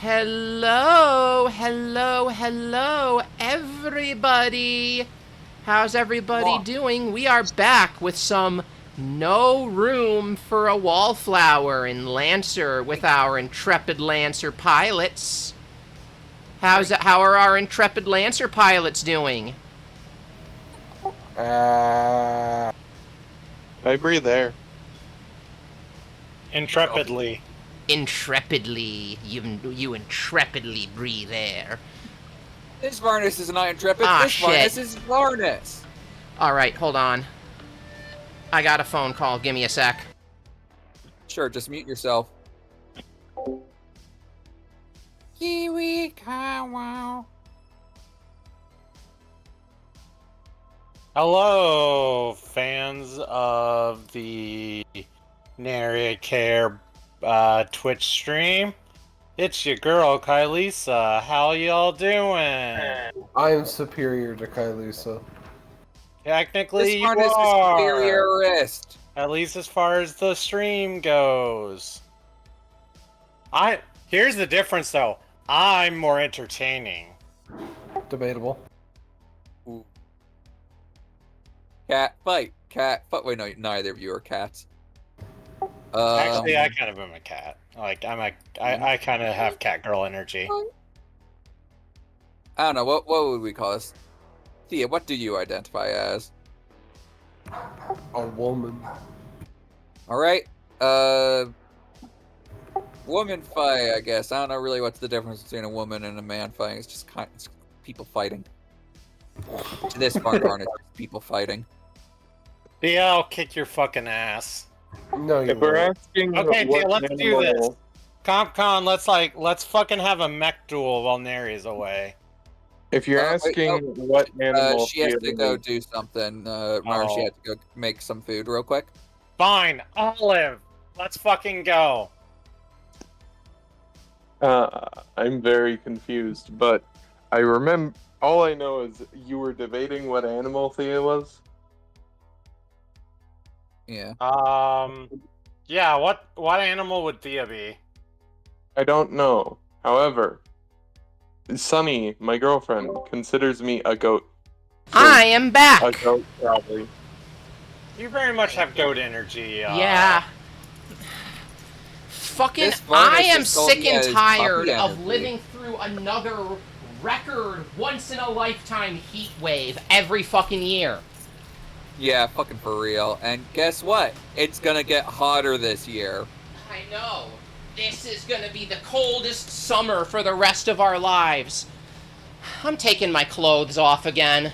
Hello, hello, hello, everybody. How's everybody doing? We are back with some No Room for a Wallflower in Lancer with our intrepid Lancer pilots. How are our intrepid Lancer pilots doing? I breathe air. Intrepidly. Intrepidly, you intrepidly breathe air. This Varnus is not intrepid. This shit. Varnus is Varnus. All right, hold on. I got a phone call. Give me a sec. Sure, just mute yourself. Kiwi cow. Hello, fans of the Nary Care Twitch stream. It's your girl, Kylisa. How y'all doing? I am superior to Kylisa. Technically, This you Varnus is are. superiorist. At least as far as the stream goes. Here's the difference though. I'm more entertaining. Debatable. Ooh. Cat fight. Cat fight. Wait, no, neither of you are cats. Actually, I kind of am a cat. Like I kind of have cat girl energy. I don't know. What would we call this? Thea, what do you identify as? A woman. All right. Woman fight, I guess. I don't know really what's the difference between a woman and a man fighting. It's just it's people fighting. To this part, it's just people fighting. Yeah, I'll kick your fucking ass. No, you If we're won't. asking Okay, what Tia, let's do this. animal- CompCon, let's fucking have a mech duel while Neri's away. If you're Wait, asking what animal She has to Thea go is- do something. Remember, she Oh. had to go make some food real quick. Fine, Olive. Let's fucking go. I'm very confused, but I remember. All I know is you were debating what animal Thea was. Yeah. Yeah. What animal would Thea be? I don't know. However, Sunny, my girlfriend, considers me a goat. So, I am back. a goat, probably. You very much have goat energy. Yeah. Fucking, This Varnish I am just told sick me and his tired puppy of energy. living through another record, once-in-a-lifetime heat wave every fucking year. Yeah, fucking for real. And guess what? It's gonna get hotter this year. I know. This is gonna be the coldest summer for the rest of our lives. I'm taking my clothes off again.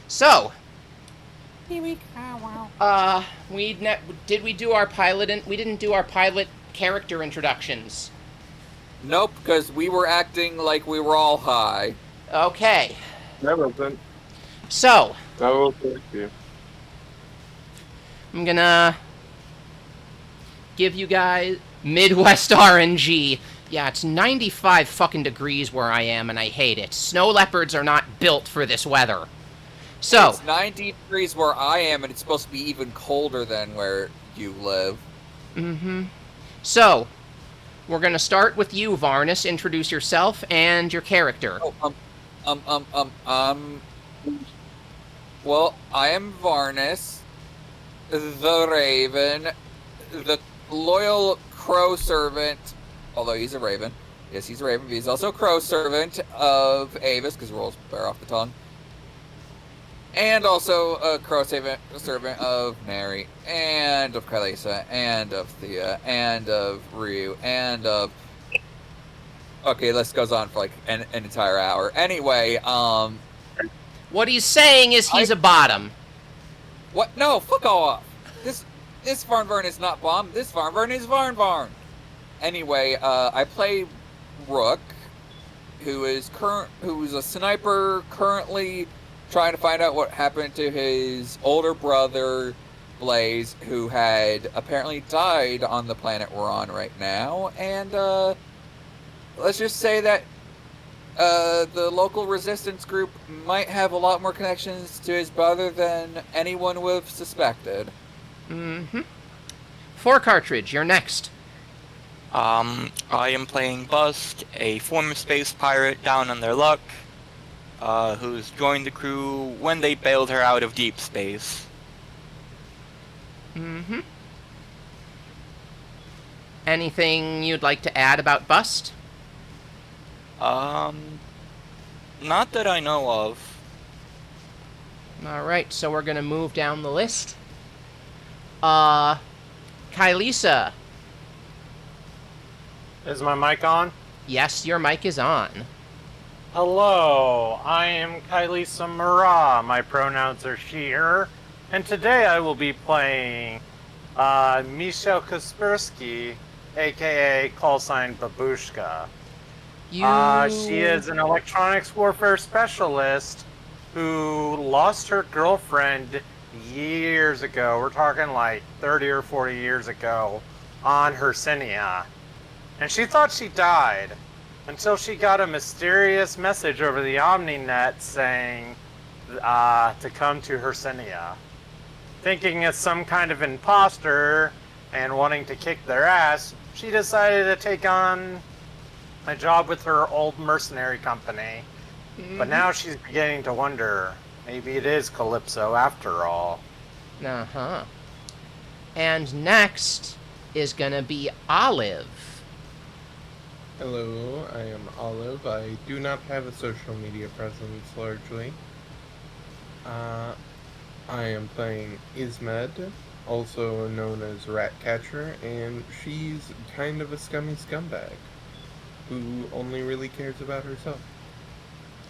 So, did we do our pilot? We didn't do our pilot character introductions. Nope, because we were acting like we were all high. Okay, That wasn't. so I will correct you. I'm gonna give you guys Midwest RNG. Yeah, it's 95 fucking degrees where I am, and I hate it. Snow leopards are not built for this weather. So, It's 90 degrees where I am, and it's supposed to be even colder than where you live. So, we're gonna start with you, Varnus. Introduce yourself and your character. Well, I am Varnus, the Raven, the loyal crow servant, although he's a raven. Yes, he's a raven, but he's also a crow servant of Avis, because rolls bear off the tongue. And also a crow servant of Neri, and of Kylisa, and of Thea, and of Ryu, and of... Okay, this goes on for like an entire hour. Anyway, What he's saying is he's a bottom. What? No, fuck off! This Varn is not bomb. This Varn is Varn. Anyway, I play Rook, who's a sniper currently trying to find out what happened to his older brother, Blaze, who had apparently died on the planet we're on right now. And let's just say that the local resistance group might have a lot more connections to his brother than anyone would have suspected. For Cartridge, you're next. I am playing Bust, a former space pirate down on their luck, who's joined the crew when they bailed her out of deep space. Anything you'd like to add about Bust? Not that I know of. Alright, so we're gonna move down the list. Kylisa. Is my mic on? Yes, your mic is on. Hello, I am Kylisa Mara. My pronouns are she, her, and today I will be playing Michelle Kaspersky, aka callsign Babushka. She is an electronics warfare specialist who lost her girlfriend years ago. We're talking like 30 or 40 years ago on Hercynia. And she thought she died until she got a mysterious message over the OmniNet saying to come to Hercynia. thinking it's some kind of imposter and wanting to kick their ass, she decided to take on a job with her old mercenary company. But now she's beginning to wonder, maybe it is Calypso after all. Uh-huh. And next is gonna be Olive. Hello, I am Olive. I do not have a social media presence largely. I am playing Ismed, also known as Ratcatcher, and she's kind of a scummy scumbag who only really cares about herself.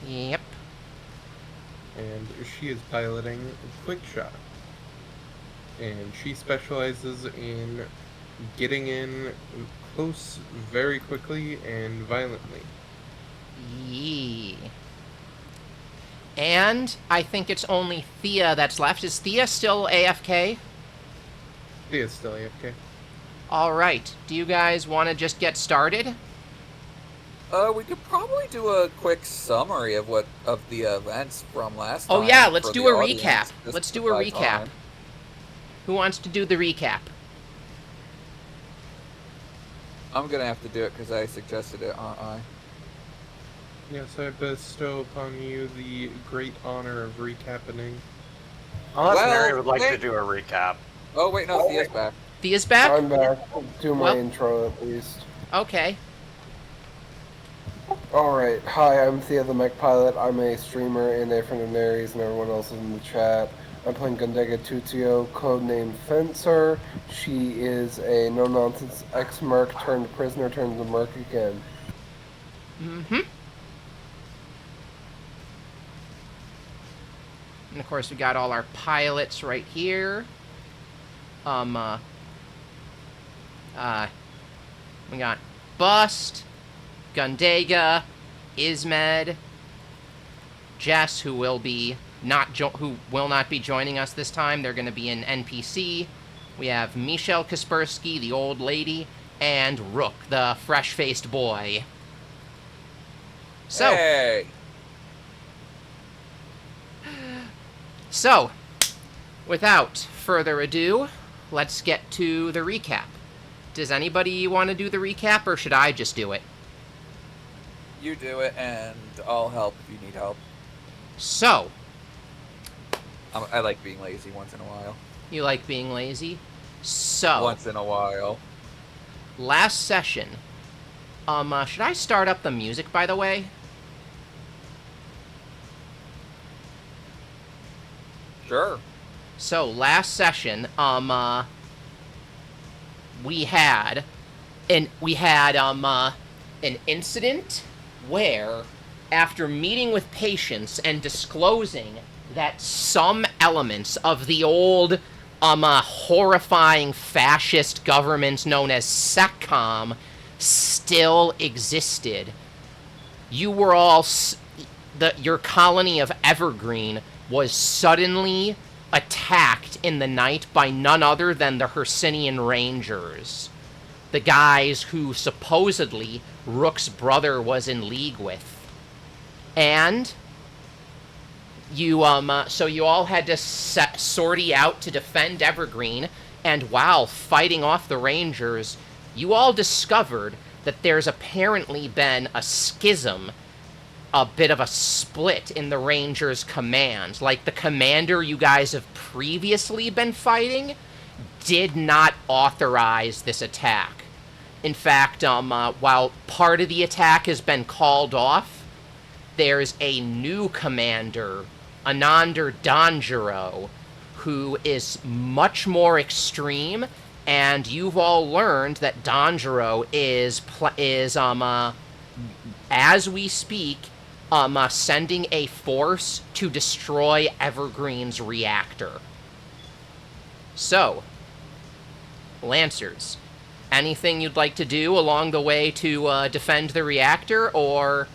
Yep. And she is piloting Quick Shot. And she specializes in getting in close very quickly and violently. Yee. And I think it's only Thea that's left. Is Thea still AFK? She is still AFK. All right. Do you guys want to just get started? We could probably do a quick summary of the events from last time. Oh yeah, let's for do the a audience, recap. just Let's to do a buy recap. time. Who wants to do the recap? I'm gonna have to do it because I suggested it, aren't I? Yes, I bestow upon you the great honor of recapping. Unless Well, Mary would like to wait. do a recap. Oh wait, no, Thea's back. Thea's back? I'm back. Do my Well- intro at least. Okay. Alright, hi, I'm Thea the Mech Pilot. I'm a streamer and a friend of Nary's and everyone else in the chat. I'm playing Gundega Tutio, codenamed Fencer. She is a no-nonsense ex-merc turned prisoner turned to merc again. Mm-hmm. And of course we got all our pilots right here. We got Bust, Gundega, Ismed, Jess, who will not be joining us this time. They're going to be an NPC. We have Michelle Kaspersky, the old lady, and Rook, the fresh-faced boy. So, Hey! So, without further ado, let's get to the recap. Does anybody want to do the recap, or should I just do it? You do it, and I'll help if you need help. So, I like being lazy once in a while. you like being lazy? So, Once in a while. last session. Should I start up the music, by the way? Sure. So, last session, we had an incident where, after meeting with patients and disclosing that some elements of the old, horrifying fascist government known as SecCom still existed, you were all, your colony of Evergreen was suddenly attacked in the night by none other than the Hercynian Rangers, the guys who supposedly Rook's brother was in league with. And so you all had to sortie out to defend Evergreen, and while fighting off the Rangers, you all discovered that there's apparently been a schism, a bit of a split in the Rangers' command. Like, the commander you guys have previously been fighting did not authorize this attack. In fact, while part of the attack has been called off, there's a new commander, Anandar Danjiro, who is much more extreme, and you've all learned that Danjiro is as we speak, sending a force to destroy Evergreen's reactor. So, Lancers, anything you'd like to do along the way to defend the reactor, or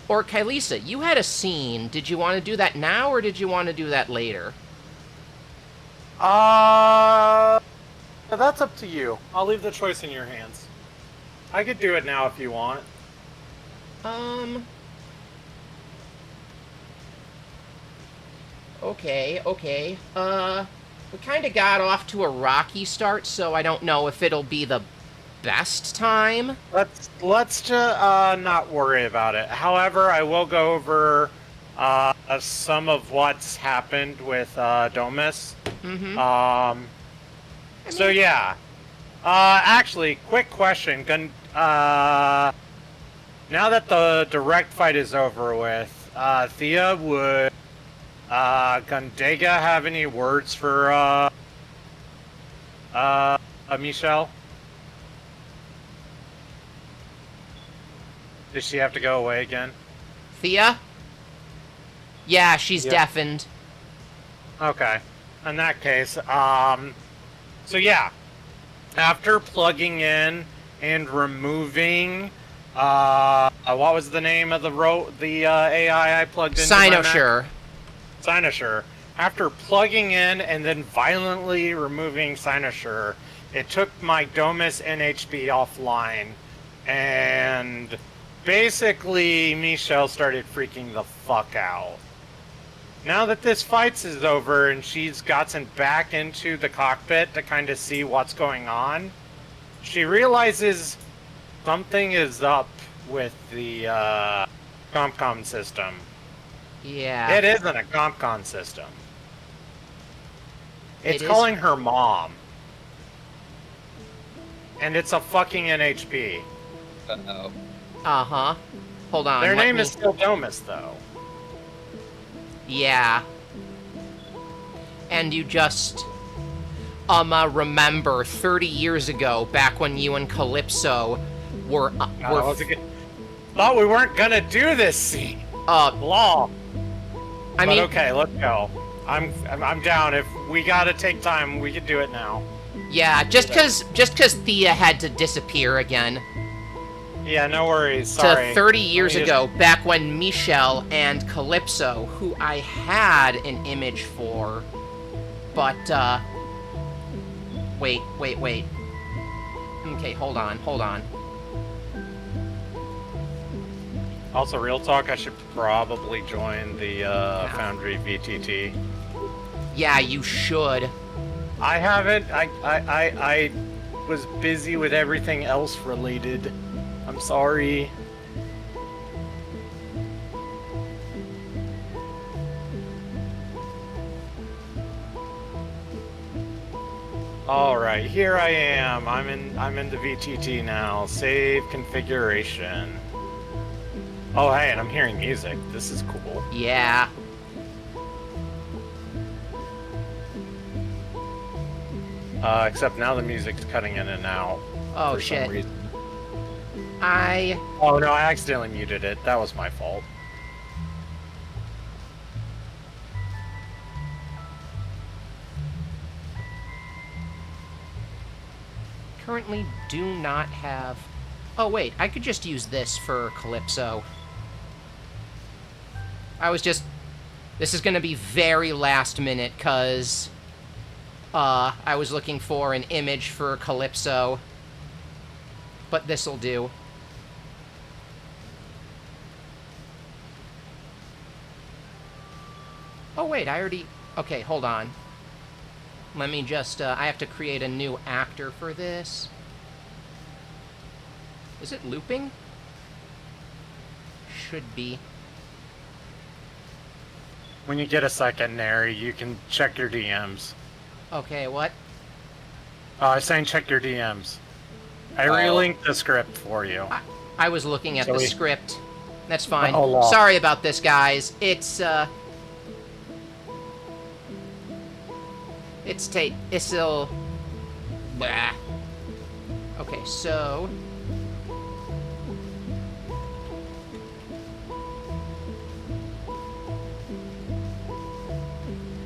Kylisa, you had a scene. Did you want to do that now, or did you want to do that later? That's up to you. I'll leave the choice in your hands. I could do it now if you want. Okay. We kind of got off to a rocky start, so I don't know if it'll be the best time. Let's just not worry about it. However, I will go over some of what's happened with Domus. Mm-hmm. So yeah. Actually, quick question. Now that the direct fight is over with, Thea, would Gundega have any words for Michelle? Does she have to go away again? Thea? Yeah, she's Yeah. deafened. Okay. In that case, so yeah. After plugging in and removing, what was the name of the AI I plugged into my Mac? Cynosure. Cynosure. After plugging in and then violently removing Cynosure, it took my Domus NHB offline, and basically Michelle started freaking the fuck out. Now that this fight is over and she's gotten back into the cockpit to kind of see what's going on, she realizes something is up with the CompCom system. Yeah. It isn't a CompCom system. It's It is- calling her mom. And it's a fucking NHB. Uh-oh. Uh-huh. Hold on. Their let name me- is still Domus, though. Yeah. And you just... remember 30 years ago, back when you and Calypso were... Thought we weren't gonna do this scene. Law. I But mean... okay, let's go. I'm down. If we gotta take time, we can do it now. Yeah, just cause Thea had to disappear again. Yeah, no worries. Sorry. To 30 years Let me ago, back when Michelle and Calypso, who I had an image for, but, wait. Okay, hold on. Also, real talk, I should probably join the Foundry VTT. Yeah, you should. I haven't. I was busy with everything else related. I'm sorry. All right, here I am. I'm in the VTT now. Save configuration. Oh, hey, and I'm hearing music. This is cool. Yeah. Except now the music's cutting in and out. Oh, for shit. Some reason. I... Oh no, I accidentally muted it. That was my fault. currently do not have... Oh, wait, I could just use this for Calypso. I was just... This is going to be very last minute, because... I was looking for an image for Calypso. But this'll do. Oh, wait, I already... Okay, hold on. Let me just, I have to create a new actor for this. Is it looping? Should be. When you get a second, Nary, you can check your DMs. Okay, what? I was saying check your DMs. I relinked the script for you. I was looking at So the we- script. That's fine. Oh, law. Sorry about this, guys. It's it'll... Blah. Okay, so...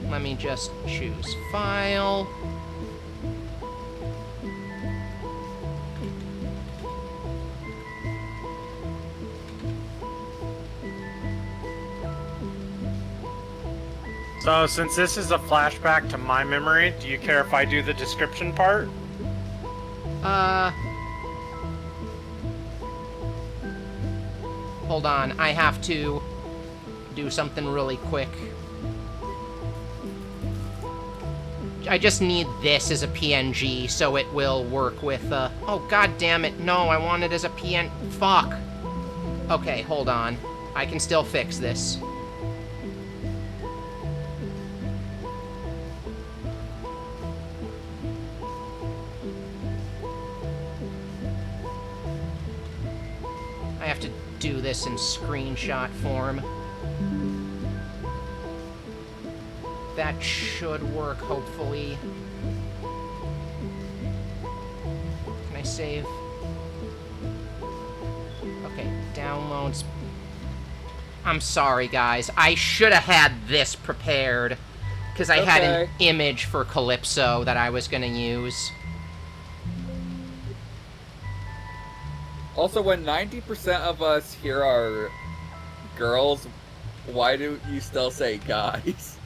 Let me just choose File. So, since this is a flashback to my memory, do you care if I do the description part? Hold on, I have to do something really quick. I just need this as a PNG so it will work with, oh, god damn it. No, I want it as a fuck. Okay, hold on. I can still fix this. I have to do this in screenshot form. That should work, hopefully. Can I save? Okay, downloads. I'm sorry, guys. I should have had this prepared, because I had an image for Calypso that I was going to use. Also, when 90% of us here are girls, why do you still say guys?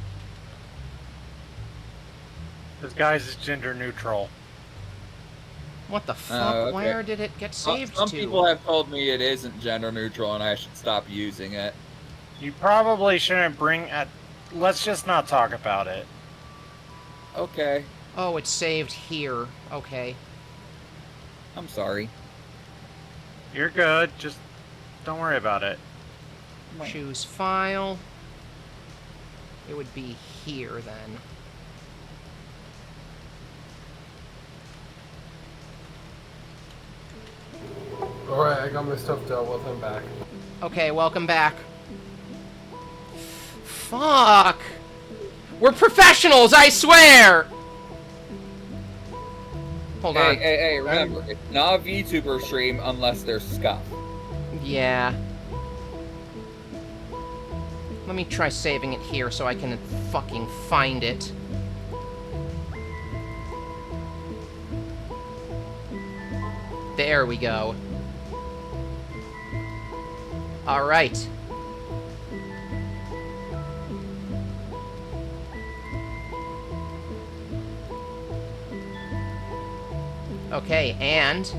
Because guys is gender neutral. What the fuck? Okay. Where did it get saved Some to? people have told me it isn't gender neutral and I should stop using it. You probably shouldn't bring at. Let's just not talk about it. Okay. Oh, it's saved here. Okay. I'm sorry. You're good. Just don't worry about it. Choose file. It would be here then. Alright, I got my stuff dealt with. I'm back. Okay, welcome back. Fuck! We're professionals, I swear! Hold on. Hey, remember, it's not a VTuber stream unless there's scuff. Yeah. Let me try saving it here so I can fucking find it. There we go. Alright. Okay, and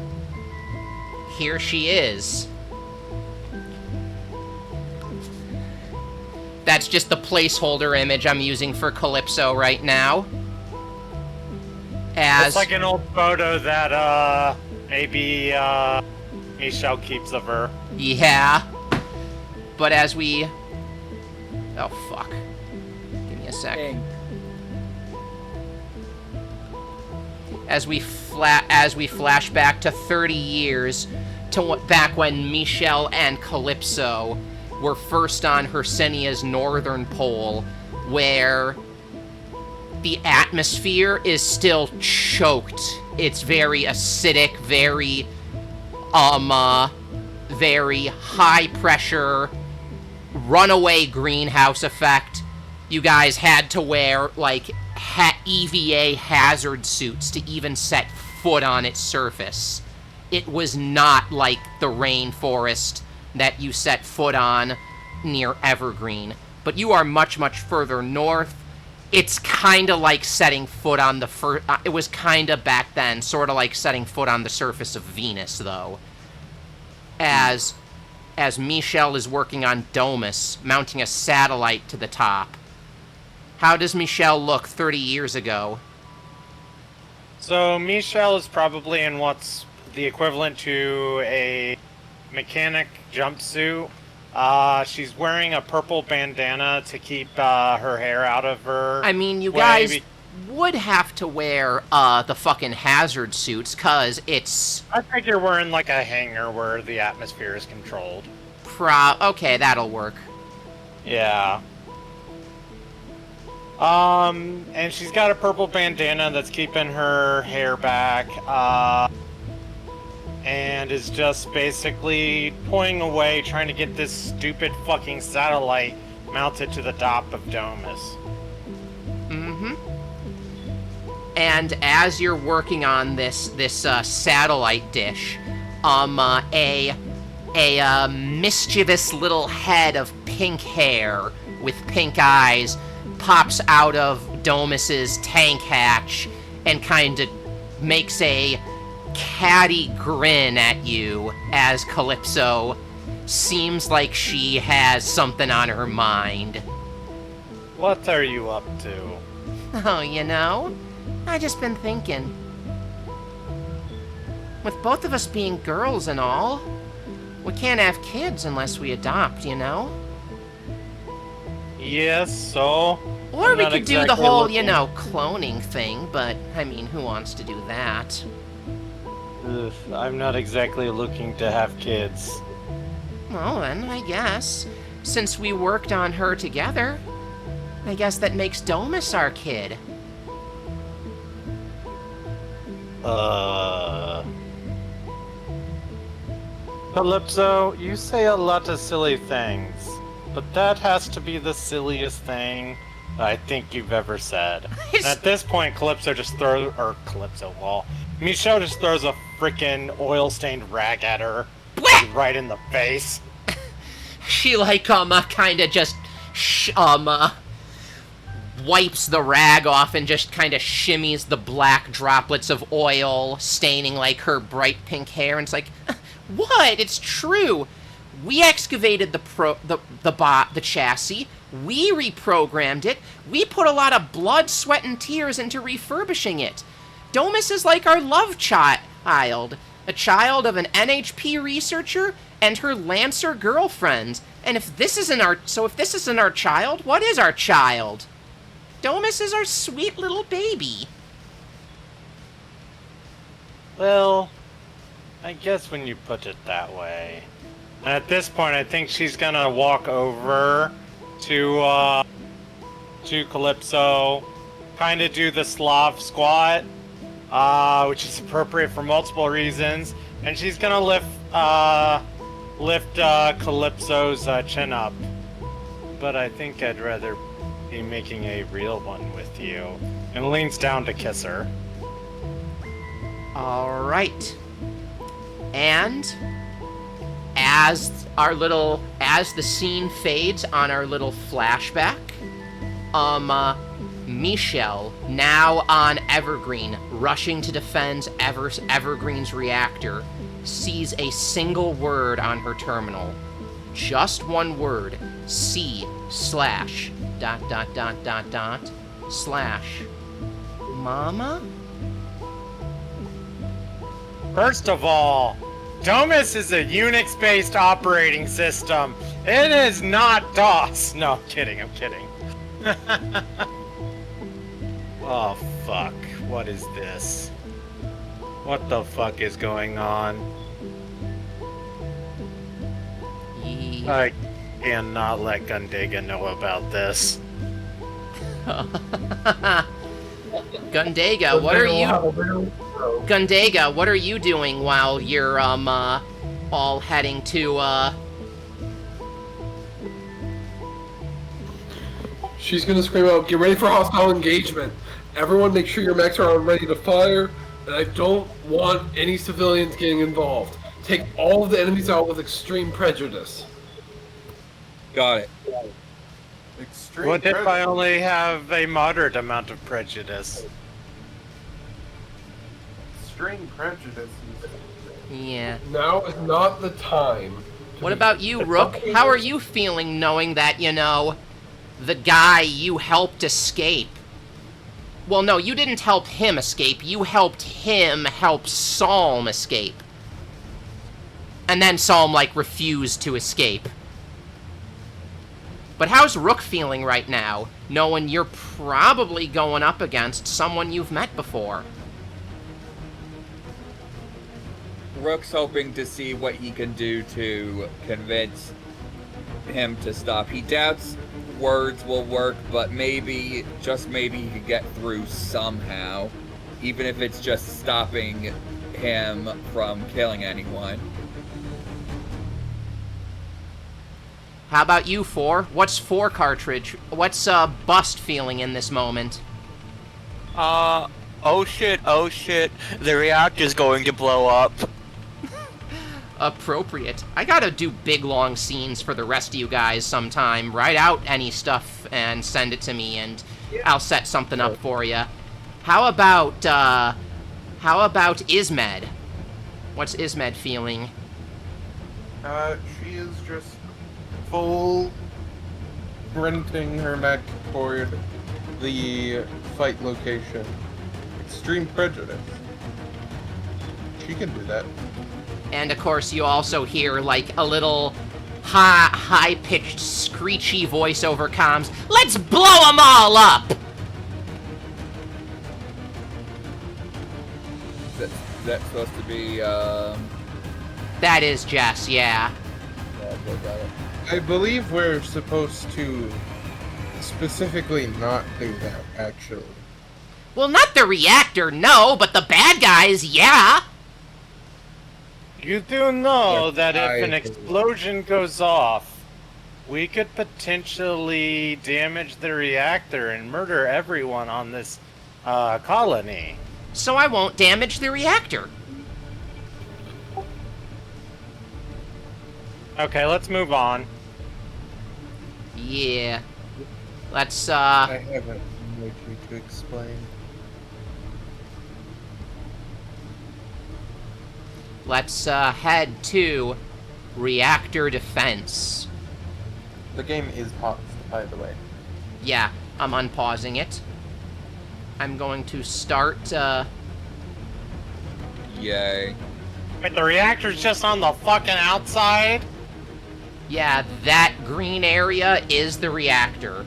here she is. That's just the placeholder image I'm using for Calypso right now. It's like an old photo that, maybe, Michelle keeps of her. Yeah. But as we... Oh, fuck. Give me a sec. Dang. As we flash back to 30 years to back when Michelle and Calypso were first on Hersenia's northern pole, where the atmosphere is still choked. It's very acidic, very high pressure, runaway greenhouse effect. You guys had to wear, like, EVA hazard suits to even set foot on its surface. It was not like the rainforest that you set foot on near Evergreen. But you are much, much further north. It's kind of like setting foot on the it was kind of back then, sort of like setting foot on the surface of Venus, though. As Michelle is working on Domus, mounting a satellite to the top. How does Michelle look 30 years ago? So Michelle is probably in what's the equivalent to a mechanic jumpsuit. She's wearing a purple bandana to keep her hair out of her. I mean, you guys would have to wear the fucking hazard suits, cause it's... I think you're wearing like a hanger where the atmosphere is controlled. Okay, that'll work. Yeah. And she's got a purple bandana that's keeping her hair back, and is just basically pulling away, trying to get this stupid fucking satellite mounted to the top of Domus. Mm-hmm. And as you're working on this satellite dish, a mischievous little head of pink hair with pink eyes pops out of Domus's tank hatch and kind of makes a catty grin at you as Calypso seems like she has something on her mind. What are you up to? Oh, you know? I just been thinking. With both of us being girls and all, we can't have kids unless we adopt, you know? Yes, so? Or I'm we not could do the exactly whole, looking- cloning thing, but, I mean, who wants to do that? Ugh, I'm not exactly looking to have kids. Well, then, I guess, since we worked on her together, I guess that makes Domus our kid. Calypso, you say a lot of silly things, but that has to be the silliest thing I think you've ever said. And at this point, Calypso just throws, or Calypso, well, Michelle just throws a freaking oil-stained rag at her, right in the face. She, kinda just, wipes the rag off and just kind of shimmies the black droplets of oil staining her bright pink hair, and it's like, what? It's true. We excavated the chassis. We reprogrammed it. We put a lot of blood, sweat, and tears into refurbishing it. Domus is like our love child, a child of an NHP researcher and her Lancer girlfriend. And if this isn't our child, what is our child? Domus is our sweet little baby. Well, I guess when you put it that way. And at this point, I think she's gonna walk over to Calypso, kind of do the Slav squat, which is appropriate for multiple reasons, and she's gonna lift Calypso's chin up. But I think I'd rather be making a real one with you, and leans down to kiss her. All right. And as the scene fades on our little flashback, Michelle, now on Evergreen, rushing to defend Evergreen's reactor, sees a single word on her terminal. Just one word. C/ / Mama? First of all, Domus is a Unix-based operating system. It is not DOS. No, I'm kidding. Oh, fuck. What is this? What the fuck is going on? I cannot let Gundega know about this. Gundega, what are you doing while you're all heading to She's gonna scream out, "Get ready for hostile engagement! Everyone make sure your mechs are ready to fire, and I don't want any civilians getting involved. Take all of the enemies out with extreme prejudice." Got it. Extreme What if I prejudice. only have a moderate amount of prejudice? Extreme prejudices. Yeah. Now is not the time. What about you, Rook? How are you feeling knowing that, the guy you helped escape? Well, no, you didn't help him escape. You helped him help Psalm escape. And then Psalm, refused to escape. But how's Rook feeling right now, knowing you're probably going up against someone you've met before? Rook's hoping to see what he can do to convince him to stop. He doubts words will work, but maybe, just maybe, he could get through somehow, even if it's just stopping him from killing anyone. How about you, 4? What's 4 cartridge? What's Bust feeling in this moment? Oh shit, the reactor's going to blow up. Appropriate. I gotta do big long scenes for the rest of you guys sometime. Write out any stuff and send it to me, and I'll set something up for you. How about Ismed? What's Ismed feeling? She is just full sprinting her mech toward the fight location. extreme prejudice. She can do that. And of course, you also hear like a little high-pitched, screechy voice over comms. Let's blow them all up! Is that supposed to be, That is Jess, yeah. okay, got it. I believe we're supposed to specifically not do that, actually. Well, not the reactor, no, but the bad guys, yeah. You do know Yes, that if I an agree. explosion goes off, we could potentially damage the reactor and murder everyone on this colony. So I won't damage the reactor. Okay, let's move on. Yeah. Let's, I haven't made you to explain. let's, head to reactor defense. The game is paused, by the way. Yeah, I'm unpausing it. I'm going to start, Yay. Wait, the reactor's just on the fucking outside? yeah, that green area is the reactor.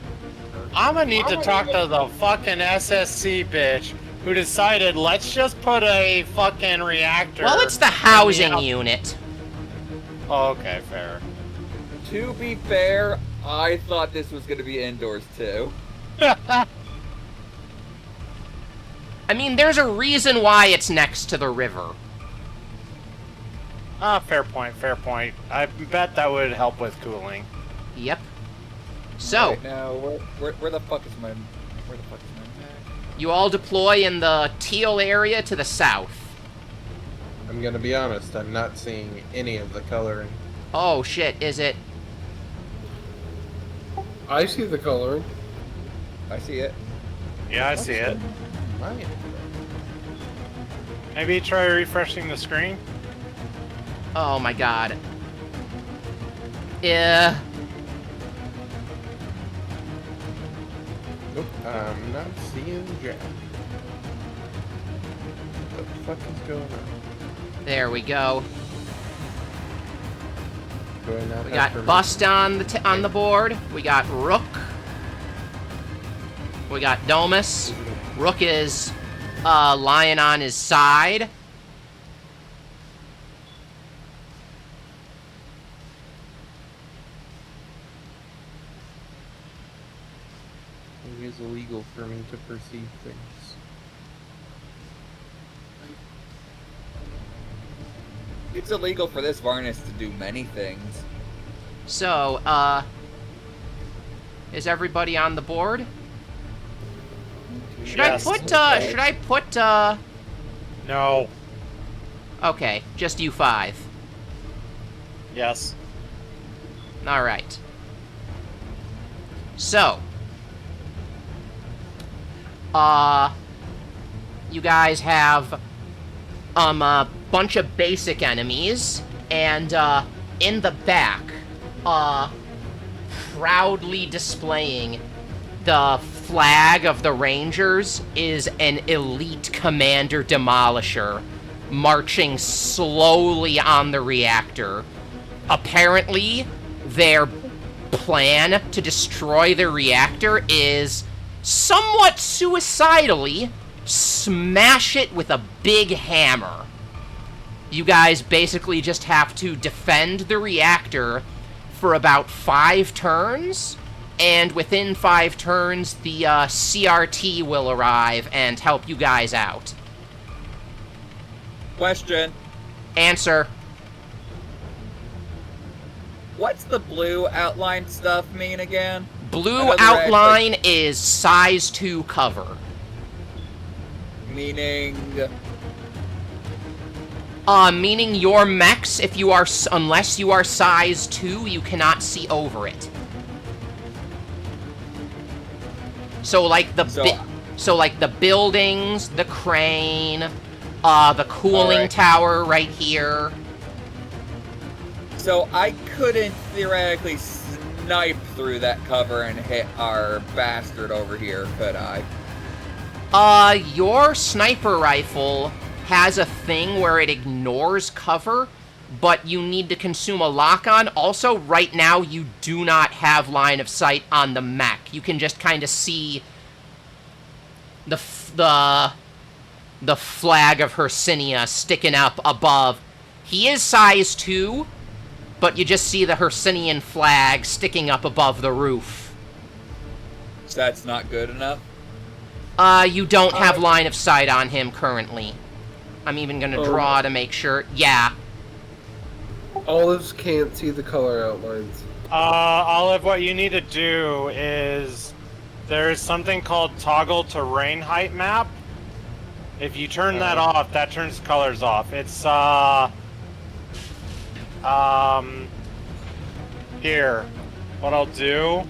I'm gonna need to talk to the fucking SSC bitch who decided let's just put a fucking reactor. Well, it's the housing unit. Oh, okay, fair. To be fair, I thought this was gonna be indoors too. I mean, there's a reason why it's next to the river. Ah, fair point, fair point. I bet that would help with cooling. Yep. So, Right now, where the fuck is my map? you all deploy in the teal area to the south. I'm gonna be honest, I'm not seeing any of the coloring. Oh shit, is it? I see the coloring. I see it. Yeah, I see it. Mine. Maybe try refreshing the screen? Oh my god. Yeah. Nope, I'm not seeing Jack. What the fuck is going on? There we go. Do I not We have got permission? Bust on the board. We got Rook. We got Domus. Rook is lying on his side. It is illegal for me to perceive things. It's illegal for this Varnus to do many things. So, is everybody on the board? Should Yes. I put, No. okay, just you five. Yes. Alright. So, you guys have, a bunch of basic enemies, and, in the back, proudly displaying the flag of the Rangers is an elite commander demolisher marching slowly on the reactor. Apparently, their plan to destroy the reactor is somewhat suicidally smash it with a big hammer. You guys basically just have to defend the reactor for about 5 turns, and within 5 turns, the CRT will arrive and help you guys out. Question. Answer. What's the blue outline stuff mean again? Blue Another outline is size 2 cover. Meaning... Meaning your mechs, if you are, unless you are size 2, you cannot see over it. So like the like the buildings, the crane, the cooling Alright. tower right here. So I couldn't theoretically snipe through that cover and hit our bastard over here, could I? Your sniper rifle has a thing where it ignores cover, but you need to consume a lock-on. Also, right now, you do not have line of sight on the mech. You can just kind of see the flag of Hercynia sticking up above. He is size 2, but you just see the Hercynian flag sticking up above the roof. So that's not good enough? You don't have line of sight on him currently. I'm even gonna draw to make sure. Yeah. Olives can't see the color outlines. Olive, what you need to do is there's something called toggle terrain height map. If you turn that off, that turns colors off. It's here. What I'll do,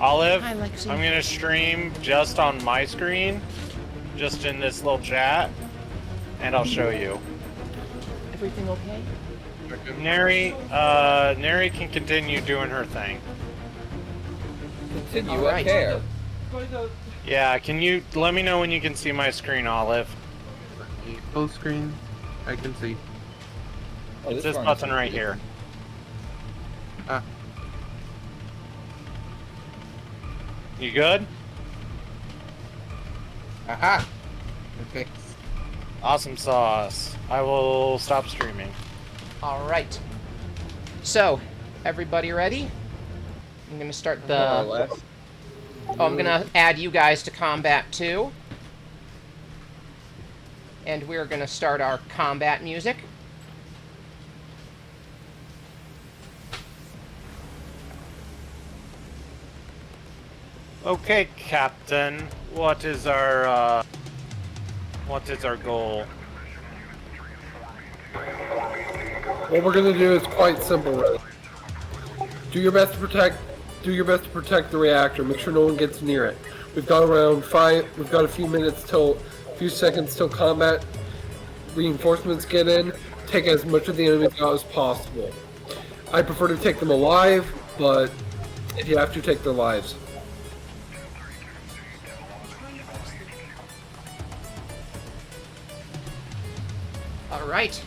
Olive, Hi, Lexi. I'm gonna stream just on my screen, just in this little chat, and I'll show you. Everything okay? Neri can continue doing her thing. Continue, All what right. care? Yeah, can you let me know when you can see my screen, Olive? Full screen, I can see. Oh, It's this one button is- right here. Ah, You good? aha! Okay. Awesome sauce. I will stop streaming. All right. So, everybody ready? I'm gonna start More or the. less. Oh, I'm gonna add you guys to combat too. And we're gonna start our combat music. Okay, Captain. What is our goal? What we're gonna do is quite simple. Really. Do your best to protect the reactor. Make sure no one gets near it. We've got a few minutes a few seconds till combat reinforcements get in. Take as much of the enemy out as possible. I prefer to take them alive, but if you have to, take their lives. All right.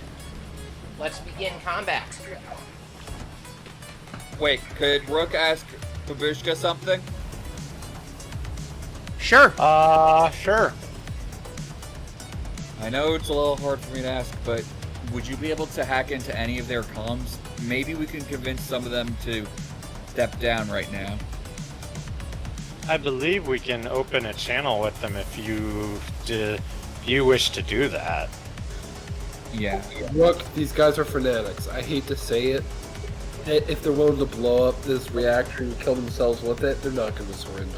Let's begin combat. Wait, could Rook ask Babushka something? Sure. Sure. I know it's a little hard for me to ask, but would you be able to hack into any of their comms? Maybe we can convince some of them to step down right now. I believe we can open a channel with them if you wish to do that. Yeah. Look, these guys are fanatics. I hate to say it. If they're willing to blow up this reactor and kill themselves with it, they're not going to surrender.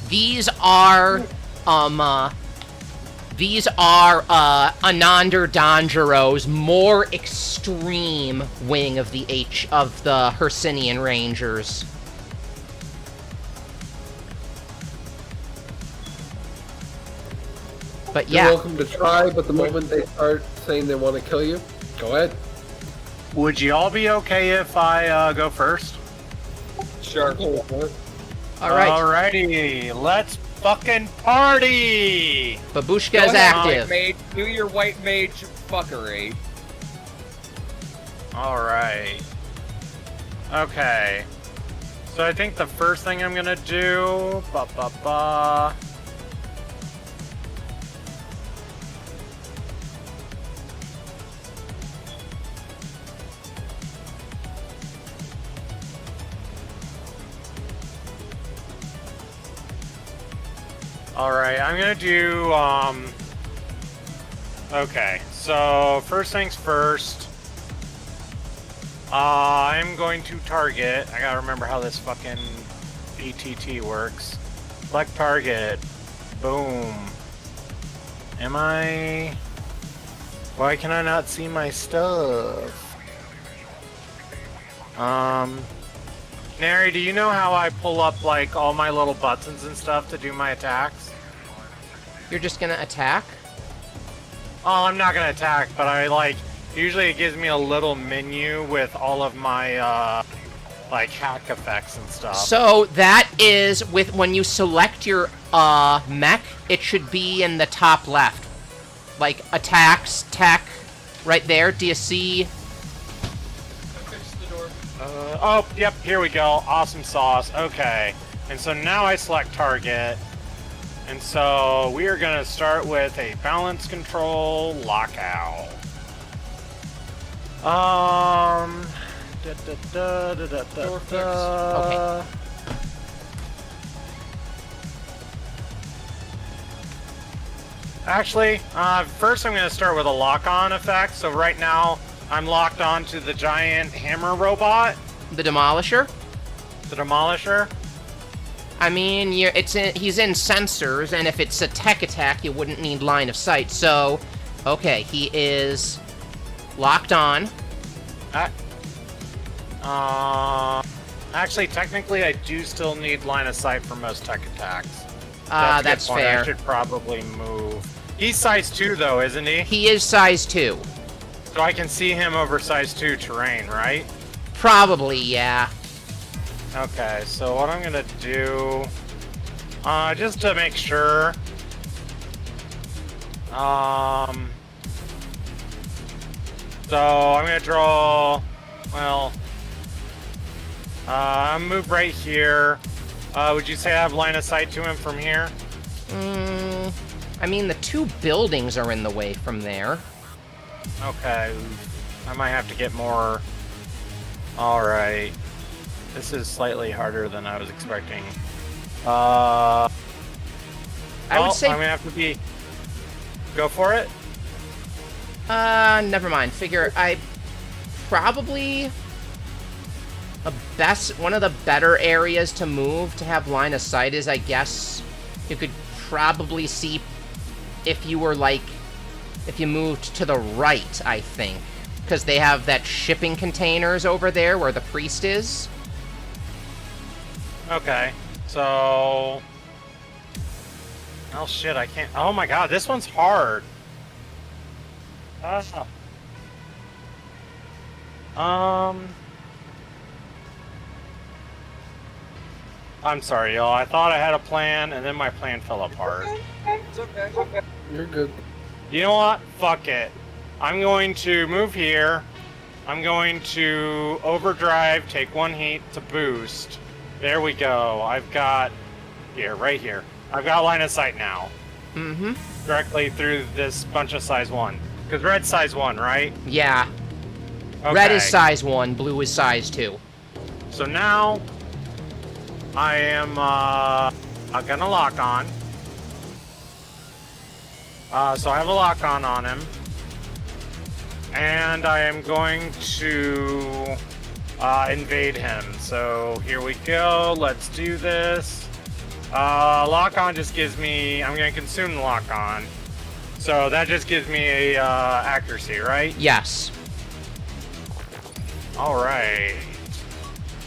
These are Anandar Danjaro's more extreme wing of the Hercynian Rangers. But You're yeah, welcome to try, but the moment they start saying they want to kill you, go ahead. Would you all be okay if I go first? Sure. all right. Alrighty, let's fucking party! Babushka Go is ahead, active. White mage. Do your white mage fuckery. Alright. Okay. So I think the first thing I'm gonna do... Alright, I'm gonna do, okay, so first things first. I'm going to target. I gotta remember how this fucking PTT works. Select target. Boom. Am I... Why can I not see my stuff? Neri, do you know how I pull up, like, all my little buttons and stuff to do my attacks? You're just gonna attack? Oh, I'm not gonna attack, but I, like, usually it gives me a little menu with all of my, like hack effects and stuff. So that is when you select your mech, it should be in the top left. Like attacks, tech, right there. Do you see? Fix the door. Oh, yep, here we go. Awesome sauce. Okay. And so now I select target. And so we are going to start with a balance control lockout. Door fix. Okay. Actually, first I'm going to start with a lock-on effect. So right now, I'm locked on to the giant hammer robot, The Demolisher? the Demolisher. I mean, he's in sensors, and if it's a tech attack, you wouldn't need line of sight. So, okay, he is locked on. Actually, technically, I do still need line of sight for most tech attacks. That's a good point. fair. I should probably move. He's size 2, though, isn't he? He is size 2. So I can see him over size 2 terrain, right? Probably, yeah. Okay, so what I'm gonna do, just to make sure, so I'm gonna draw, well, I'm move right here. Would you say I have line of sight to him from here? I mean, the 2 buildings are in the way from there. Okay, I might have to get more. Alright. This is slightly harder than I was expecting. I would say... I'm gonna have to be... Go for it? Never mind. Figure probably one of the better areas to move to have line of sight is, I guess, you could probably see if you moved to the right, I think. Because they have that shipping containers over there where the priest is. Okay, so... Oh shit, I can't... Oh my god, this one's hard. I'm sorry, y'all. I thought I had a plan, and then my plan fell apart. It's okay. It's okay. You're good. You know what? Fuck it. I'm going to move here. I'm going to overdrive, take 1 heat to boost. There we go. I've got... Here, right here. I've got line of sight now. Mm-hmm. Directly through this bunch of size 1. Because red's size 1, right? Yeah. Okay. Red is size 1, blue is size 2. So now... I am, gonna lock on. So I have a lock on him. And I am going to invade him. So here we go. Let's do this. Lock on just gives me... I'm going to consume the lock on. So that just gives me a accuracy, right? Yes. Alright.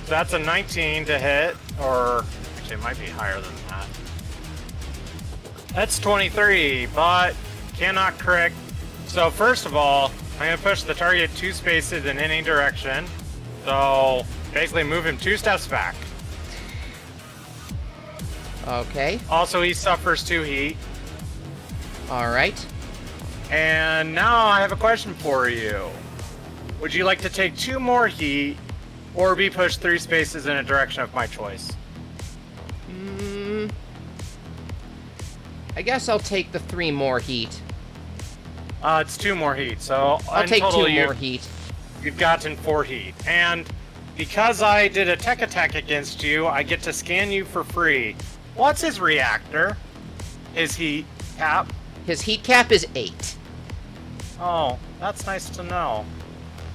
So that's a 19 to hit. Or actually it might be higher than that. That's 23, but cannot crit. So first of all, I'm going to push the target 2 spaces in any direction. So basically move him 2 steps back. Okay. Also, he suffers 2 heat. Alright. And now I have a question for you. Would you like to take 2 more heat or be pushed 3 spaces in a direction of my choice? I guess I'll take the 3 more heat. It's 2 more heat, so I'll in take total, 2 more heat. You've gotten 4 heat. And because I did a tech attack against you, I get to scan you for free. What's his reactor? His heat cap? His heat cap is 8. Oh, that's nice to know.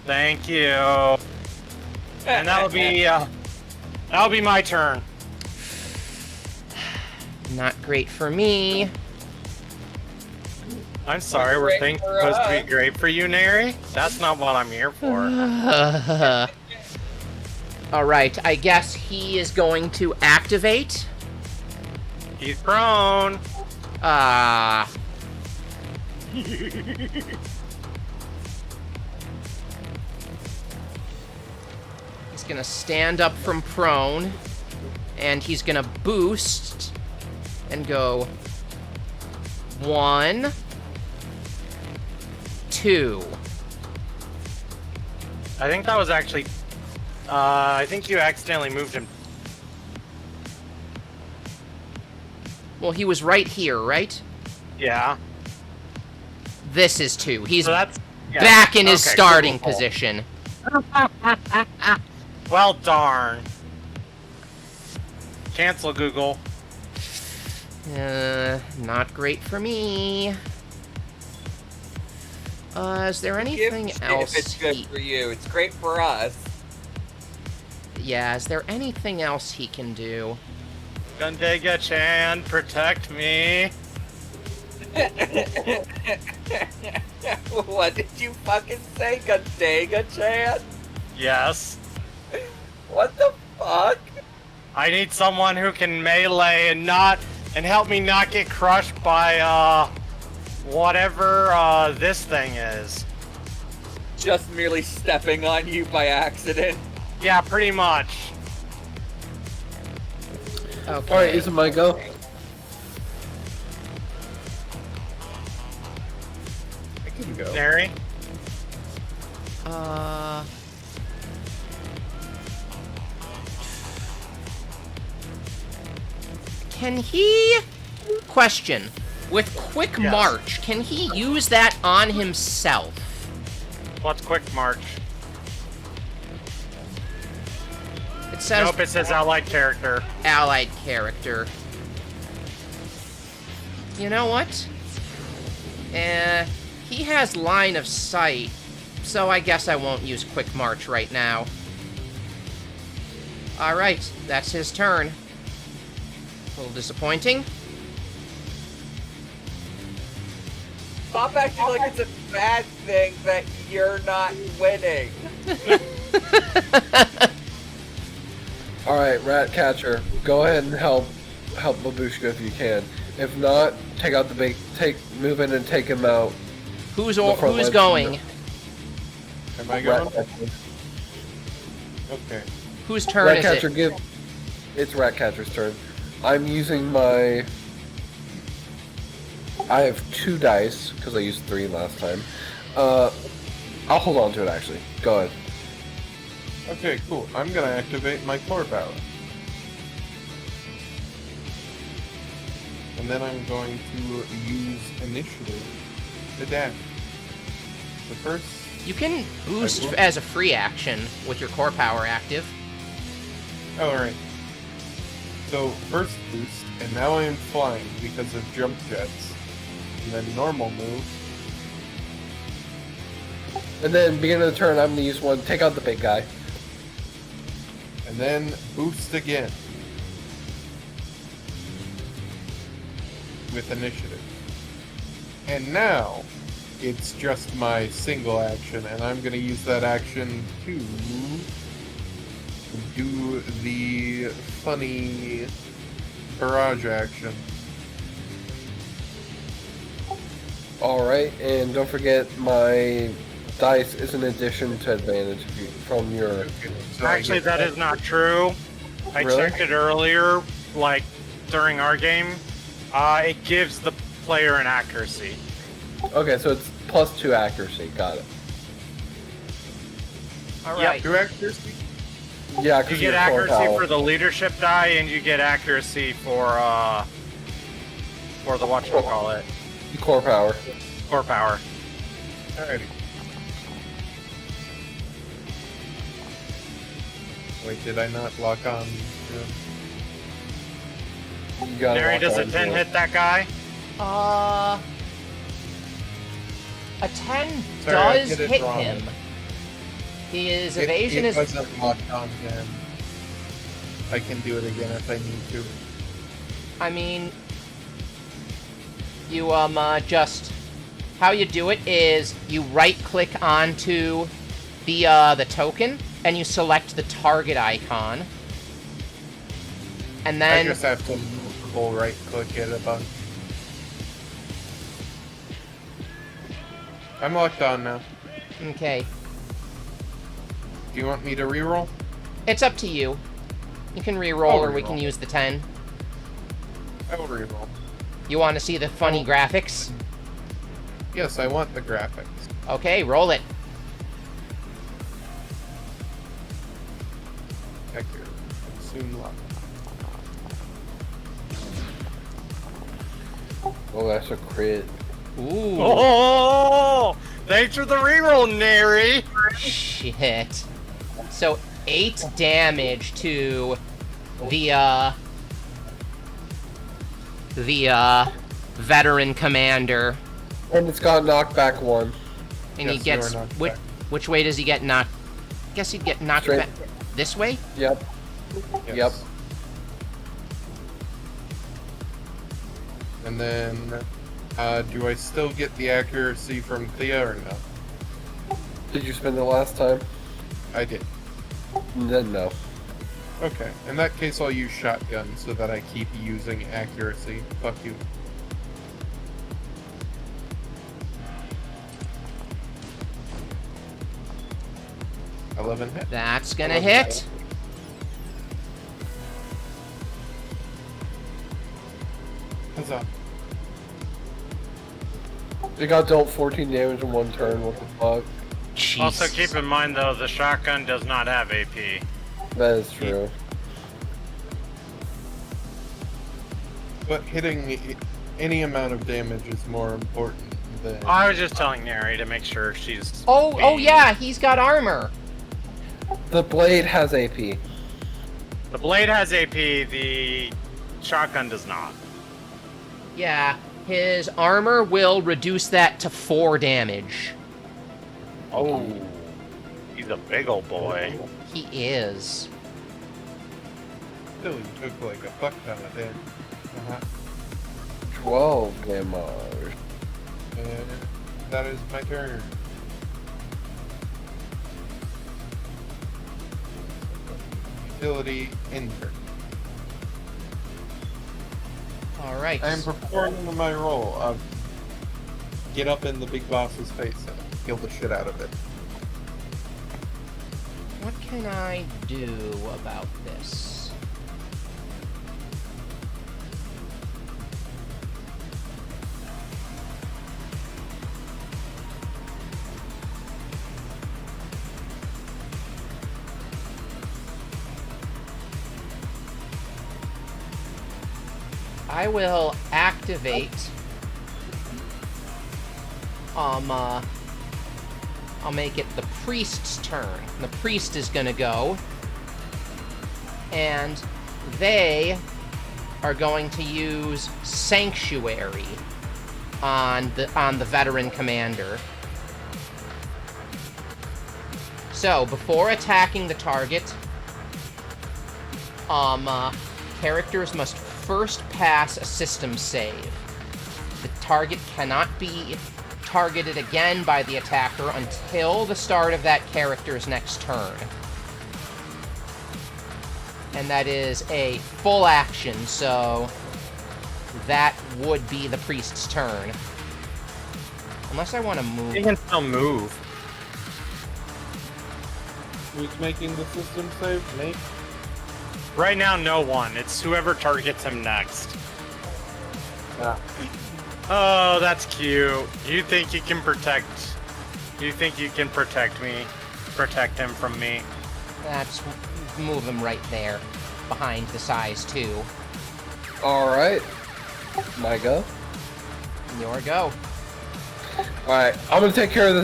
Thank you. And that'll be my turn. Not great for me. I'm sorry, were Great things for supposed to us. be great for you, Neri? That's not what I'm here for. Alright, I guess he is going to activate. He's prone. He's He's gonna stand up from prone, and he's gonna boost and go 1, 2. I think that was actually. I think you accidentally moved him. Well, he was right here, right? Yeah. This is 2. He's So that's yeah. back in his Okay, starting cool. position. Well, darn. Cancel Google. Not great for me. Is there Give anything shit else? if it's good for you. It's great for us. Yeah, is there anything else he can do? Gundega-chan, protect me. What did you fucking say, Gundega-chan? Yes. What the fuck? I need someone who can melee and help me not get crushed by whatever this thing is. Just merely stepping on you by accident. Yeah, pretty much. Okay. Alright, is it my go? I can go. Neri? Can he... Question. With Quick Yes. March, can he use that on himself? What's Quick March? It says Nope, it says allied character. allied character. You know what? He has line of sight, so I guess I won't use Quick March right now. Alright, that's his turn. A little disappointing. Stop acting like it's a bad thing that you're not winning. Alright, Ratcatcher, go ahead and help Babushka if you can. If not, take out the big move in and take him out. Who's The front who's line. going? Am I going? Ratcatcher. Okay. Whose turn is Ratcatcher, it? it's Ratcatcher's turn. I'm using my... I have 2 dice, because I used 3 last time. I'll hold on to it, actually. Go ahead. Okay, cool. I'm gonna activate my core power. And then I'm going to use initiative to dash. The first... You can boost as a free action with your core power active. Oh, right. So, first boost, and now I'm flying because of jump jets. And then normal move. And then, beginning of the turn, I'm going to use one. Take out the big guy. And then boost again. With initiative. And now, it's just my single action, and I'm gonna use that action to do the funny barrage action. Alright, and don't forget my dice is an addition to advantage from your... Okay, so I Actually, get that is not true. I Really? checked it earlier, like, during our game. It gives the player an accuracy. Okay, so it's +2 accuracy. Got it. Alright. 2 accuracy? Yeah, You because get accuracy for the leadership die, and you get accuracy for the whatchamacallit, core power. core power. Alrighty. Wait, did I not lock on? You gotta Neri, lock does a on 10 to it. hit that guy? A 10 Sorry, I does did it hit wrong. him. His evasion it is... wasn't locked on then. I can do it again if I need to. I mean... You, just... How you do it is you right-click onto the token, and you select the target icon. And I then... just have to full right click it a bunch. I'm locked on now. Okay. Do you want me to reroll? It's up to you. You can re-roll, I'll or we re-roll. can use the 10. I will reroll. You want to see the funny graphics? Yes, I want the graphics. Okay, roll it. Heck, soon luck. Oh, that's a crit. Ooh. Oh! Thanks for the reroll, Neri! Shit. So 8 damage to the veteran commander, And it's got knockback 1. and he Yes, you gets are knocked which, back. which way does he get knocked? Guess he'd get knocked Straight. back this way. Yep. Yes. Yep. And then, do I still get the accuracy from Thea or no? Did you spend it last time? I did. Then no. Okay, in that case I'll use shotgun so that I keep using accuracy. Fuck you. $11 hit. That's gonna hit. Huzzah. It got dealt 14 damage in 1 turn. What the fuck? Also, Jesus. keep in mind though, the shotgun does not have AP. That is true. But hitting any amount of damage is more important than... I was just telling Neri to make sure she's. Oh being- yeah, he's got armor. The blade has AP. The blade has AP, the shotgun does not. Yeah, his armor will reduce that to 4 damage. Oh. He's a big old boy. He is. Still, you took like a fuck ton of damage. 12 damage. And that is my turn. Utility intern. Alright. I am performing my role of get up in the big boss's face and kill the shit out of it. What can I do about this? I will activate I'll make it the priest's turn. The priest is gonna go, and they are going to use Sanctuary on the veteran commander. So before attacking the target, characters must first pass a system save. The target cannot be targeted again by the attacker until the start of that character's next turn. And that is a full action, so that would be the priest's turn. Unless I want to move. He can still move. Who's making the system save? Me? Right now, no one. It's whoever targets him next. Ah. Oh, that's cute. You think you can protect... You think you can protect me? Protect him from me? That's move him right there, behind the size 2. Alright. My go. Your go. Alright, I'm gonna take care of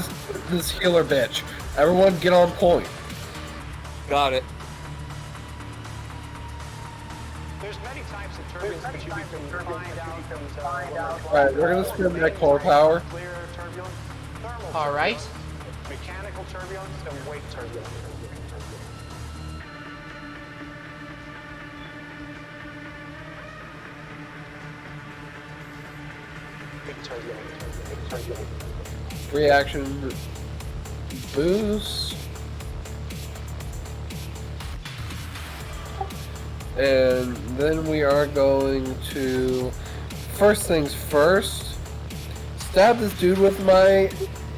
this healer bitch. Everyone get on point. Got it. There's many types of turbulence, but you can find out Alright, we're gonna spend that core power. clear turbulence, thermal All right. turbulence, mechanical turbulence, and weight turbulence. Big turbulence, big turbulence. Reaction boost. And then we are going to, first things first, stab this dude with my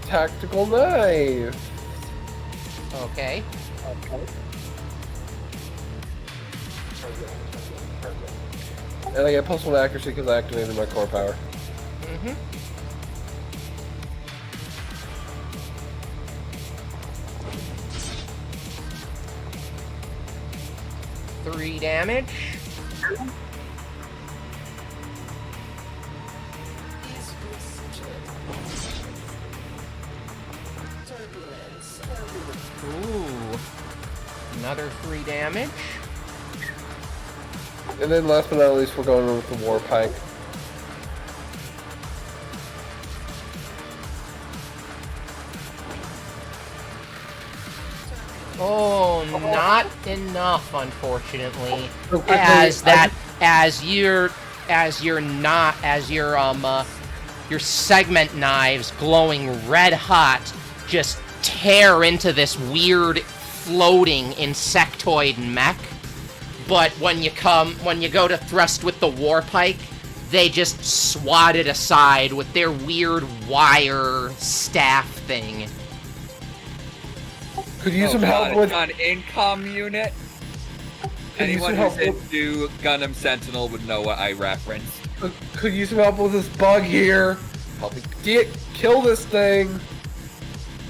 tactical knife. Okay. And I get +1 accuracy because I activated my core power. Mm-hmm. Three damage. Ooh. Another 3 damage. And then last but not least, we're going in with the War Pike. Oh, not enough, unfortunately. So quickly, Your segment knives glowing red hot just tear into this weird floating insectoid mech. But when you go to thrust with the war pike, they just swat it aside with their weird wire staff thing. Could you use some help with an incom unit? Could you use Anyone some who's help with into Gundam Sentinel would know what I referenced. Could you use some help with this bug here? Help me kill this thing.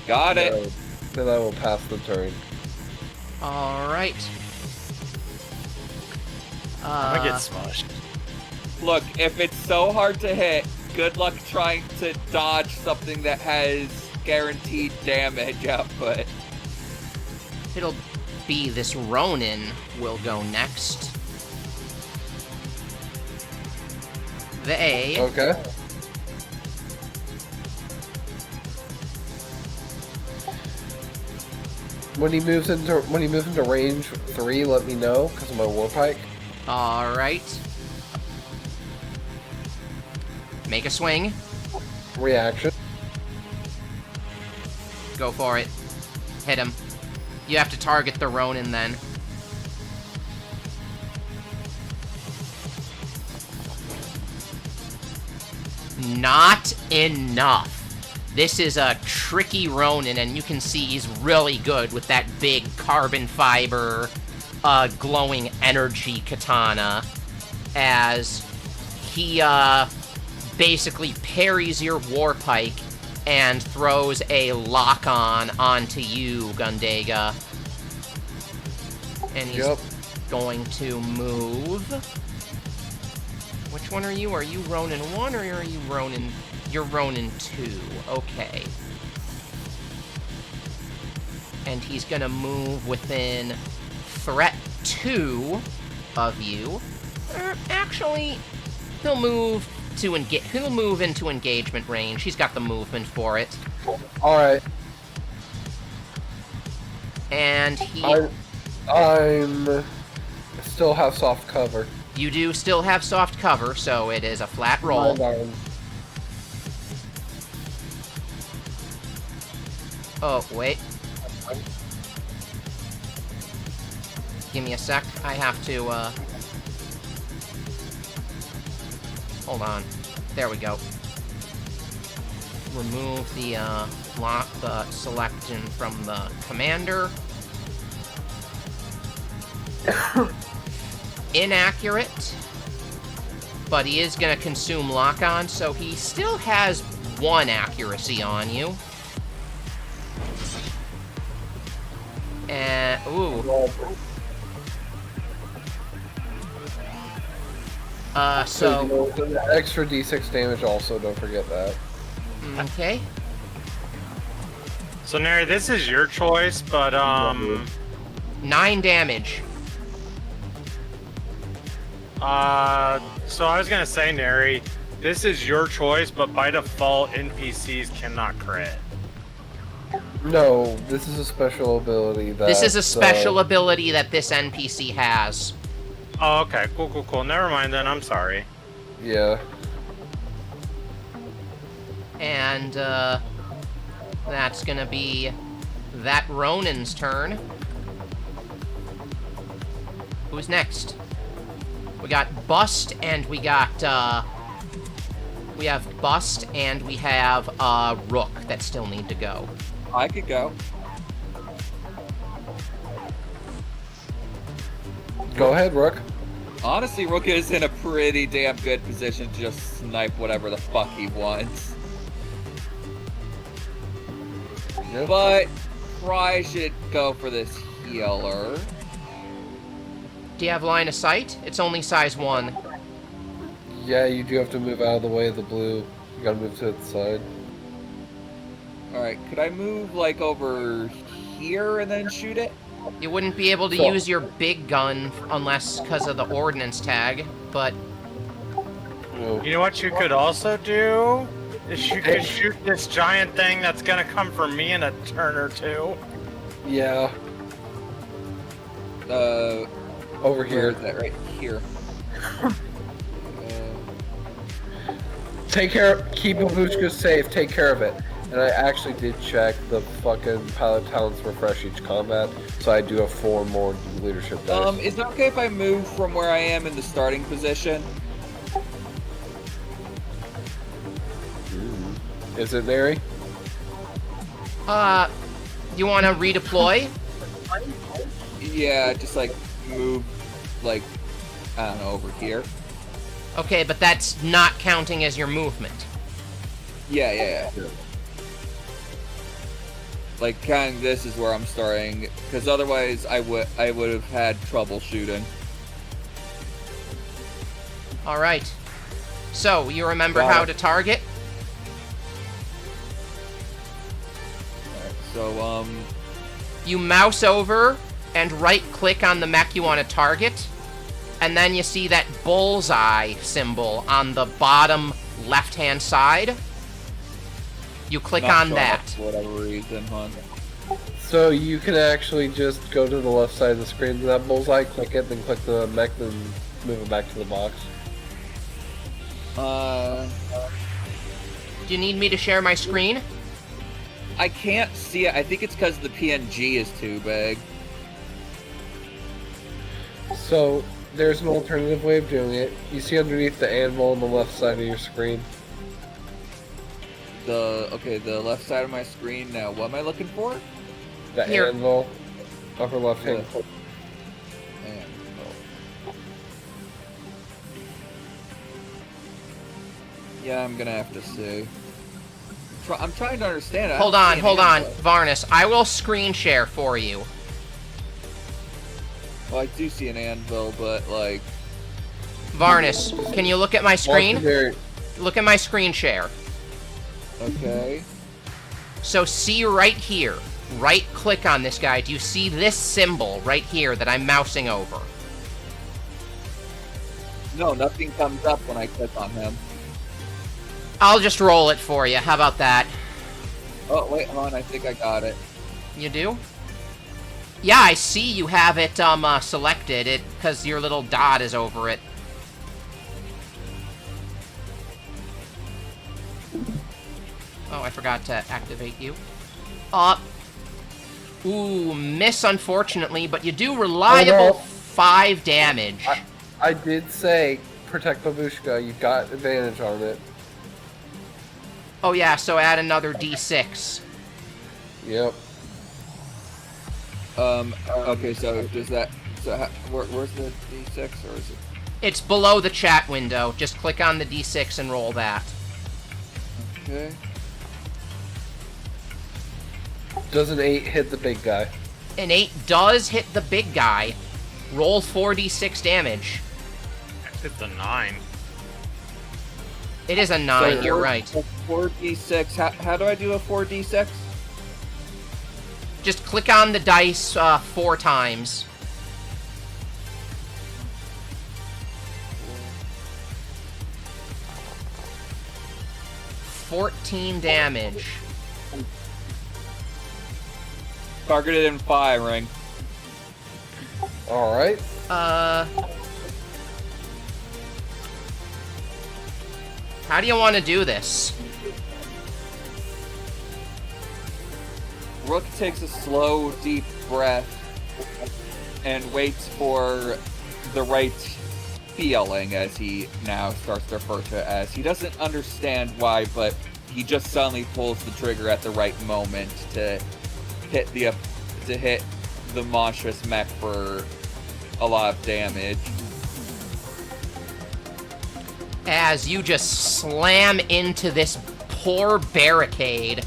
Got it. No, then I will pass the turn. All right. I'm gonna get smushed. Look, if it's so hard to hit, good luck trying to dodge something that has guaranteed damage output. It'll be this Ronin will go next. They Okay. When he moves into range 3, let me know because of my war pike. All right. Make a swing. Reaction. Go for it. Hit him. You have to target the Ronin then. Not enough. This is a tricky Ronin, and you can see he's really good with that big carbon fiber, glowing energy katana, as he basically parries your war pike and throws a lock-on onto you, Gundega. And he's going to move. Which one are you? Are you Ronin 1 or are you Ronin... You're Ronin 2. Okay. And he's gonna move within threat 2 of you. Actually, he'll move into engagement range. He's got the movement for it. Alright. And he... I'm still have soft cover. You do still have soft cover, so it is a flat roll. Oh, wait. Give me a sec. I have to, hold on. There we go. Remove the, selection from the commander. Inaccurate. But he is gonna consume lock-on, so he still has 1 accuracy on you. And, ooh. So... Extra d6 damage also, don't forget that. Okay. So, Neri, this is your choice, but, 9 damage. So I was gonna say, Neri, this is your choice, but by default, NPCs cannot crit. No, this is a special ability that... This is a special ability that this NPC has. Oh, okay. Cool. Never mind then, I'm sorry. Yeah. And, that's gonna be that Ronin's turn. Who's next? We got Bust, and we got, we have Bust, and we have, Rook that still need to go. I could go. Go ahead, Rook. Honestly, Rook is in a pretty damn good position to just snipe whatever the fuck he wants. Yep. But Fry should go for this healer. Do you have line of sight? It's only size 1. Yeah, you do have to move out of the way of the blue. You gotta move to the side. Alright, could I move, like, over here and then shoot it? You wouldn't be able to So- use your big gun unless because of the ordnance tag, but Oh. You know what you could also do? Is you could shoot this giant thing that's gonna come for me in a turn or two. Yeah, over Where here. is that? Right here. Take care. Keep Babushka safe. Take care of it. And I actually did check the fucking pilot talents refresh each combat, so I do have 4 more leadership dice. Is it okay if I move from where I am in the starting position? Is it Neri? you want to redeploy? Yeah, just like move, like, I don't know, over here. Okay, but that's not counting as your movement. Yeah. Like, kind of this is where I'm starting, because otherwise I would have had trouble shooting. All right. So, you remember Got how it. to target? So, You mouse over and right-click on the mech you want to target, and then you see that bullseye symbol on the bottom left-hand side. You click not on showing up that. for whatever reason, hon. So you can actually just go to the left side of the screen to that bullseye, click it, then click the mech, then move it back to the box. Do you need me to share my screen? I can't see it. I think it's because the PNG is too big. So there's an alternative way of doing it. You see underneath the anvil on the left side of your screen. The left side of my screen now. What am I looking for? The Here. anvil, upper left hand. Yeah, I'm gonna have to see. I'm trying to understand it. I Hold don't on, see hold an on. anvil. Varnus, I will screen share for you. Well, I do see an anvil, but like, Varnus, can you look at my screen? Legendary- Look at my screen share. okay. So see right here. Right click on this guy. Do you see this symbol right here that I'm mousing over? No, nothing comes up when I click on him. I'll just roll it for you. How about that? Oh wait, hold on. I think I got it. You do? Yeah, I see you have it selected. It because your little dot is over it. Oh, I forgot to activate you. Ooh, miss unfortunately, but you do reliable 5 damage. I did say protect Babushka. You got advantage on it. Oh yeah, so add another d6. Yep. Okay, so does that? So where's the D6, or is it? It's below the chat window. Just click on the d6 and roll that. Okay. Does an 8 hit the big guy? An 8 does hit the big guy. Roll 4d6 damage. It's a 9. It is a 9, So you're right. 4d6. How do I do a 4d6? Just click on the dice 4 times. $14 damage. Targeted and firing. All right. How do you want to do this? Rook takes a slow, deep breath and waits for the right feeling, as he now starts to refer to it as. He doesn't understand why, but he just suddenly pulls the trigger at the right moment to hit the monstrous mech for a lot of damage. As you just slam into this poor barricade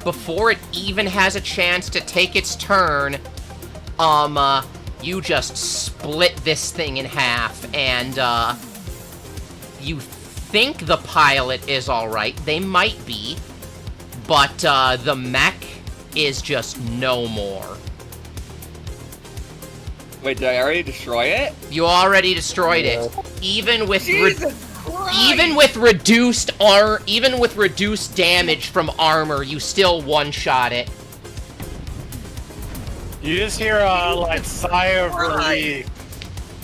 before it even has a chance to take its turn, you just split this thing in half, and, you think the pilot is alright. They might be, but, the mech is just no more. Wait, did I already destroy it? You already destroyed it. Even with Jesus Christ! even with reduced damage from armor, you still one-shot it. You just hear a like sigh of relief,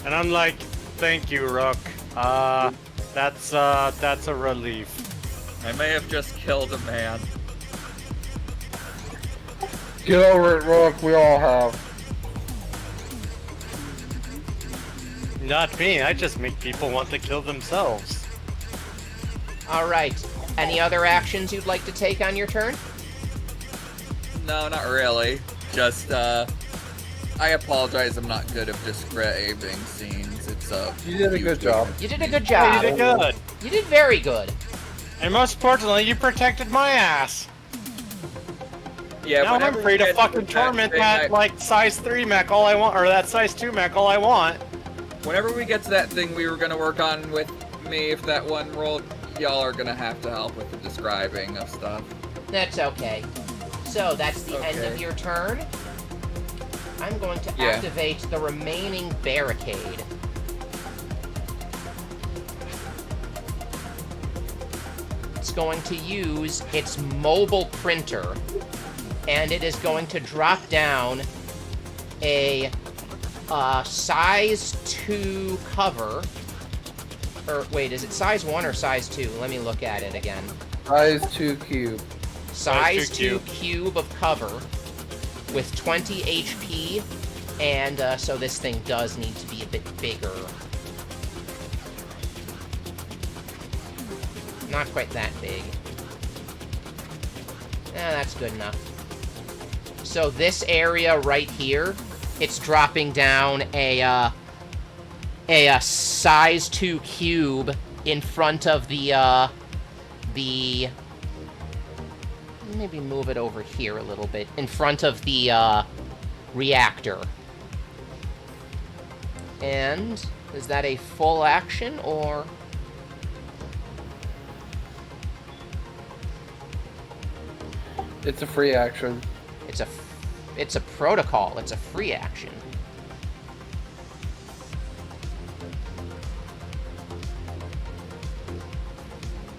and I'm like, "Thank you, Rook. That's a relief." I may have just killed a man. Get over it, Rook. We all have. Not me. I just make people want to kill themselves. Alright. Any other actions you'd like to take on your turn? No, not really. Just, I apologize, I'm not good at describing scenes. It's, You did a good job. You did a good Yeah, job. you did good. You did very good. And most importantly, you protected my ass. Yeah, Now I'm whenever free we to get fucking that torment thing, that like size 3 mech all I want, or that size 2 mech all I want. Whenever we get to that thing we were gonna work on with me, if that one rolled, y'all are gonna have to help with the describing of stuff. That's okay. So, that's the end of Okay. your turn. I'm going to Yeah. activate the remaining barricade. It's going to use its mobile printer, and it is going to drop down a size 2 cover. Or, wait, is it size 1 or size 2? Let me look at it again. Size 2 cube. Size 2 2 cube of cover with 20 HP, and so this thing does need to be a bit bigger. Not quite that big. That's good enough. So this area right here, it's dropping down a size 2 cube in front of the maybe move it over here a little bit, in front of the reactor. And is that a full action, or? It's a free action. It's a protocol. It's a free action.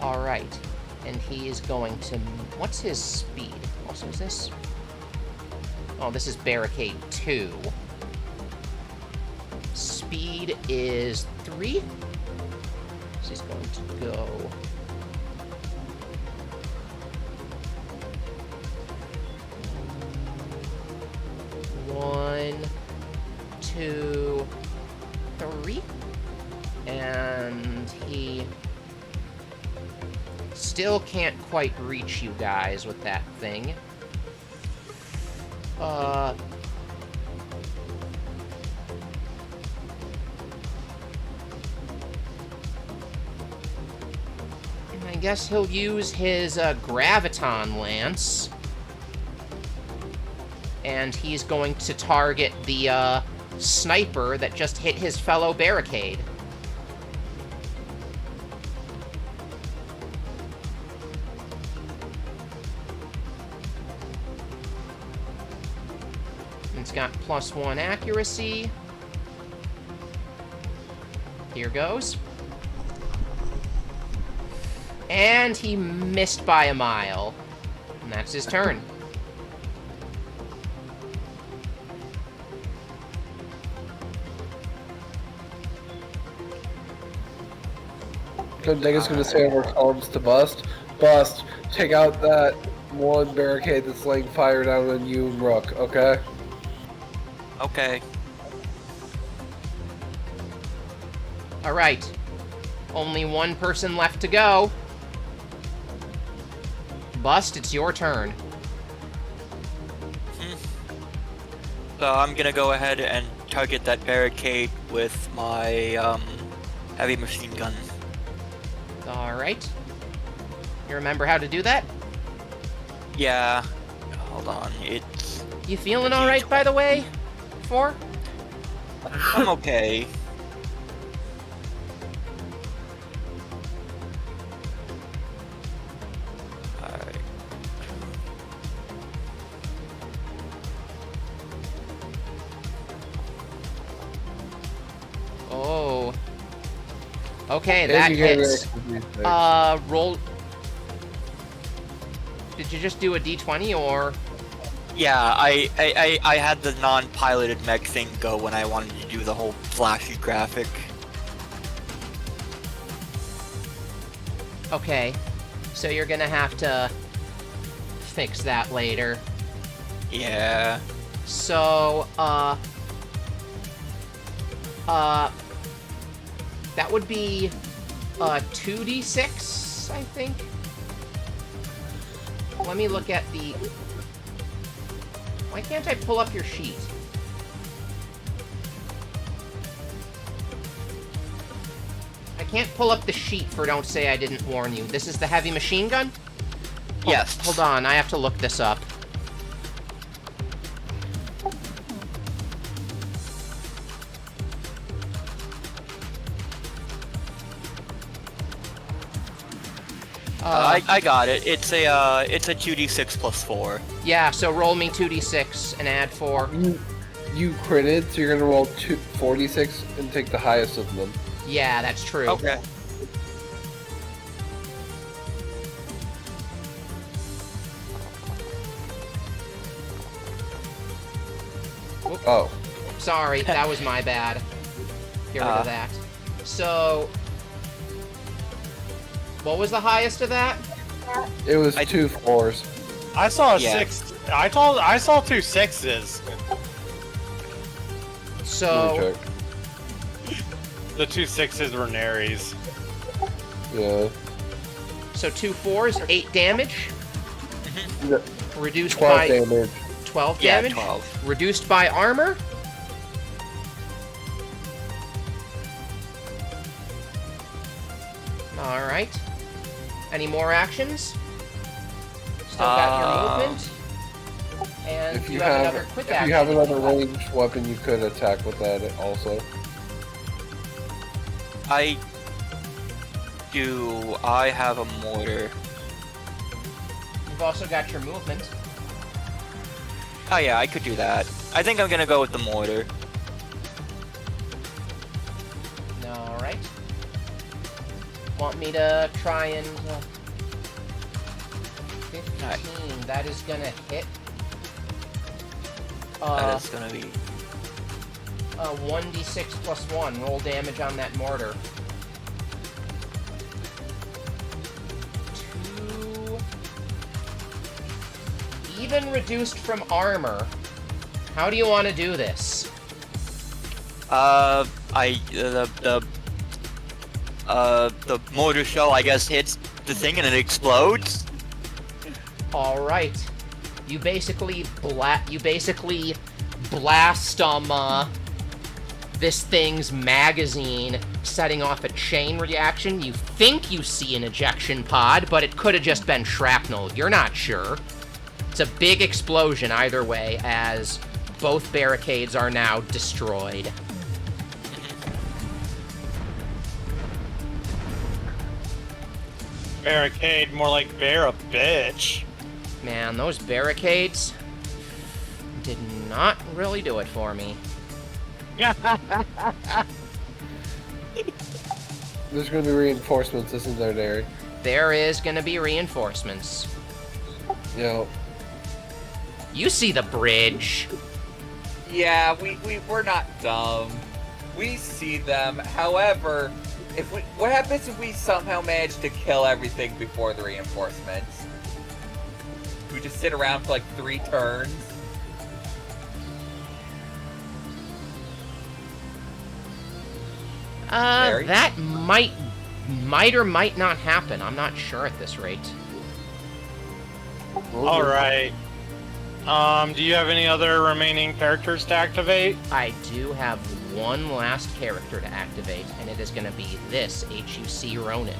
All right, and he is going to. What's his speed? Also, is this? Oh, this is barricade 2. Speed is 3. So he's going to go. One, 2, 3, and he still can't quite reach you guys with that thing. I guess he'll use his graviton lance. And he's going to target the sniper that just hit his fellow barricade. It's got +1 accuracy. Here goes. And he missed by a mile. And that's his turn. Gundega's gonna say over columns to Bust. Bust, take out that one barricade that's laying fire down on you and Rook, okay? Okay. Alright. Only one person left to go. Bust, it's your turn. So I'm gonna go ahead and target that barricade with my heavy machine gun. All right. You remember how to do that? Yeah. Hold on. It's. You feeling all right, by the way? 4? I'm okay. Alright. Oh. Okay, And that you get an hits. extra D6. Roll. Did you just do a D20 or? Yeah, I had the non-piloted mech thing go when I wanted to do the whole flashy graphic. Okay. So you're gonna have to fix that later. Yeah. So, that would be 2d6, I think. Let me look at the... Why can't I pull up your sheet? I can't pull up the sheet for Don't Say I Didn't Warn You. This is the heavy machine gun? Yes. Hold on, I have to look this up. I got it. It's a 2d6 plus 4. Yeah, so roll me 2d6 and add 4. You critted, so you're gonna roll 46 and take the highest of them. Yeah, that's true. Okay. Oh. Sorry, that was my bad. Get rid of that. So, what was the highest of that? It was I- 2 4s. I saw a Yeah. 6. I saw 2 6s. Let me So, check. The 2 6s were Naries. Yeah. so 2 4s, 8 damage. No, Reduced 12 by damage. 12 Yeah, damage. 12. Reduced by armor. All right. Any more actions? Still got your movement. And If you you have have, another quick if action. you have another ranged weapon, you could attack with that also. I have a mortar. You've also got your movement. Oh yeah, I could do that. I think I'm gonna go with the mortar. All right. Want me to try and 15? Alright. That is gonna hit. That is gonna be 1d6 plus 1. Roll damage on that mortar. 2. Even reduced from armor. How do you want to do this? the mortar shell I guess hits the thing and it explodes. All right. You basically blast this thing's magazine, setting off a chain reaction. You think you see an ejection pod, but it could have just been shrapnel. You're not sure. It's a big explosion either way, as both barricades are now destroyed. Barricade, more like bear a bitch. Man, those barricades did not really do it for me. There's going to be reinforcements, isn't there, Derry? There is gonna be reinforcements. You know, You see the bridge. Yeah, we're not dumb. We see them. However, what happens if we somehow manage to kill everything before the reinforcements? We just sit around for like 3 turns. Mary? That might or might not happen. I'm not sure at this rate. Alright. Do you have any other remaining characters to activate? I do have one last character to activate, and it is going to be this HUC Ronin,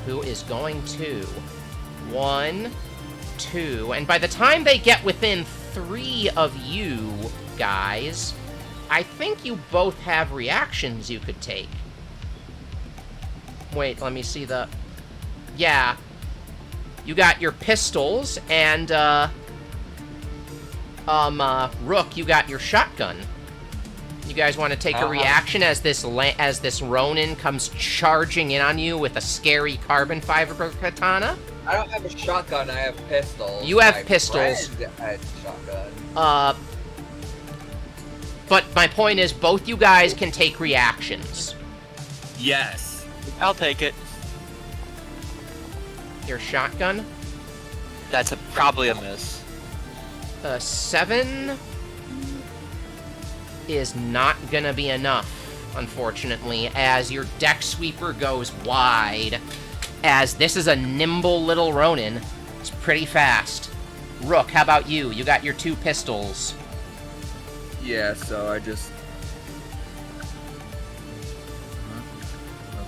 who is going to 1, 2, and by the time they get within 3 of you guys, I think you both have reactions you could take. Wait, let me see the... Yeah. You got your pistols, and, Rook, you got your shotgun. You guys want to take a reaction as this Ronin comes charging in on you with a scary carbon fiber katana? I don't have a shotgun, I have pistols. You have My pistols. friend had shotgun. But my point is, both you guys can take reactions. Yes. I'll take it. Your shotgun? That's probably a miss. 7 is not gonna be enough, unfortunately, as your deck sweeper goes wide. As this is a nimble little Ronin. It's pretty fast. Rook, how about you? You got your 2 pistols. Yeah, so I just...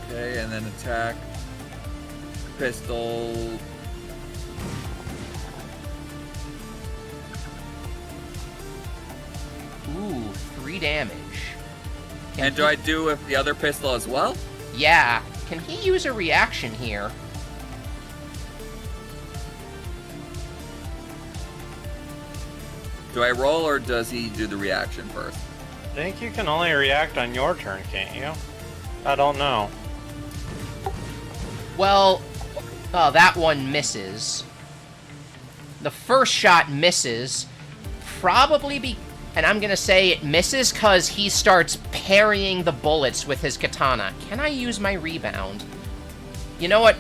Okay, and then attack. Pistol... Ooh, 3 damage. Can And do he- I do with the other pistol as well? Yeah. Can he use a reaction here? Do I roll or does he do the reaction first? I think you can only react on your turn, can't you? I don't know. Well, that one misses. The first shot misses. Probably and I'm gonna say it misses because he starts parrying the bullets with his katana. Can I use my rebound? You know what?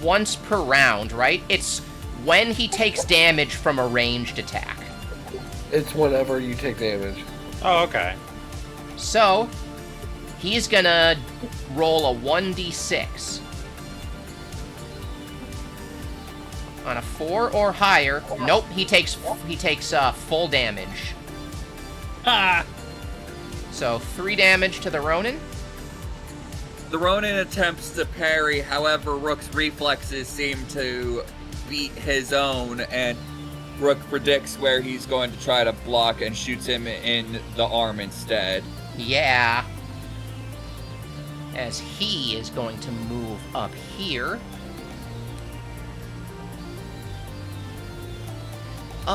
Once per round, right? It's when he takes damage from a ranged attack. It's whenever you take damage. Oh, okay. So, he's gonna roll a 1d6. On a 4 or higher, nope, he takes full damage. Ah! So 3 damage to the Ronin. The Ronin attempts to parry, however, Rook's reflexes seem to beat his own, and Rook predicts where he's going to try to block and shoots him in the arm instead. Yeah. As he is going to move up here. You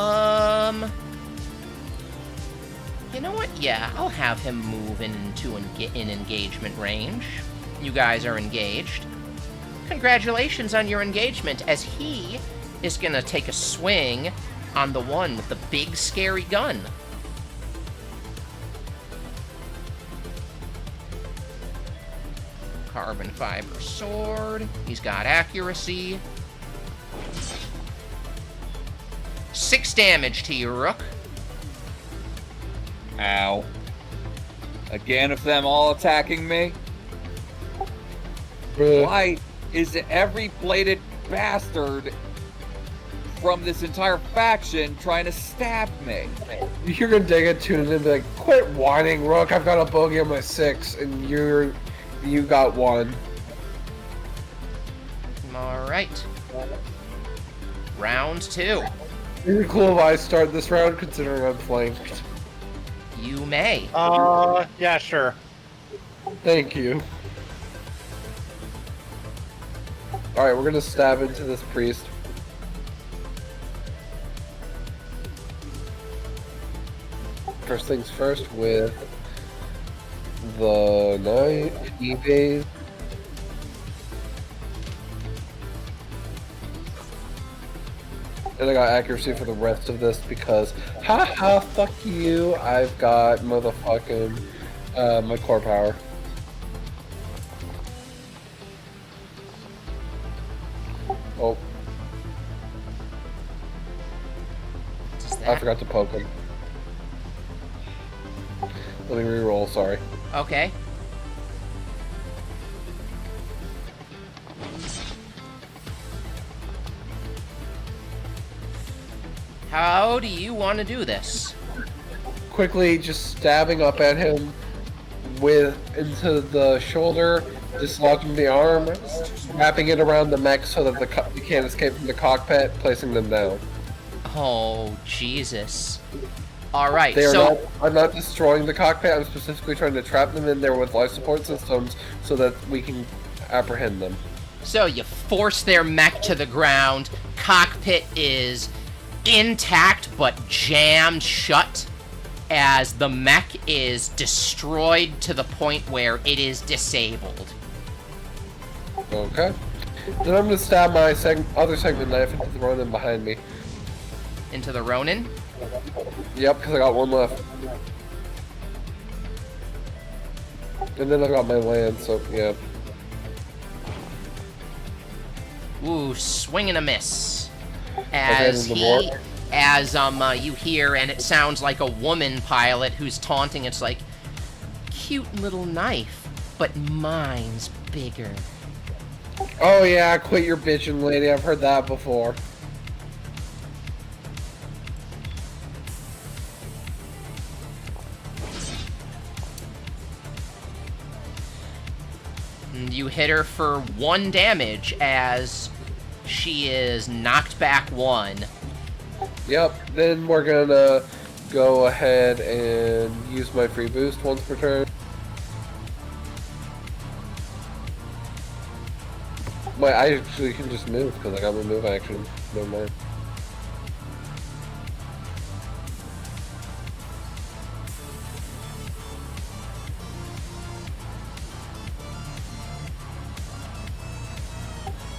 know what? Yeah, I'll have him move into in engagement range. You guys are engaged. Congratulations on your engagement, as he is gonna take a swing on the one with the big scary gun. Carbon fiber sword. He's got accuracy. 6 damage to you, Rook. Ow. Again, of them all attacking me? Why is every bladed bastard from this entire faction trying to stab me? You're gonna dig it too and then be like, quit whining, Rook. I've got a bogey on my 6, and you got 1. Alright. Round 2. Is it cool if I start this round, considering I'm flanked? You may. Yeah, sure. Thank you. Alright, we're gonna stab into this priest. First things first with the knife, evade. And I got accuracy for the rest of this because, haha, fuck you, I've got motherfucking, my core power. Oh. I forgot to poke him. Let me re-roll, sorry. Okay. How do you want to do this? Quickly, just stabbing up at him into the shoulder, dislodging the arm, wrapping it around the mech so that they can't escape from the cockpit, placing them down. Oh, Jesus. Alright, They are so... I'm not destroying the cockpit, I'm specifically trying to trap them in there with life support systems so that we can apprehend them. So you force their mech to the ground, cockpit is intact but jammed shut, as the mech is destroyed to the point where it is disabled. Okay. Then I'm gonna stab my other segment knife into the Ronin behind me. Into the Ronin? Yep, because I got one left. And then I got my land, so yeah. Ooh, swing and a miss. As you hear, and it sounds like a woman pilot who's taunting. It's like, cute little knife, but mine's bigger. Oh yeah, quit your bitching, lady. I've heard that before. You hit her for 1 damage as she is knocked back 1. Yep, then we're gonna go ahead and use my free boost once per turn. I actually can just move because I got my move action. No more.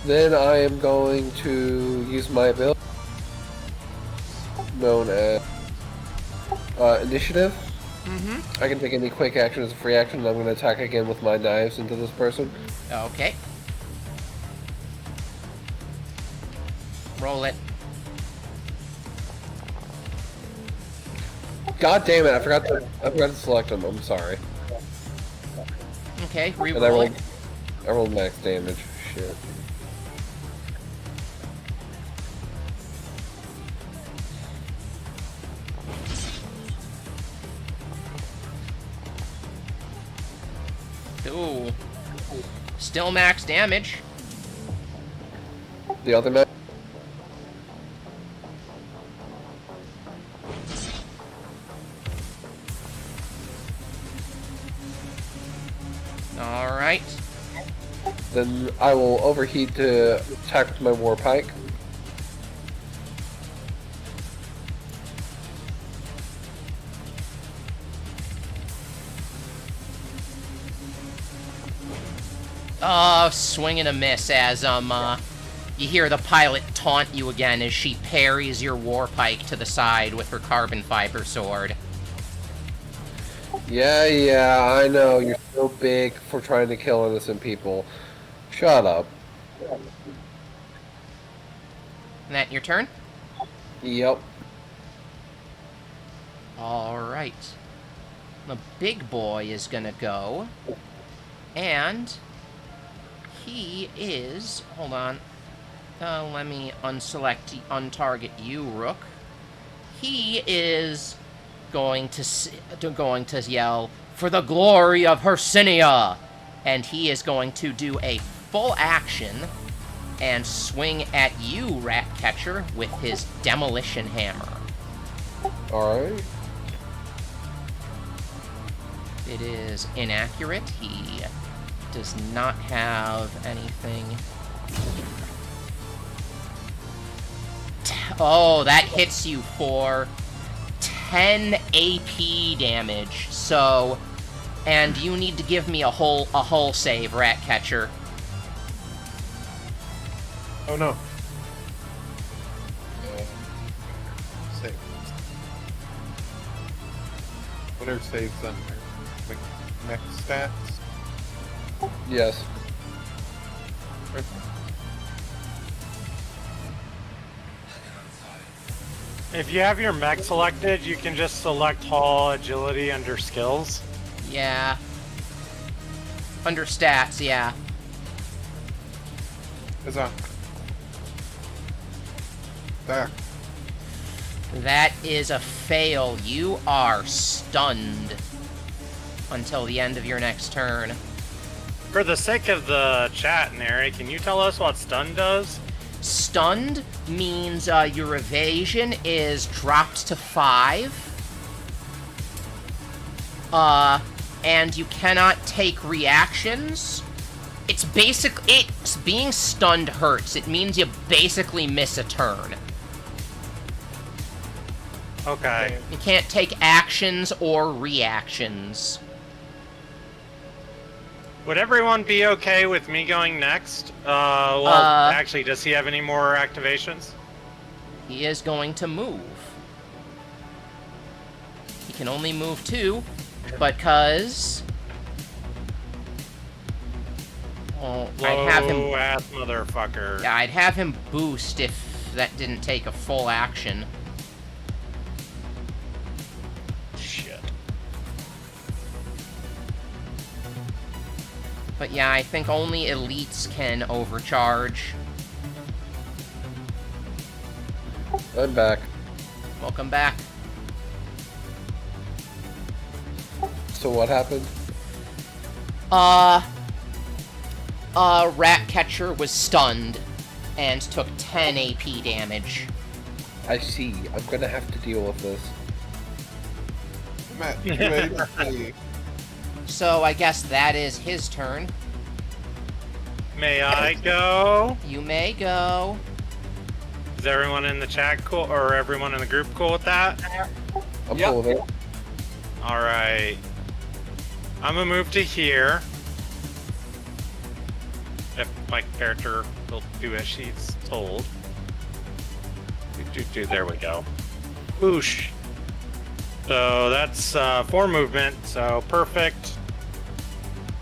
Then I am going to use my ability known as initiative. I can take any quick action as a free action, and I'm going to attack again with my knives into this person. Okay. Roll it. God damn it! I forgot to select them. I'm sorry. Okay, And re-roll it. I rolled max damage. Shit. Ooh. Still max damage. The other max. Alright. Then I will overheat to attack with my war pike. Oh, swing and a miss as, you hear the pilot taunt you again as she parries your war pike to the side with her carbon fiber sword. Yeah, I know. You're so big for trying to kill innocent people. Shut up. Isn't that your turn? Yep. Alright. The big boy is gonna go. And he is... Hold on. Let me untarget you, Rook. He is going to yell, "For the glory of Hercynia!" And he is going to do a full action and swing at you, Ratcatcher, with his demolition hammer. Alright. It is inaccurate. He does not have anything. Oh, that hits you for 10 AP damage. So, and you need to give me a hull save, Ratcatcher. Oh no. Save. What are saves under? Next stats? Yes. If you have your mech selected, you can just select Haul Agility under Skills. Yeah. Under stats, yeah. Huzzah. There. That is a fail. You are stunned until the end of your next turn. For the sake of the chat, Neri, can you tell us what stun does? Stunned means your evasion is dropped to 5. And you cannot take reactions. It's being stunned hurts. It means you basically miss a turn. Okay. You can't take actions or reactions. Would everyone be okay with me going next? Actually, does he have any more activations? He is going to move. He can only move 2, because... Oh, I'd have him... Low-ass motherfucker. Yeah, I'd have him boost if that didn't take a full action. Shit. But yeah, I think only elites can overcharge. I'm back. Welcome back. So what happened? Ratcatcher was stunned and took 10 AP damage. I see. I'm gonna have to deal with this. Matt, you ready to play? So I guess that is his turn. May I go? You may go. Is everyone in the chat cool, or everyone in the group cool with that? I'm Yep. cool with it. Alright. I'm gonna move to here. If my character will do as she's told. There we go. Boosh. So that's 4 movement, so perfect.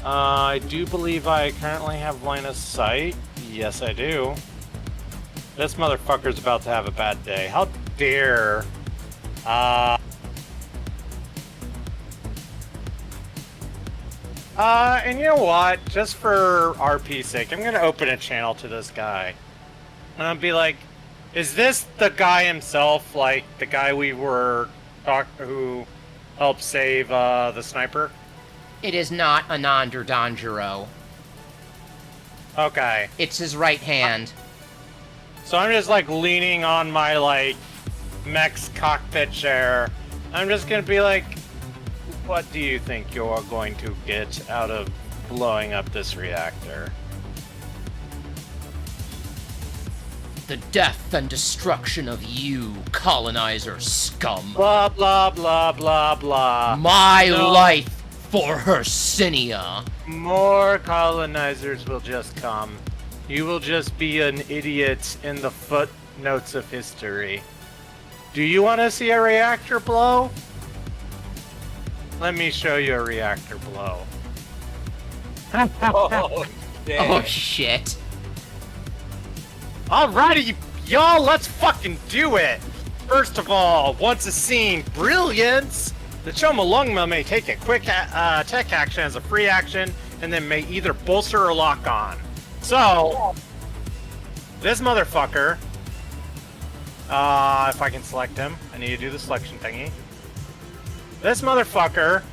I do believe I currently have line of sight. Yes, I do. This motherfucker's about to have a bad day. How dare... and you know what? Just for RP's sake, I'm gonna open a channel to this guy. And I'll be like, is this the guy himself? Like, the guy we were who helped save, the sniper? It is not Anand or Danjiro. Okay. It's his right hand. So I'm just, like, leaning on my, like, mech's cockpit chair. I'm just gonna be like, what do you think you're going to get out of blowing up this reactor? The death and destruction of you, colonizer scum. Blah, blah, blah, blah, blah. My No. life for Hercinia. More colonizers will just come. You will just be an idiot in the footnotes of history. Do you want to see a reactor blow? Let me show you a reactor blow. Oh, damn. Oh shit. Alrighty, y'all, let's fucking do it! First of all, once a scene, brilliance! The Choma Lungma may take a quick tech action as a free action, and then may either bolster or lock on. So, this motherfucker, if I can select him, I need to do the selection thingy. This motherfucker,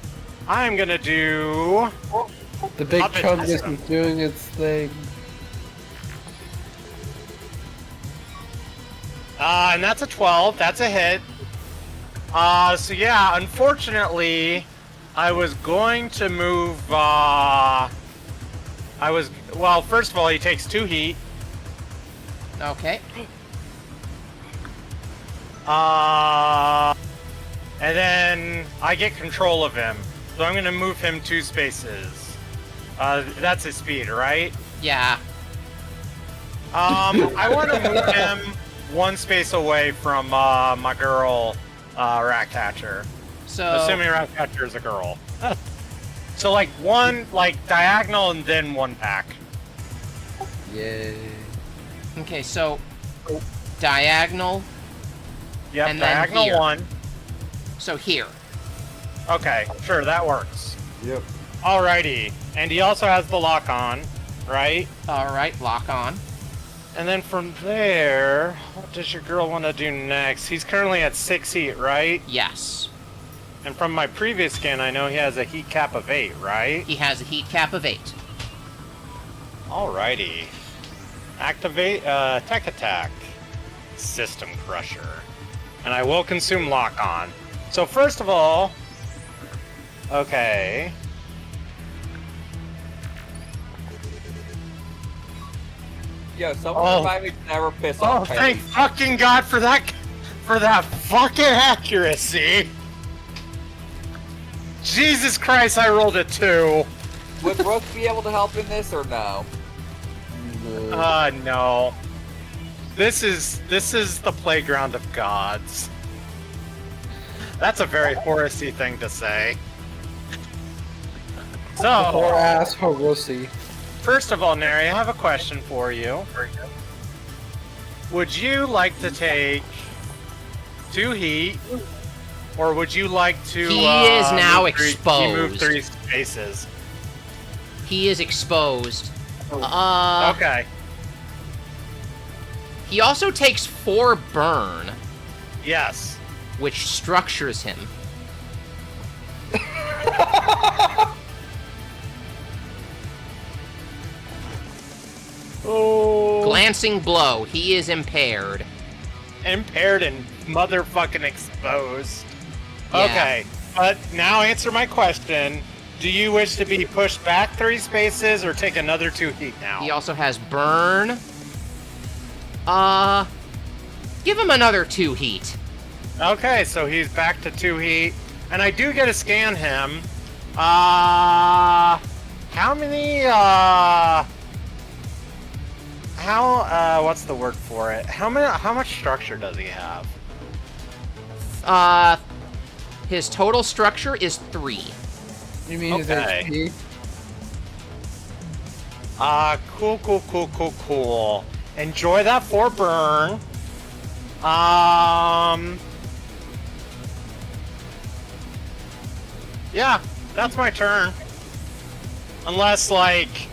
I'm gonna do... The big Puppet chunk system. isn't doing its thing. And that's a 12, that's a hit. So yeah, unfortunately, I was going to move, well, first of all, he takes 2 heat. Okay. And then I get control of him. So I'm gonna move him 2 spaces. That's his speed, right? Yeah. I want to move him 1 space away from, my girl, Ratcatcher. So Assuming Ratcatcher is a girl. So like 1, like, diagonal and then 1 back. Yay. okay, so diagonal. Yep, And then diagonal here. 1. So here. Okay, sure, that works. Yep. Alrighty. And he also has the lock on, right? All right, lock on. And then from there, what does your girl want to do next? He's currently at 6 heat, right? Yes. And from my previous scan, I know he has a heat cap of 8, right? He has a heat cap of 8. Alrighty. Activate, tech attack. System Crusher. And I will consume Lock On. So first of all... Okay. Yo, someone remind me to never piss Oh, off thank Kylie. fucking God for that fucking accuracy! Jesus Christ, I rolled a 2. Would Rook be able to help in this or no? No. This is the playground of gods. That's a very Horusy thing to say. Or So, ass Horusi. first of all, Neri, I have a question for you. Would you like to take 2 heat, or would you like to? He is now move exposed. 3 spaces. He is exposed. Okay. He also takes 4 burn, Yes. which structures him. Oh. Glancing blow. He is impaired. Impaired and motherfucking exposed. Yeah. Okay, but now answer my question. Do you wish to be pushed back 3 spaces or take another 2 heat now? He also has burn. Give him another 2 heat. Okay, so he's back to 2 heat. And I do get to scan him. How many, what's the word for it? How much structure does he have? His total structure is 3. You mean his Okay. HP? Cool. Enjoy that 4 burn. Yeah, that's my turn. Unless, like,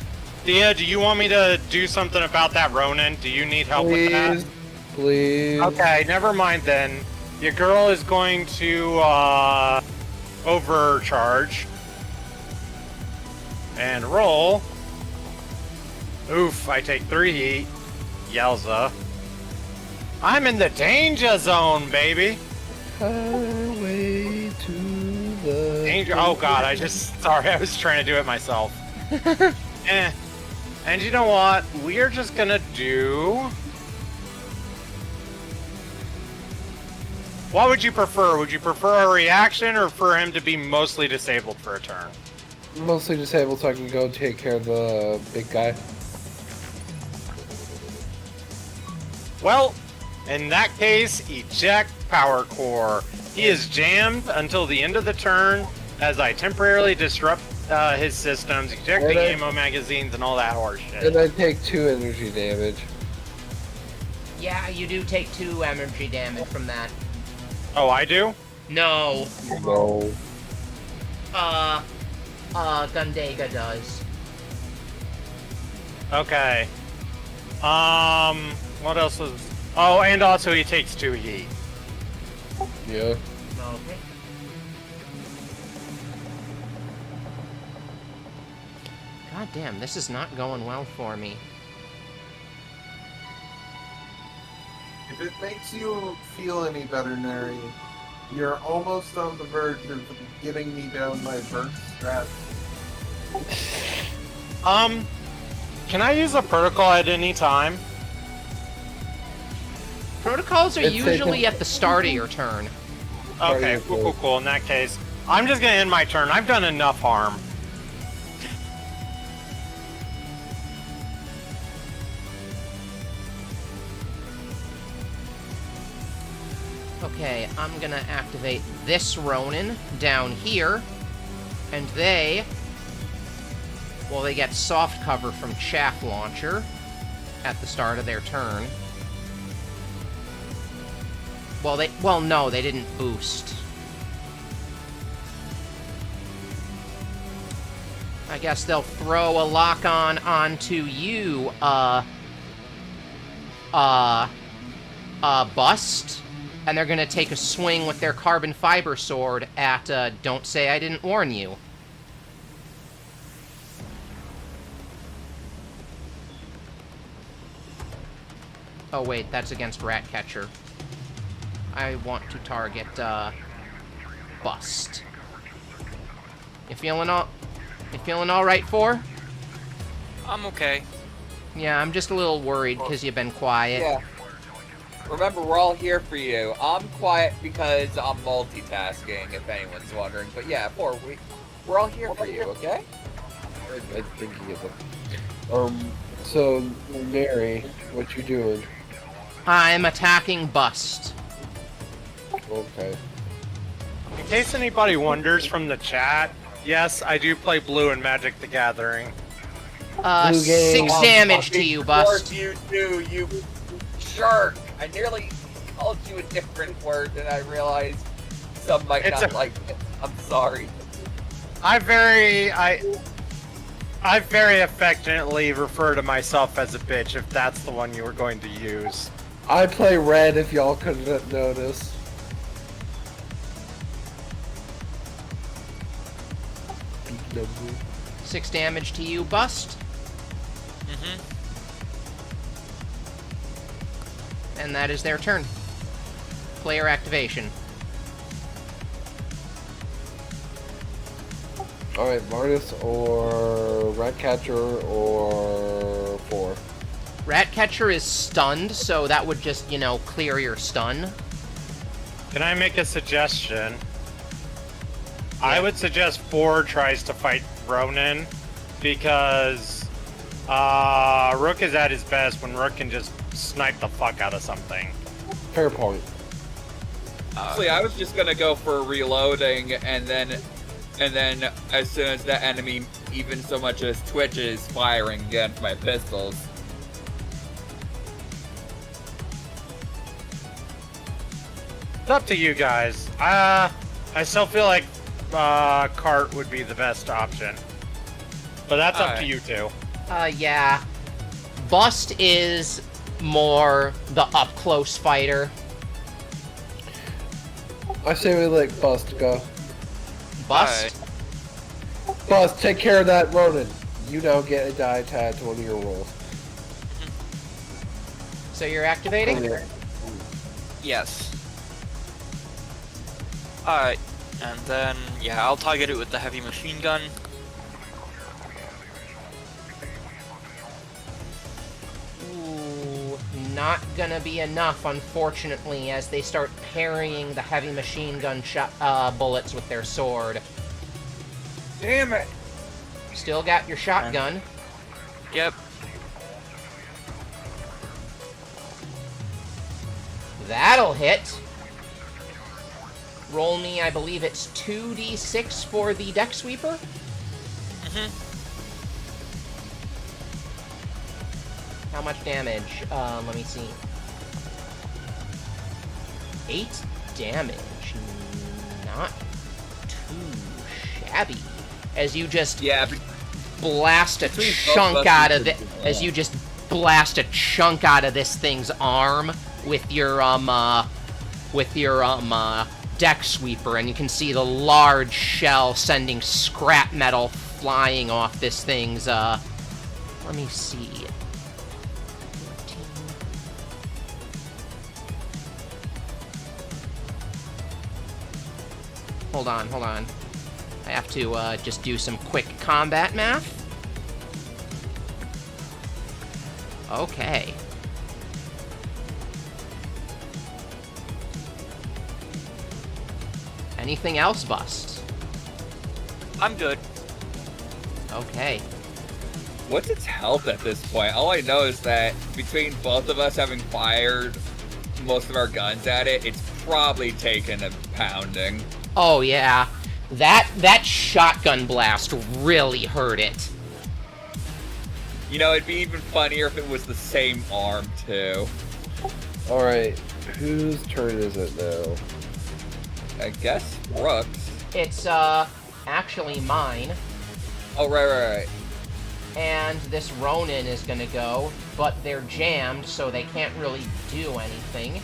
Dia, do you want me to do something about that Ronin? Do you need help with that? Please. Okay, never mind then. Your girl is going to, overcharge. And roll. Oof, I take 3 heat. Yowza. I'm in the danger zone, baby! Highway to the... Danger. Oh god, sorry, I was trying to do it myself. And you know what? We're just gonna do... What would you prefer? Would you prefer a reaction or for him to be mostly disabled for a turn? Mostly disabled so I can go take care of the big guy. Well, in that case, eject power core. He is jammed until the end of the turn as I temporarily disrupt his systems, ejecting ammo magazines and all that horse shit. And I take 2 energy damage. Yeah, you do take 2 energy damage from that. Oh, I do? No. No. Gundega does. Okay. What else was... Oh, and also he takes 2 heat. Yeah. Okay. God damn, this is not going well for me. If it makes you feel any better, Neri, you're almost on the verge of getting me down my burst strat. Can I use a protocol at any time? Protocols are It's usually at the start of your turn. Okay, your turn. cool. In that case, I'm just gonna end my turn. I've done enough harm. Okay, I'm gonna activate this Ronin down here, and they get soft cover from Chaff Launcher at the start of their turn. No, they didn't boost. I guess they'll throw a lock-on onto you, Bust, and they're gonna take a swing with their carbon fiber sword at, Don't Say I Didn't Warn You. Oh wait, that's against Ratcatcher. I want to target, Bust. You feeling all right, 4? I'm okay. Yeah, I'm just a little worried because you've been quiet. Yeah. Remember, we're all here for you. I'm quiet because I'm multitasking, if anyone's wondering. But yeah, we're all here for you, okay? I think you get that. So, Mary, what you doing? I'm attacking Bust. Okay. In case anybody wonders from the chat, yes, I do play blue in Magic the Gathering. Blue 6 game. damage to you, Bust. Of course you do, you jerk! I nearly called you a different word, and I realized some might not like it. I'm sorry. I very affectionately refer to myself as a bitch if that's the one you were going to use. I play red if y'all couldn't notice. BW. 6 damage to you, Bust. And that is their turn. Player activation. Alright, Vargas or Ratcatcher or 4. Ratcatcher is stunned, so that would just, clear your stun. Can I make a suggestion? I would suggest 4 tries to fight Ronin, because Rook is at his best when Rook can just snipe the fuck out of something. Fair point. Actually, I was just gonna go for reloading, and then as soon as that enemy even so much as twitches, firing again for my pistols. It's up to you guys. I still feel like Cart would be the best option. But that's up to you two. Yeah. Bust is more the up-close fighter. I say we let Bust go. Bust? Bust, take care of that Ronin. You now get a die tag to one of your rolls. So you're activating? Yes. Alright, and then, yeah, I'll target it with the heavy machine gun. Ooh, not gonna be enough, unfortunately, as they start parrying the heavy machine gun bullets with their sword. Damn it! Still got your shotgun. Yep. That'll hit. Roll me, I believe it's 2d6 for the deck sweeper. How much damage? Let me see. 8 damage. Not too shabby. As you just blast a chunk out of it. As you just blast a chunk out of this thing's arm with your deck sweeper, and you can see the large shell sending scrap metal flying off this thing's let me see. 14. Hold on. I have to just do some quick combat math. Okay. Anything else, Bust? I'm good. Okay. What's its health at this point? All I know is that between both of us having fired most of our guns at it, it's probably taken a pounding. Oh yeah. That shotgun blast really hurt it. You know, it'd be even funnier if it was the same arm, too. Alright, whose turn is it now? I guess Brooks. It's actually mine. Oh, right. And this Ronin is gonna go, but they're jammed, so they can't really do anything.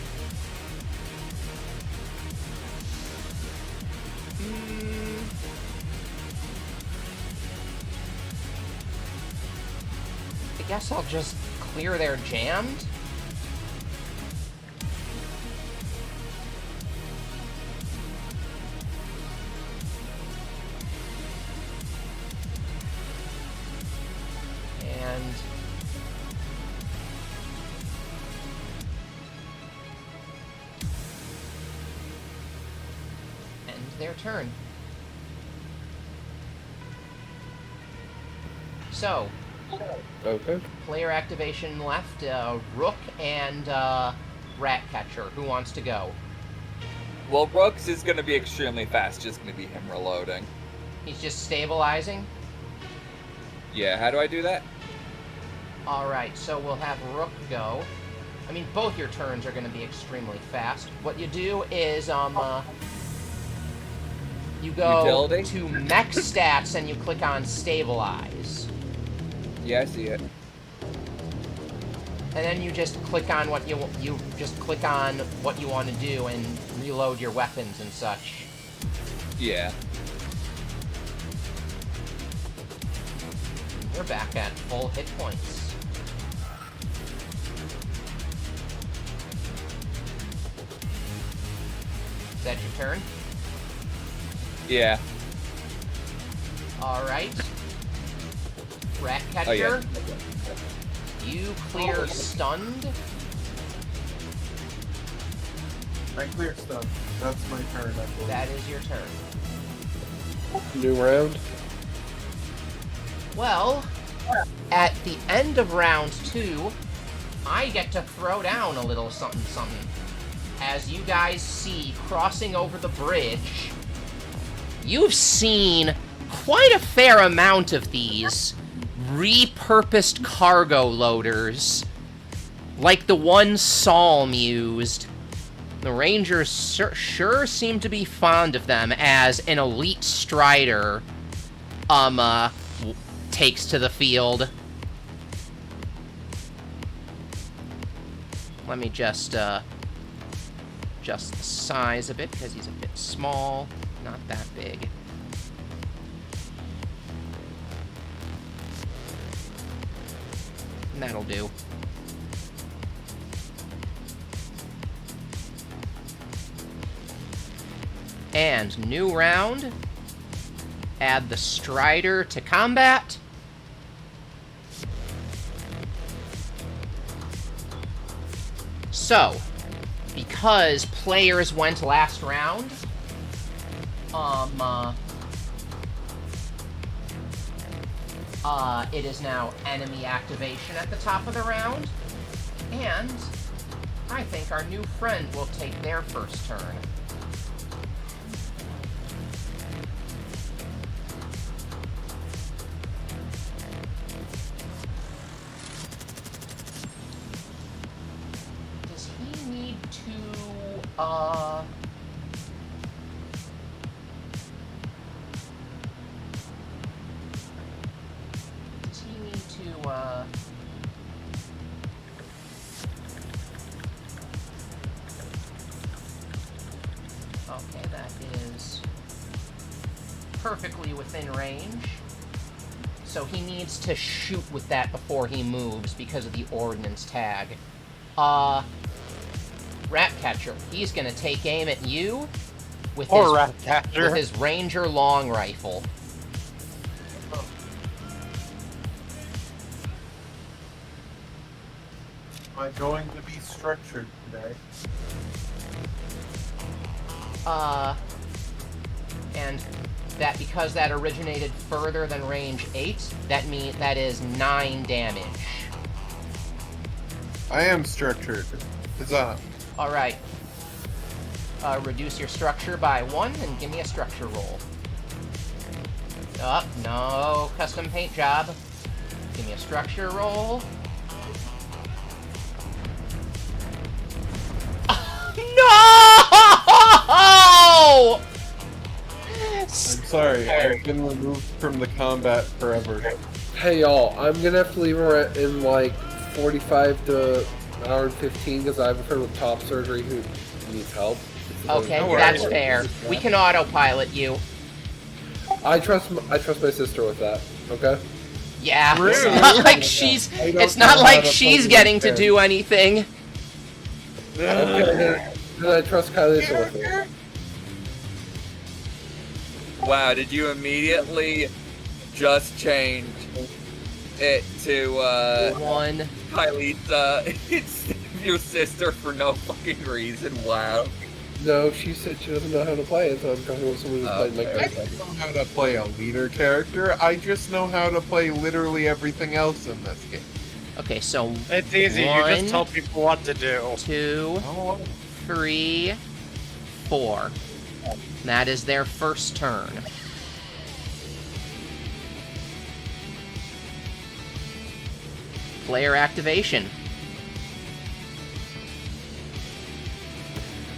I guess I'll just clear their jammed. And end their turn. So, Okay. player activation left, Rook and Ratcatcher. Who wants to go? Well, Rook's is going to be extremely fast, just going to be him reloading. He's just stabilizing. Yeah, how do I do that? Alright, so we'll have Rook go. I mean, both your turns are going to be extremely fast. What you do is, you go Utility? to mech stats and you click on stabilize. Yeah, I see it. And then you just click on what you just click on what you want to do and reload your weapons and such. Yeah. We're back at full hit points. Is that your turn? Yeah. Alright. Ratcatcher, Oh, yeah. you clear stunned. I clear stuff. That's my turn, I believe. That is your turn. New round. Well, at the end of round 2, I get to throw down a little something something. As you guys see, crossing over the bridge, you've seen quite a fair amount of these repurposed cargo loaders, like the one Psalm used. The Rangers sure seem to be fond of them as an elite strider, takes to the field. Let me just the size a bit, because he's a bit small, not that big. And that'll do. And new round. Add the Strider to combat. So, because players went last round, it is now enemy activation at the top of the round, and I think our new friend will take their first turn. Does he need to, does he need to, okay, that is perfectly within range. So he needs to shoot with that before he moves because of the ordnance tag. Ratcatcher, he's gonna take aim at you with Ratcatcher. his Ranger long rifle. Am I going to be structured today? And that because that originated further than range 8, that is 9 damage. I am structured. Huzzah. Alright. Reduce your structure by 1 and give me a structure roll. No custom paint job. Give me a structure roll. No! Sorry, I've been removed from the combat forever. Hey y'all, I'm gonna have to leave her in like 45 to an hour and 15 because I have a friend with top surgery who needs help. Okay, No that's worries. fair. We can autopilot you. I trust my sister with that. Okay. Yeah, Rude. it's not like she's. I don't It's not know like how to she's play getting to this do anything. Okay. Then I trust Kylie with it. Wow, did you immediately just change it to One. Kylie's it's your sister for no fucking reason? Wow. No, she said she doesn't know how to play it, so I'm talking with someone who's played my I character. don't know how to play a leader character. I just know how to play literally everything else in this game. Okay, so It's easy. You One. just tell people what to do. 2, Oh, 3, 4. That is their first turn. Player activation.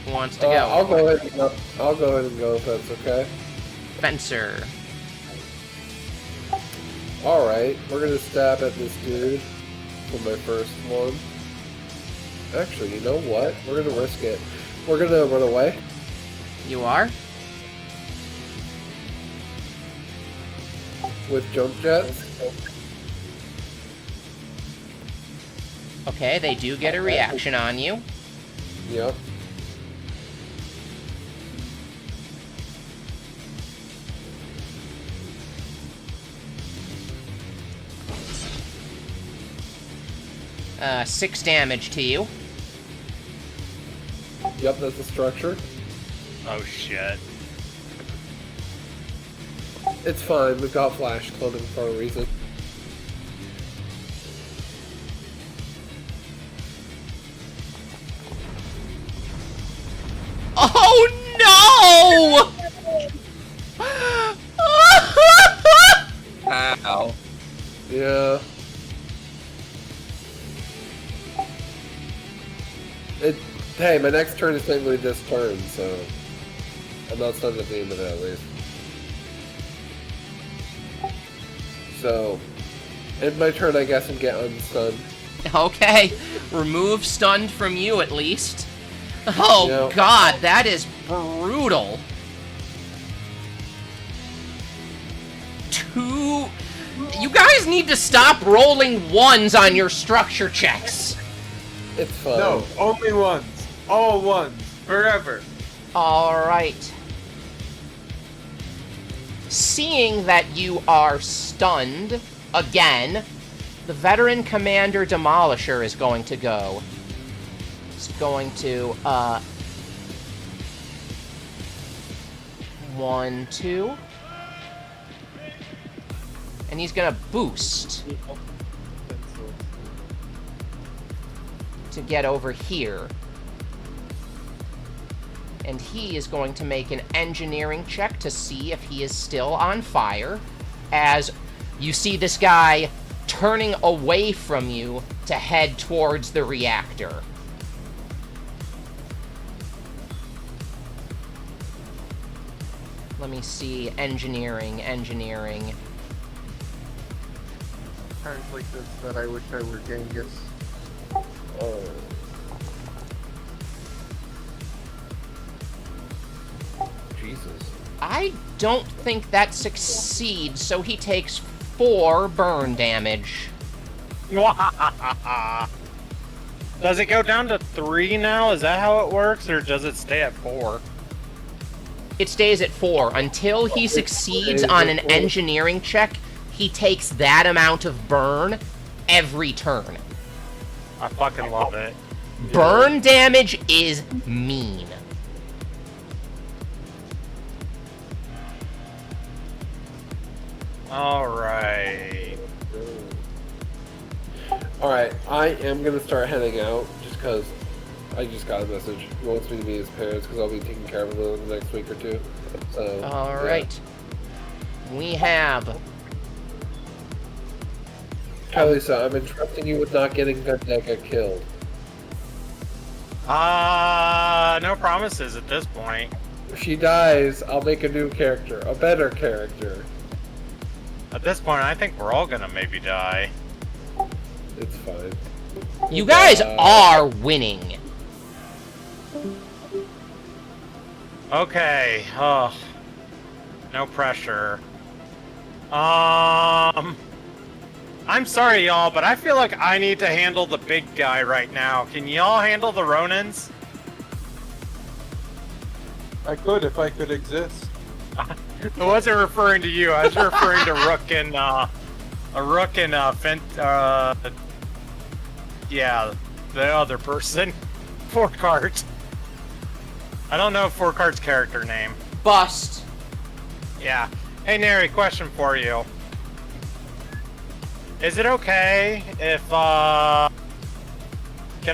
Who wants to go? I'll go ahead and go. I'll go ahead and go if that's okay. Fencer. Alright, we're gonna stab at this dude for my first one. Actually, you know what? We're gonna risk it. We're gonna run away. You are? With jump jets. Okay, they do get a reaction on you. Yep. Uh, 6 damage to you. Yep, that's the structure. Oh shit. It's fine, we've got flash clothing for a reason. Oh no! Ow. Yeah. Hey, my next turn is technically this turn, so I'm not stunned at the end of it at least. So, end my turn, I guess, and get unstunned. Okay, remove stunned from you at least. Oh Yeah. god, that is brutal. 2. You guys need to stop rolling ones on your structure checks. It's fine. no, only ones. All ones. Forever. Alright. Seeing that you are stunned again, the veteran commander demolisher is going to go. It's going to, 1, 2. And he's gonna boost to get over here. And he is going to make an engineering check to see if he is still on fire, as you see this guy turning away from you to head towards the reactor. Let me see. Engineering. Times like this that I wish I were Genghis. Jesus. I don't think that succeeds, so he takes 4 burn damage. Does it go down to 3 now? Is that how it works, or does it stay at 4? It stays at 4 until he succeeds on an engineering check. He takes that amount of burn every turn. I fucking love it. Burn damage is mean. Alright. Alright, I am gonna start heading out just because I just got a message. He wants me to meet his parents because I'll be taking care of them the next week or two. So. Alright. We have... Kylie, I'm entrusting you with not getting Gundega killed. No promises at this point. If she dies, I'll make a new character, a better character. At this point, I think we're all gonna maybe die. It's fine. You guys are winning. Okay, no pressure. I'm sorry, y'all, but I feel like I need to handle the big guy right now. Can y'all handle the Ronins? I could if I could exist. I wasn't referring to you. I was referring to Rook and yeah, the other person. Four Cart. I don't know Four Cart's character name. Bust. Yeah. Hey, Neri, question for you. Is it okay if, can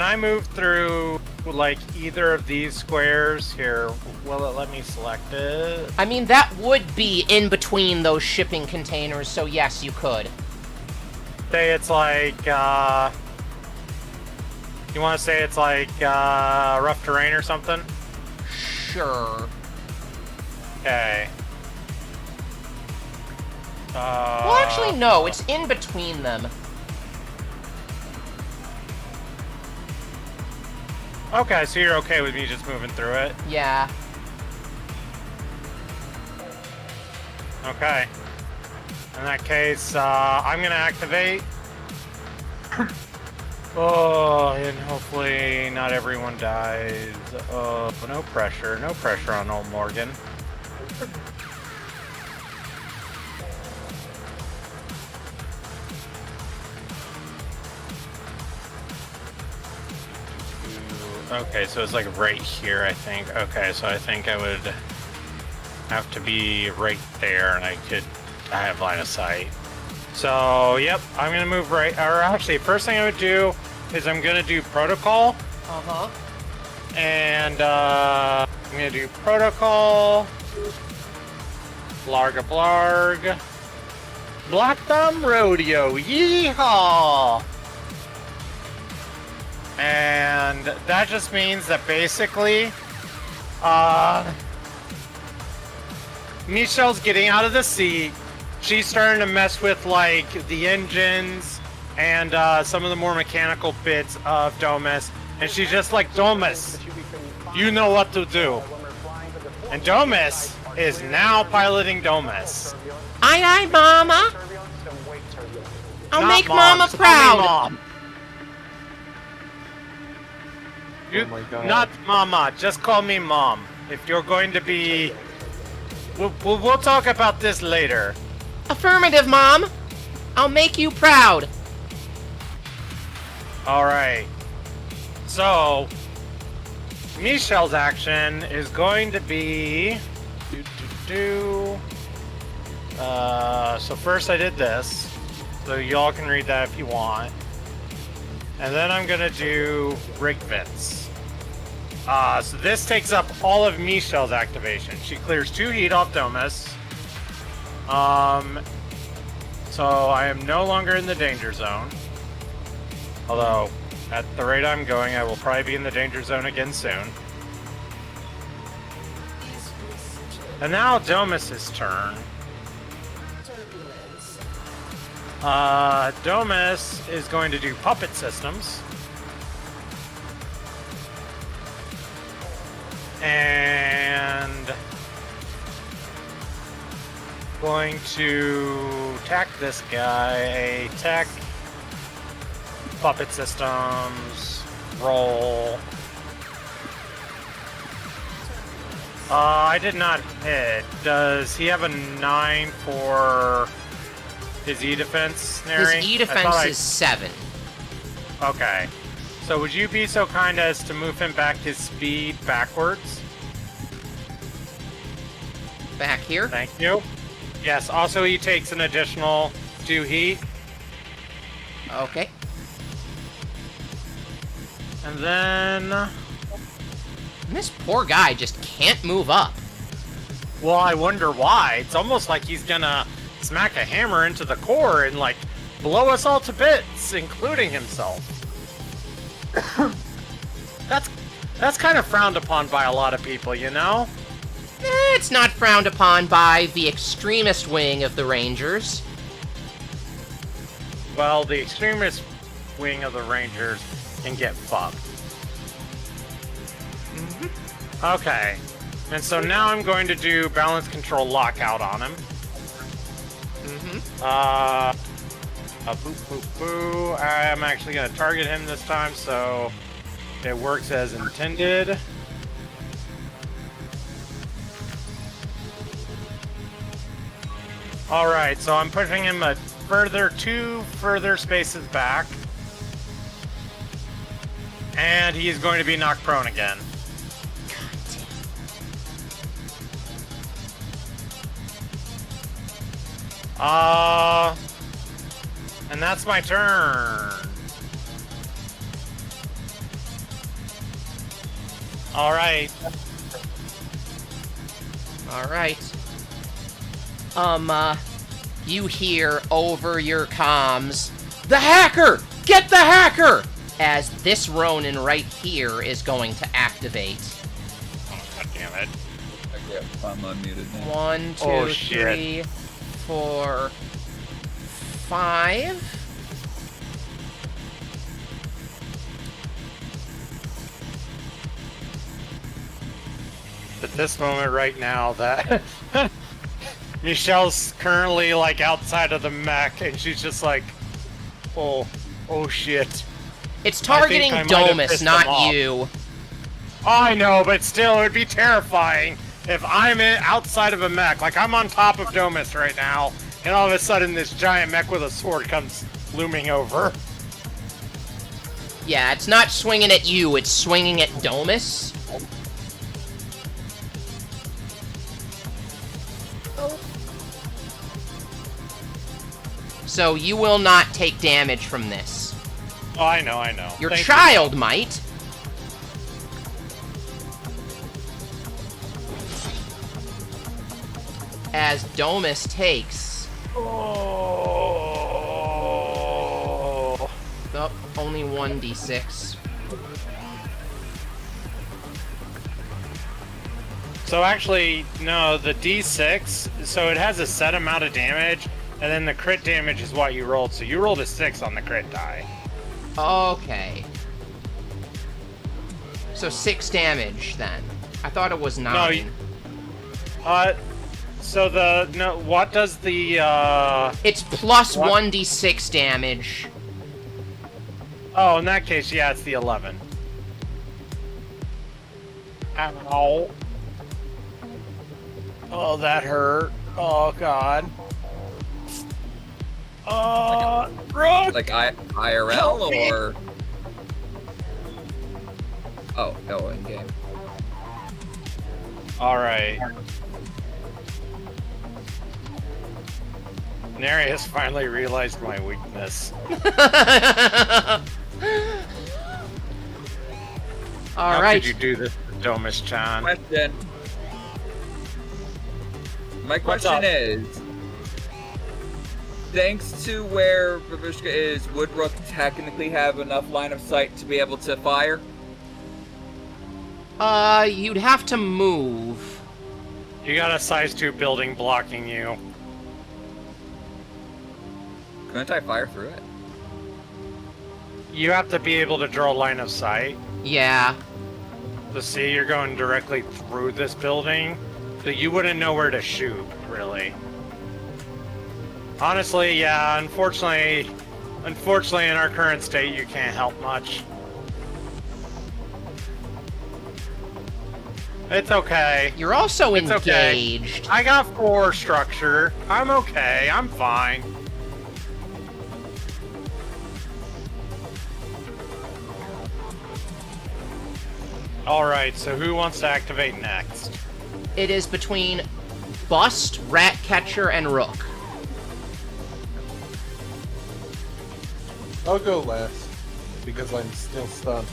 I move through, like, either of these squares? Here, will it let me select it? I mean, that would be in between those shipping containers, so yes, you could. Say it's like, you want to say it's like, rough terrain or something? Sure. Okay. Well, actually, no. It's in between them. Okay, so you're okay with me just moving through it? Yeah. Okay. In that case, I'm gonna activate. Oh, and hopefully not everyone dies. Oh, no pressure on old Morgan. Okay, so it's like right here, I think. Okay, so I think I would have to be right there, and I have line of sight. So, yep, I'm gonna move right, or actually, first thing I would do is I'm gonna do protocol. Uh-huh. And, I'm gonna do protocol. Blarga blarg. Black Thumb Rodeo, yeehaw! And that just means that basically, Michelle's getting out of the seat. She's starting to mess with, like, the engines and some of the more mechanical bits of Domus. And she's just like, Domus, you know what to do. And Domus is now piloting Domus. Aye, aye, Mama. I'll Not make Mom, Mama just call me proud. Mom. Oh my god. Not Mama, just call me Mom. If you're going to be... We'll talk about this later. Affirmative, Mom. I'll make you proud. Alright. So, Michelle's action is going to be... So first I did this. So y'all can read that if you want. And then I'm gonna do rig vents. So this takes up all of Michelle's activation. She clears 2 heat off Domus. So I am no longer in the danger zone. Although, at the rate I'm going, I will probably be in the danger zone again soon. And now Domus's turn. Domus is going to do puppet systems. And going to attack this guy. Tech, puppet systems, roll. I did not hit. Does he have a 9 for his E defense, Neri? His E defense is 7. Okay. So would you be so kind as to move him back his speed backwards? Back here? Thank you. Yes, also he takes an additional 2 heat. Okay. And then... And this poor guy just can't move up. Well, I wonder why. It's almost like he's gonna smack a hammer into the core and, like, blow us all to bits, including himself. That's kind of frowned upon by a lot of people, you know? It's not frowned upon by the extremist wing of the Rangers. Well, the extremist wing of the Rangers can get fucked. Okay. And so now I'm going to do balance control lockout on him. Boo, boo, boo. I'm actually going to target him this time, so it works as intended. Alright, so I'm pushing him two further spaces back. And he's going to be knocked prone again. And that's my turn. Alright. You hear over your comms, "The hacker! Get the hacker!" As this Ronin right here is going to activate. Oh, god damn it. Okay, I'm unmuted now. 1, 2, Oh, shit. 3, 4, 5. At this moment right now that Michelle's currently like outside of the mech and she's just like, oh shit. It's targeting I think I might have Domus, pissed not them off. you. I know, but still, it would be terrifying if I'm outside of a mech. Like, I'm on top of Domus right now, and all of a sudden this giant mech with a sword comes looming over. Yeah, it's not swinging at you, it's swinging at Domus. So you will not take damage from this. Oh, I know. Your Thank child might. As Domus takes... Oh. Oh, only 1d6. So actually, no, the D6, so it has a set amount of damage, and then the crit damage is what you rolled. So you rolled a 6 on the crit die. Okay. So 6 damage, then. I thought it was 9. What does the, It's plus what? 1d6 damage. Oh, in that case, yeah, it's the 11. Ow. Oh, that hurt. Oh, God. Rook! Like IRL or? Oh, in game. Alright. Neri has finally realized my weakness. How Alright. could you do this to Domus-chan? Question. My What's up? question is, thanks to where Babushka is, would Rook technically have enough line of sight to be able to fire? You'd have to move. You got a size 2 building blocking you. Couldn't I fire through it? You have to be able to draw line of sight. Yeah. To see you're going directly through this building, so you wouldn't know where to shoot, really. Honestly, yeah, unfortunately in our current state, you can't help much. It's okay. You're also It's okay. engaged. I got 4 structure. I'm okay. I'm fine. Alright, so who wants to activate next? It is between Bust, Ratcatcher, and Rook. I'll go last, because I'm still stunned.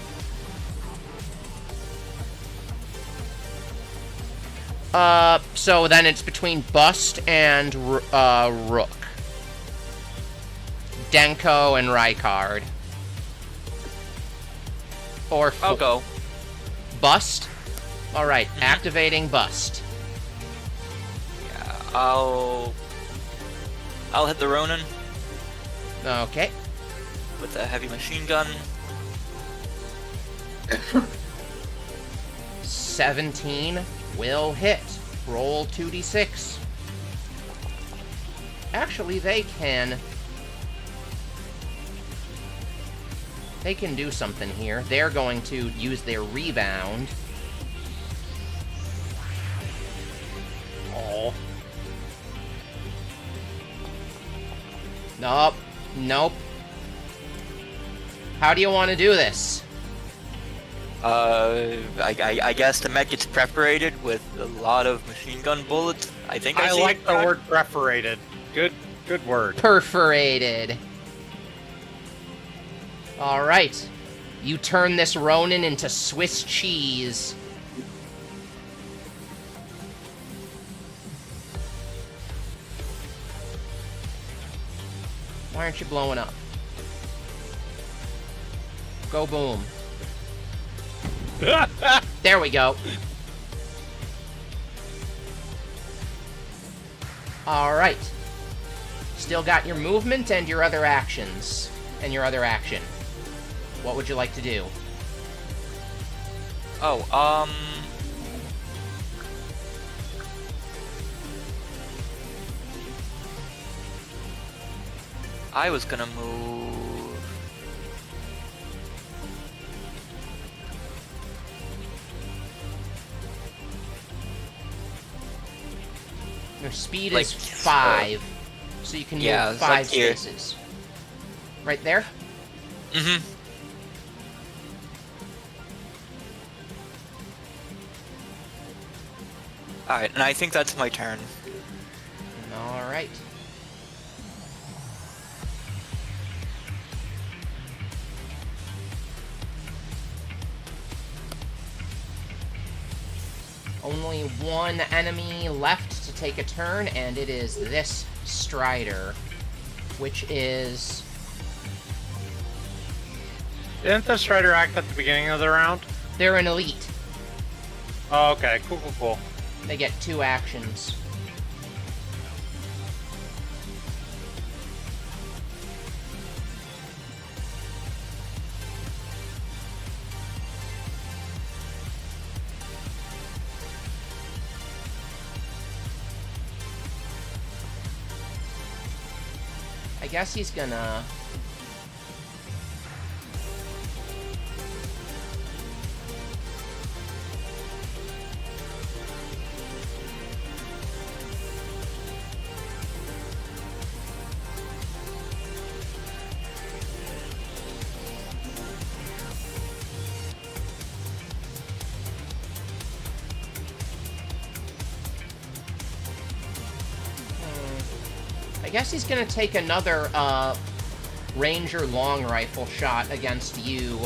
So then it's between Bust and Rook. Denko and Rykard. Or I'll go. Bust? Alright, activating Bust. I'll hit the Ronin Okay. with a heavy machine gun. 17 will hit. Roll 2d6. Actually, they can do something here. They're going to use their rebound. Oh. Nope. Nope. How do you want to do this? I guess the mech gets perforated with a lot of machine gun bullets. I think I see like it. the word perforated. Good word. Perforated. Alright. You turn this Ronin into Swiss cheese. Why aren't you blowing up? Go boom. There we go. Alright. Still got your movement and your other actions. And your other action. What would you like to do? Oh, I was gonna move. Your speed Like, is 5. So you can yeah, move it's 5 like here. spaces. Right there? Mm-hmm. Alright, and I think that's my turn. Alright. Only one enemy left to take a turn, and it is this Strider, which is... Didn't the Strider act at the beginning of the round? They're an elite. Oh, okay. Cool. They get 2 actions. I guess he's gonna... I guess he's gonna take another, Ranger long rifle shot against you.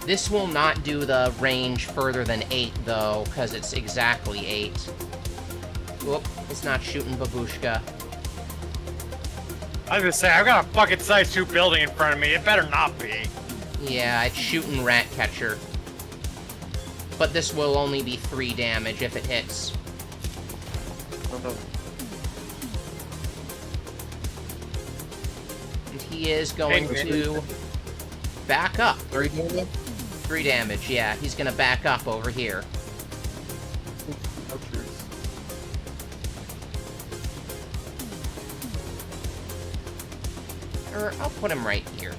This will not do the range further than 8, though, because it's exactly 8. Whoop, it's not shooting Babushka. I was gonna say, I've got a fucking size 2 building in front of me. It better not be. Yeah, it's shooting Ratcatcher. But this will only be 3 damage if it hits. And he is going to back up. 3 damage? 3 damage, yeah. He's gonna back up over here. Or I'll put him right here.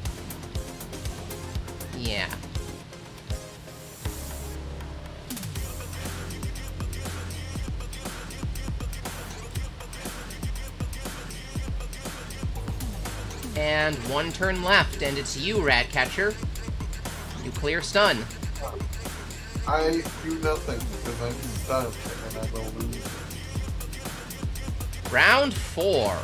Yeah. And 1 turn left, and it's you, Ratcatcher. You clear stun. I do nothing because I'm stunned and I will lose. Round 4.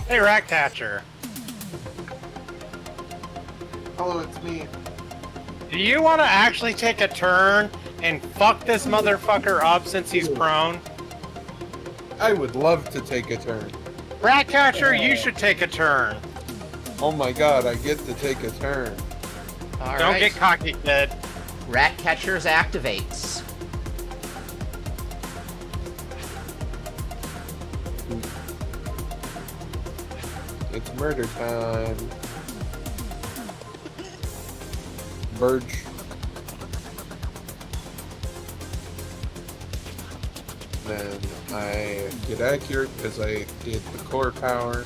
Hey, Ratcatcher. Hello, it's me. Do you want to actually take a turn and fuck this motherfucker up since he's prone? I would love to take a turn. Ratcatcher, you should take a turn. Oh my god, I get to take a turn. All Don't right. get cocky, kid. Ratcatchers activates. It's murder time. Verge. Then I get accurate because I did the core power.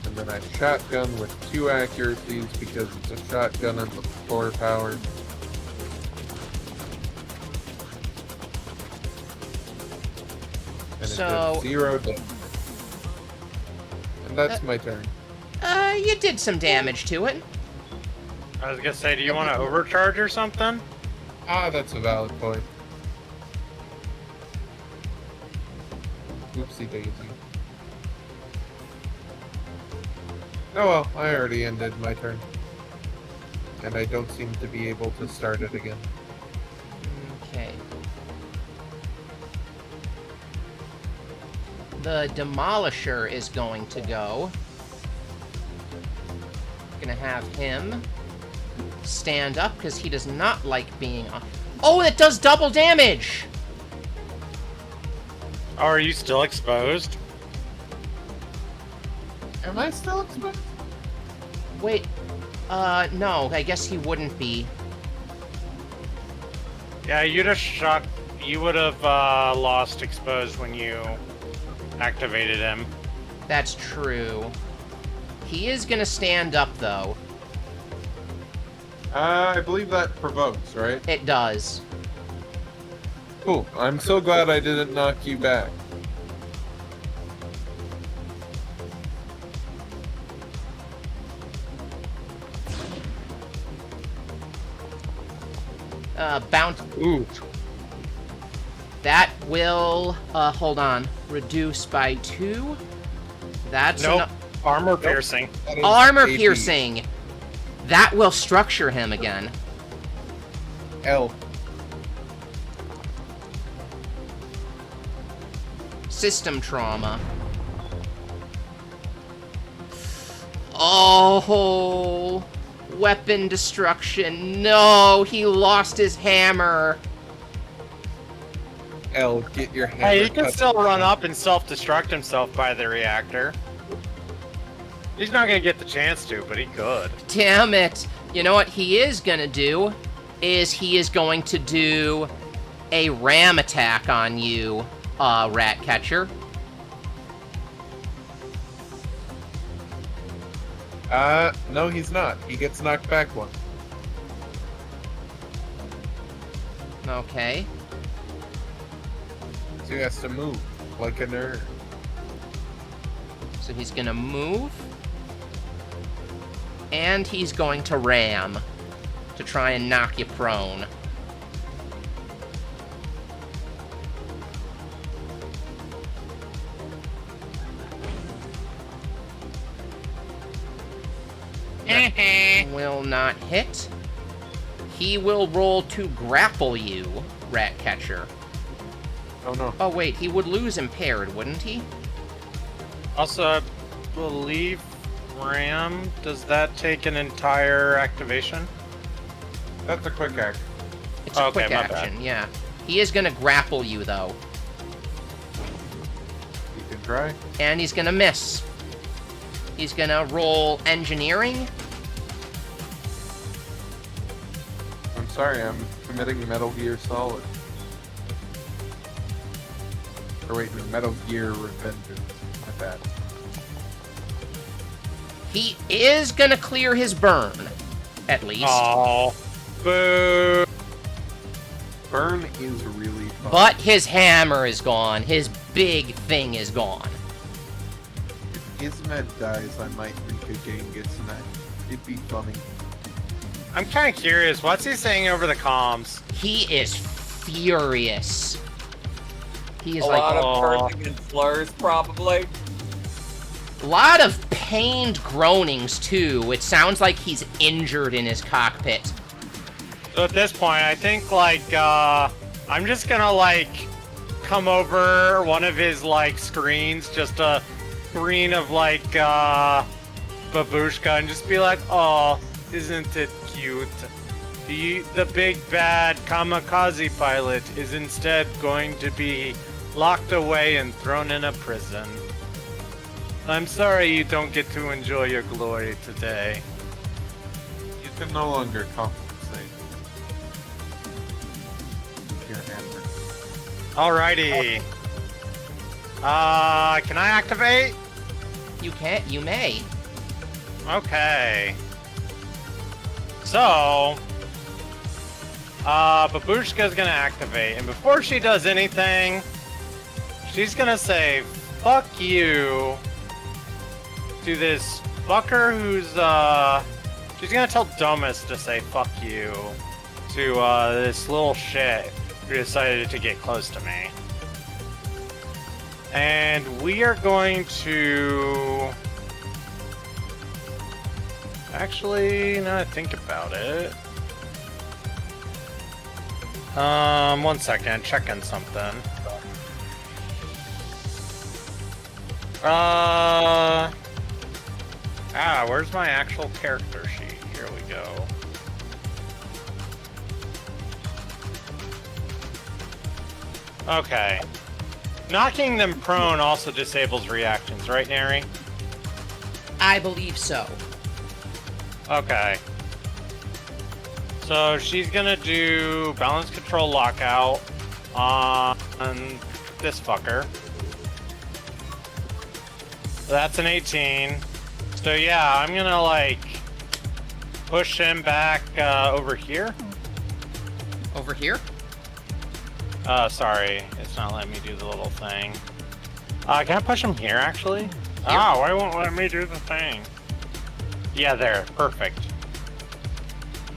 And then I shotgun with 2 accuracies because it's a shotgun and the core power. And So- it did 0 damage. And that's my turn. You did some damage to it. I was gonna say, do you want to overcharge or something? Ah, that's a valid point. Oopsie daisy. Oh well, I already ended my turn. And I don't seem to be able to start it again. Okay. The Demolisher is going to go. Gonna have him stand up because he does not like being on. Oh, it does double damage! Oh, are you still exposed? Am I still exposed? Wait, no, I guess he wouldn't be. Yeah, you'd have shot. You would have lost exposed when you activated him. That's true. He is gonna stand up, though. I believe that provokes, right? It does. Cool. I'm so glad I didn't knock you back. Bounce. Ooh. That will, hold on. Reduce by 2. That's Nope. eno- Armor piercing. That is Armor AP. piercing. That will structure him again. L. System trauma. Oh, weapon destruction. No, he lost his hammer. L. Get your hammer. Hey, he can cut. still run up and self-destruct himself by the reactor. He's not gonna get the chance to, but he could. Damn it. You know what he is gonna do? Is he is going to do a ram attack on you, Ratcatcher. No, he's not. He gets knocked back one. Okay. So he has to move like a nerd. So he's gonna move. And he's going to ram to try and knock you prone. Will not hit. He will roll to grapple you, Ratcatcher. Oh no. Oh wait, he would lose impaired, wouldn't he? Also, I believe Ram, does that take an entire activation? That's a quick act. It's a Okay, quick my bad. action, yeah. He is gonna grapple you though, You can try. and he's gonna miss. He's gonna roll engineering. I'm sorry, I'm committing Metal Gear Solid. Or wait, no, Metal Gear Revengeance. My bad. He is gonna clear his burn, at least. Oh, boo! Burn is really fun. But his hammer is gone. His big thing is gone. If Ismed dies, I might think a game gets snapped. It'd be funny. I'm kind of curious. What's he saying over the comms? He is furious. He is A like lot oh. of cursing and slurs, probably. a lot of pained groanings too. It sounds like he's injured in his cockpit. So at this point, I think like I'm just gonna like come over one of his like screens, just a screen of like babushka, and just be like, "Oh, isn't it cute? The big bad kamikaze pilot is instead going to be locked away and thrown in a prison. I'm sorry you don't get to enjoy your glory today." You can no longer compensate. Your hammer. Alrighty. Can I activate? You can't. You may. Okay. So, Babushka's gonna activate, and before she does anything, she's gonna say, "Fuck you," to this fucker who's, she's gonna tell Domus to say, "Fuck you," to, this little shit who decided to get close to me. And we are going to... Actually, now that I think about it... 1 second, checking something. Where's my actual character sheet? Here we go. Okay. Knocking them prone also disables reactions, right, Neri? I believe so. Okay. So she's gonna do balance control lockout on this fucker. That's an 18. So yeah, I'm gonna like push him back over here. Over here? Sorry, it's not letting me do the little thing. Can I push him here actually? Ah, why won't let me do the thing? Yeah, there, perfect.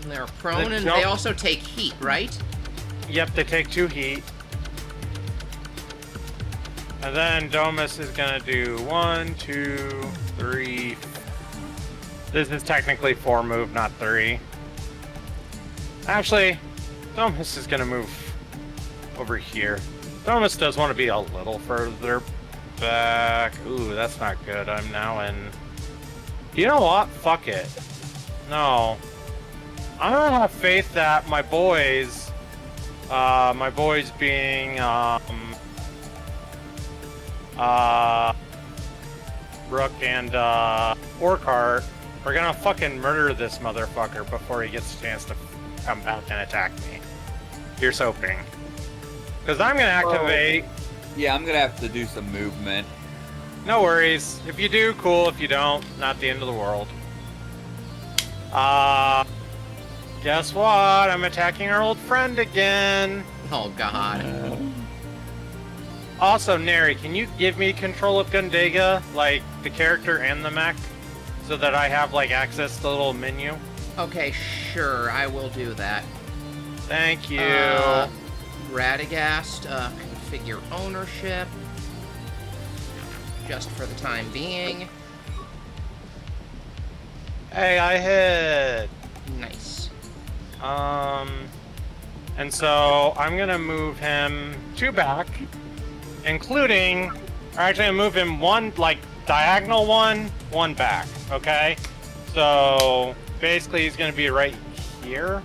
They're prone and they also take heat, right? Yep, they take 2 heat. And then Domus is gonna do 1, 2, 3. This is technically 4 move, not 3. Actually, Domus is gonna move over here. Domus does want to be a little further back. Ooh, that's not good. I'm now in... You know what? Fuck it. No. I'm gonna have faith that my boys being, Rook and, Orkart are gonna fucking murder this motherfucker before he gets a chance to come back and attack me. Here's hoping. Because I'm gonna activate... Yeah, I'm gonna have to do some movement. No worries. If you do, cool. If you don't, not the end of the world. Guess what? I'm attacking our old friend again. Oh, God. Also, Neri, can you give me control of Gundega, like the character and the mech, so that I have like access to the little menu? Okay, sure. I will do that. Thank you. Radagast, configure ownership. Just for the time being. Hey, I hit. Nice. And so I'm gonna move him 2 back, including, or actually I'm gonna move him 1, like, diagonal 1 back, okay? So, basically he's gonna be right here.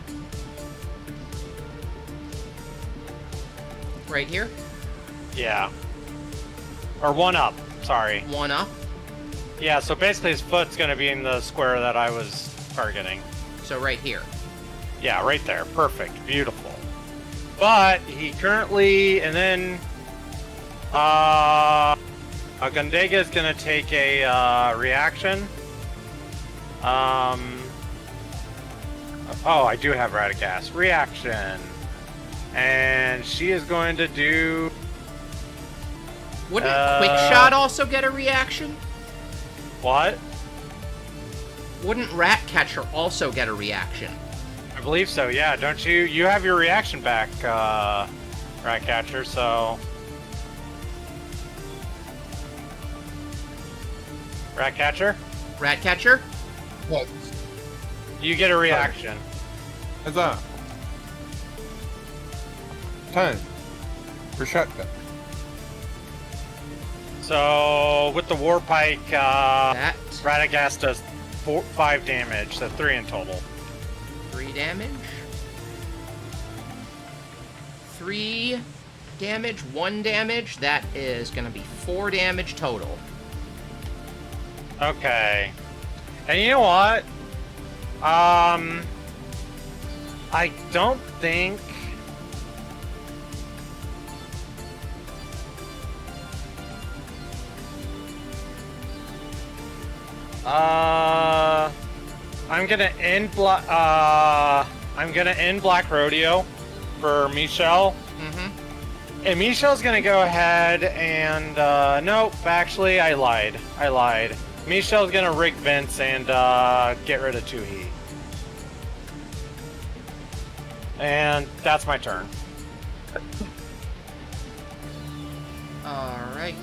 Right here? Yeah. Or 1 up, sorry. 1 up? Yeah, so basically his foot's gonna be in the square that I was targeting. So right here. Yeah, right there. Perfect. Beautiful. But he currently, and then Gundega is gonna take a reaction. Oh, I do have Radagast. Reaction. And she is going to do... Wouldn't Quick Shot also get a reaction? What? Wouldn't Ratcatcher also get a reaction? I believe so, yeah. Don't you? You have your reaction back, Ratcatcher, so... Ratcatcher? Ratcatcher? What? You get a reaction. What's that? Time. For shotgun. So with the Warpike, That Radagast does 5 damage, so 3 in total. 3 damage. 3 damage, 1 damage. That is going to be 4 damage total. Okay. And you know what? I don't think... I'm gonna end Black Rodeo for Michelle. Mm-hmm. And Michelle's gonna go ahead and, nope, actually, I lied. Michelle's gonna rig Vince and, get rid of Tuhi. And that's my turn. Alright.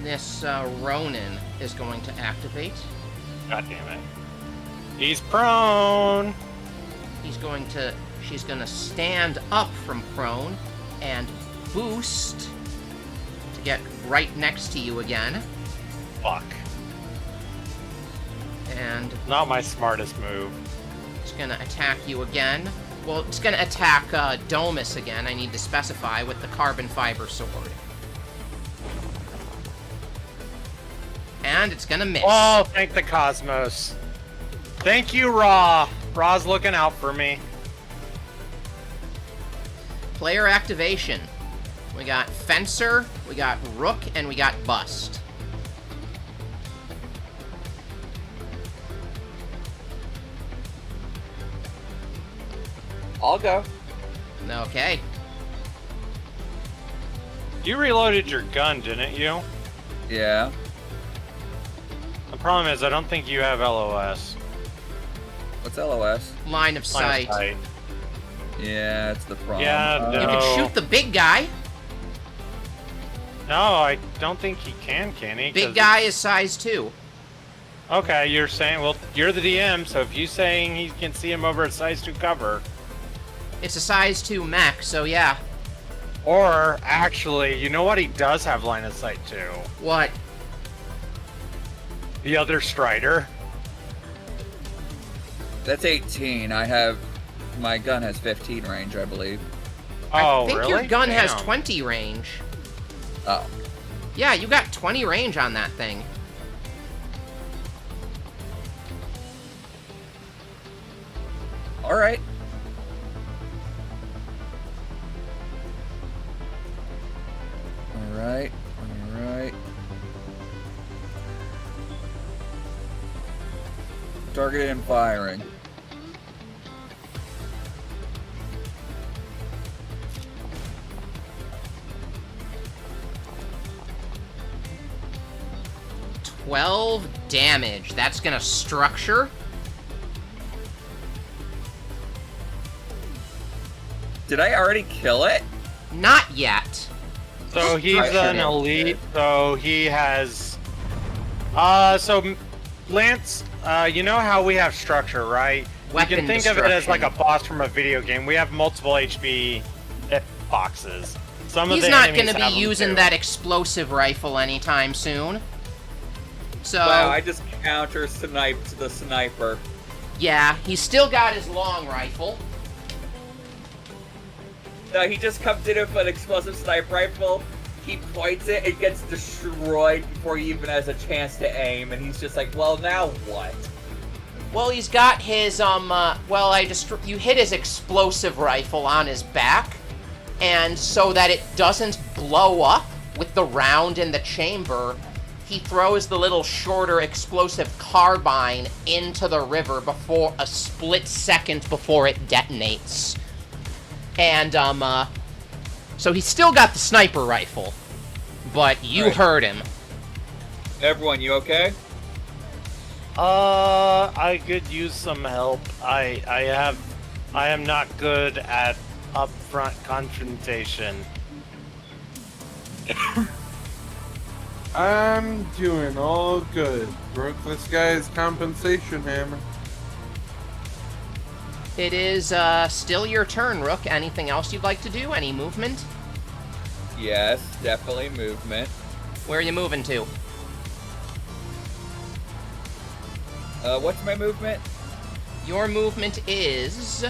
This, Ronin is going to activate. God damn it. He's prone! She's gonna stand up from prone and boost to get right next to you again. Fuck. And Not my smartest move. it's gonna attack you again. Well, it's gonna attack Domus again. I need to specify with the carbon fiber sword. And it's gonna miss. Oh, thank the cosmos. Thank you, Raw. Raw's looking out for me. Player activation. We got Fencer, we got Rook, and we got Bust. I'll go. Okay. You reloaded your gun, didn't you? Yeah. The problem is I don't think you have LOS. What's LOS? Line of Line of sight. sight. Yeah, it's the problem. Yeah, You no. can shoot the big guy. No, I don't think he can he? Big 'Cause guy is size 2. Okay, you're saying, well, you're the DM, so if you're saying he can see him over at size 2 cover, It's a size 2 mech, so yeah. or actually, you know what he does have line of sight to? What? The other Strider. That's 18. My gun has 15 range, I believe. Oh, I think really? your gun has Damn. 20 range. Oh. Yeah, you got 20 range on that thing. Alright. Alright. Alright. Targeted and firing. $12 damage. That's gonna structure. Did I already kill it? Not yet. So he's I an should've elite, did. so he has... so Lance, you know how we have structure, right? You Weapon can think of it as like a destruction. boss from a video game. We have multiple HP boxes. Some of He's the not enemies gonna be have them using too. that explosive rifle anytime soon. So, Wow, I just counter-sniped the sniper. yeah, he's still got his long rifle. No, he just comes in with an explosive sniper rifle. He points it, it gets destroyed before he even has a chance to aim, and he's just like, well, now what? Well, he's got his, you hit his explosive rifle on his back, and so that it doesn't blow up with the round in the chamber, he throws the little shorter explosive carbine into the river before a split second before it detonates. And, so he's still got the sniper rifle, but you Right. heard him. Everyone, you okay? I could use some help. I am not good at upfront confrontation. I'm doing all good. Broke this guy's compensation hammer. It is still your turn, Rook. Anything else you'd like to do? Any movement? Yes, definitely movement. Where are you moving to? What's my movement? Your movement is...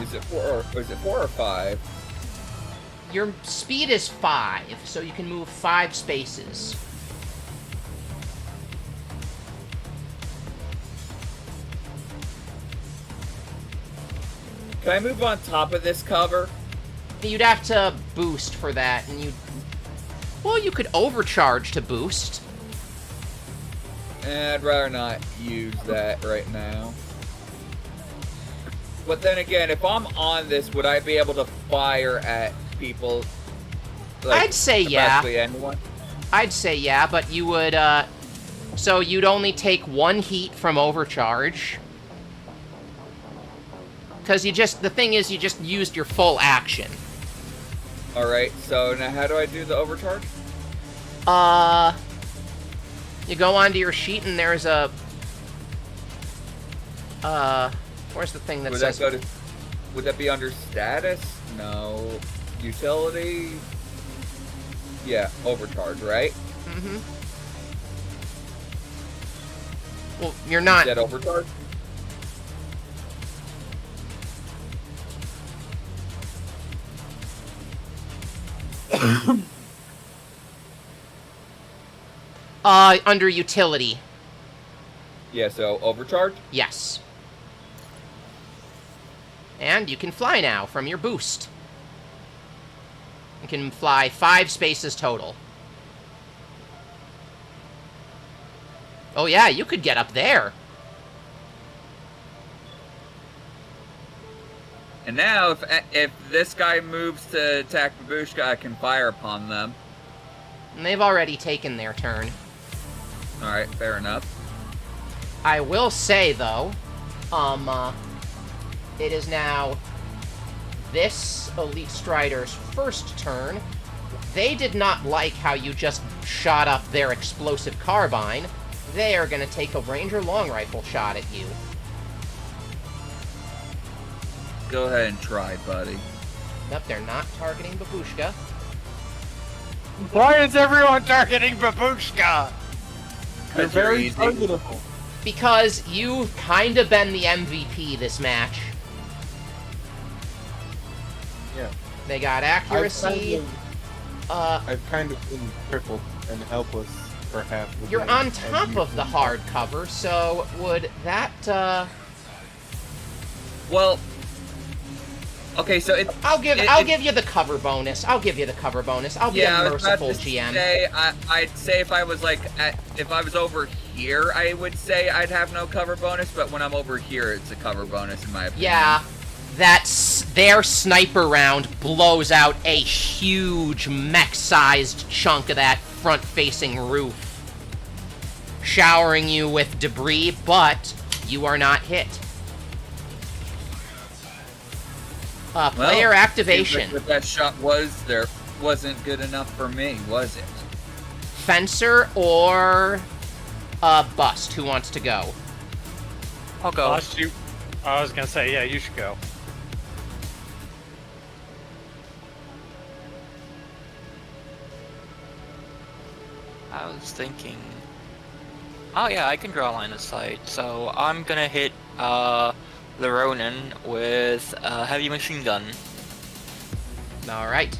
Is it 4 or 5? Your speed is 5, so you can move 5 spaces. Can I move on top of this cover? You'd have to boost for that, and you... Well, you could overcharge to boost. I'd rather not use that right now. But then again, if I'm on this, would I be able to fire at people? Like, I'd say yeah. basically anyone? I'd say yeah, but you would, So you'd only take 1 heat from overcharge. Because the thing is, you just used your full action. Alright, so now how do I do the overcharge? You go onto your sheet and there's a... where's the thing that Would says... would that be under status? No. Utility? Yeah, overcharge, right? Mm-hmm. Well, you're not... Is that overcharge? Under utility. Yeah, so overcharge? Yes. And you can fly now from your boost. You can fly 5 spaces total. Oh yeah, you could get up there. And now, if this guy moves to attack Babushka, I can fire upon them. And they've already taken their turn. Alright, fair enough. I will say, though, it is now this Elite Strider's first turn. They did not like how you just shot up their explosive carbine. They are going to take a Ranger long rifle shot at you. Go ahead and try, buddy. Nope, they're not targeting Babushka. Why is everyone targeting Babushka? They're very targetable. Because you've kind of been the MVP this match. Yeah. They got accuracy. I've kind of been crippled and helpless for half the You're game, on and top you- of the hard cover, so would that, Well, okay, so it. I'll give you the cover bonus. I'll give you the cover bonus. I'll be Yeah, a I was about merciful to GM. say, I'd say if I was like, if I was over here, I would say I'd have no cover bonus. But when I'm over here, it's a cover bonus in my opinion. Yeah, their sniper round blows out a huge mech-sized chunk of that front-facing roof, showering you with debris, but you are not hit. Player activation. Seems like what that shot wasn't good enough for me, was it? Fencer or Bust, who wants to go? I'll go. I was gonna say, yeah, you should go. I was thinking... Oh yeah, I can draw a line of sight. So I'm gonna hit the Ronin with a heavy machine gun. Alright.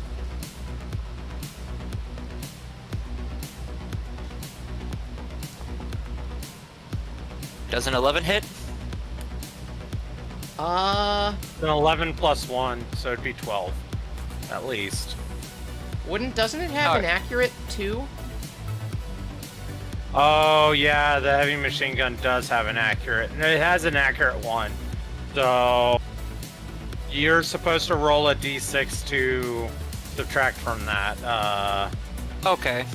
Does an 11 hit? An 11 plus 1, so it'd be 12. At least. Doesn't it have an accurate 2? Oh yeah, the heavy machine gun does have an accurate. It has an accurate 1. So you're supposed to roll a d6 to subtract from that. Okay.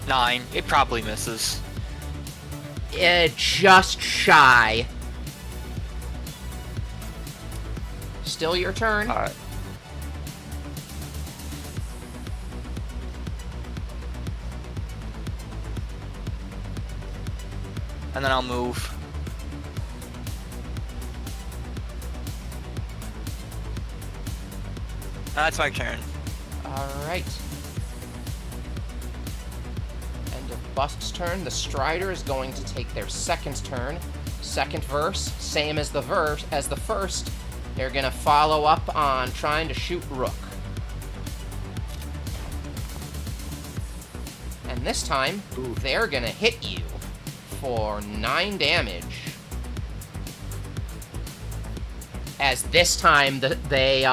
9. It probably misses. Just shy. Still your turn. Alright. and then I'll move. That's my turn. Alright. End of Bust's turn. The Strider is going to take their second turn. Second verse, same as the first. They're gonna follow up on trying to shoot Rook. And this time, they're gonna hit you for 9 damage. As this time they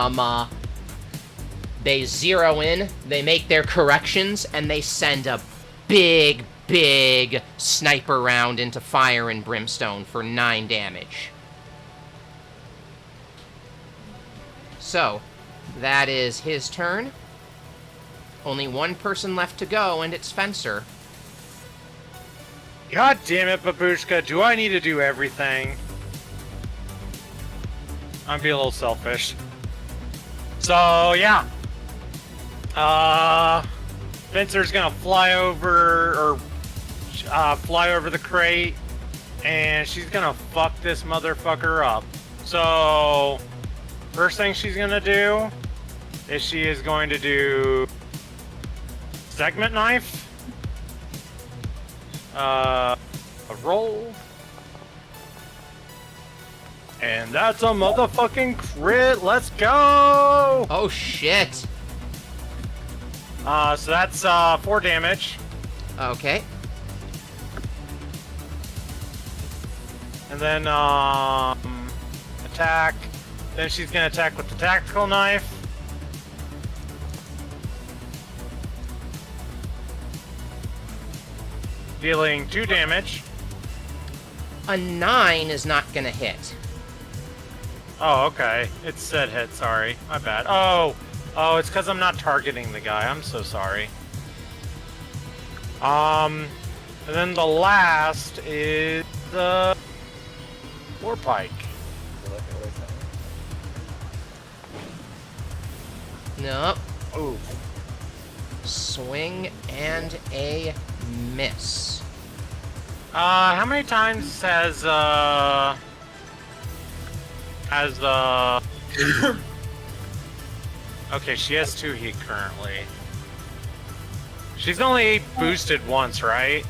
zero in, they make their corrections, and they send a big sniper round into Fire and Brimstone for 9 damage. So, that is his turn. Only one person left to go, and it's Fencer. God damn it, Babushka, do I need to do everything? I'm being a little selfish. So, yeah. Fencer's gonna fly over the crate, and she's gonna fuck this motherfucker up. So, first thing she's gonna do is she is going to do segment knife. A roll. And that's a motherfucking crit. Let's go! Oh shit. So that's 4 damage. Okay. And then attack. Then she's gonna attack with the tactical knife. Dealing 2 damage. A 9 is not gonna hit. Oh, okay. It said hit, sorry. My bad. Oh, it's because I'm not targeting the guy. I'm so sorry. And then the last is the war pike. Nope. Ooh. Swing and a miss. How many times has okay, she has 2 heat currently. She's only boosted once, right?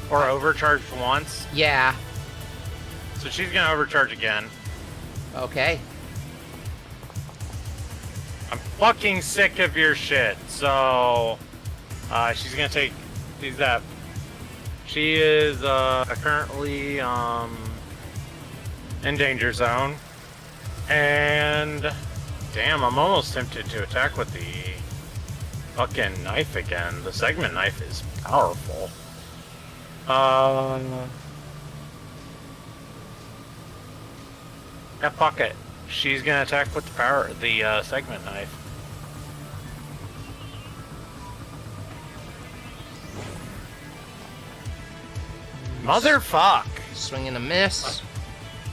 Or overcharged once? Yeah. So she's gonna overcharge again. Okay. I'm fucking sick of your shit. So, she's gonna take that. She is currently in danger zone, and damn, I'm almost tempted to attack with the fucking knife again. The segment knife is powerful. Yeah, fuck it. She's gonna attack with the segment knife. Motherfuck! Swing and a miss.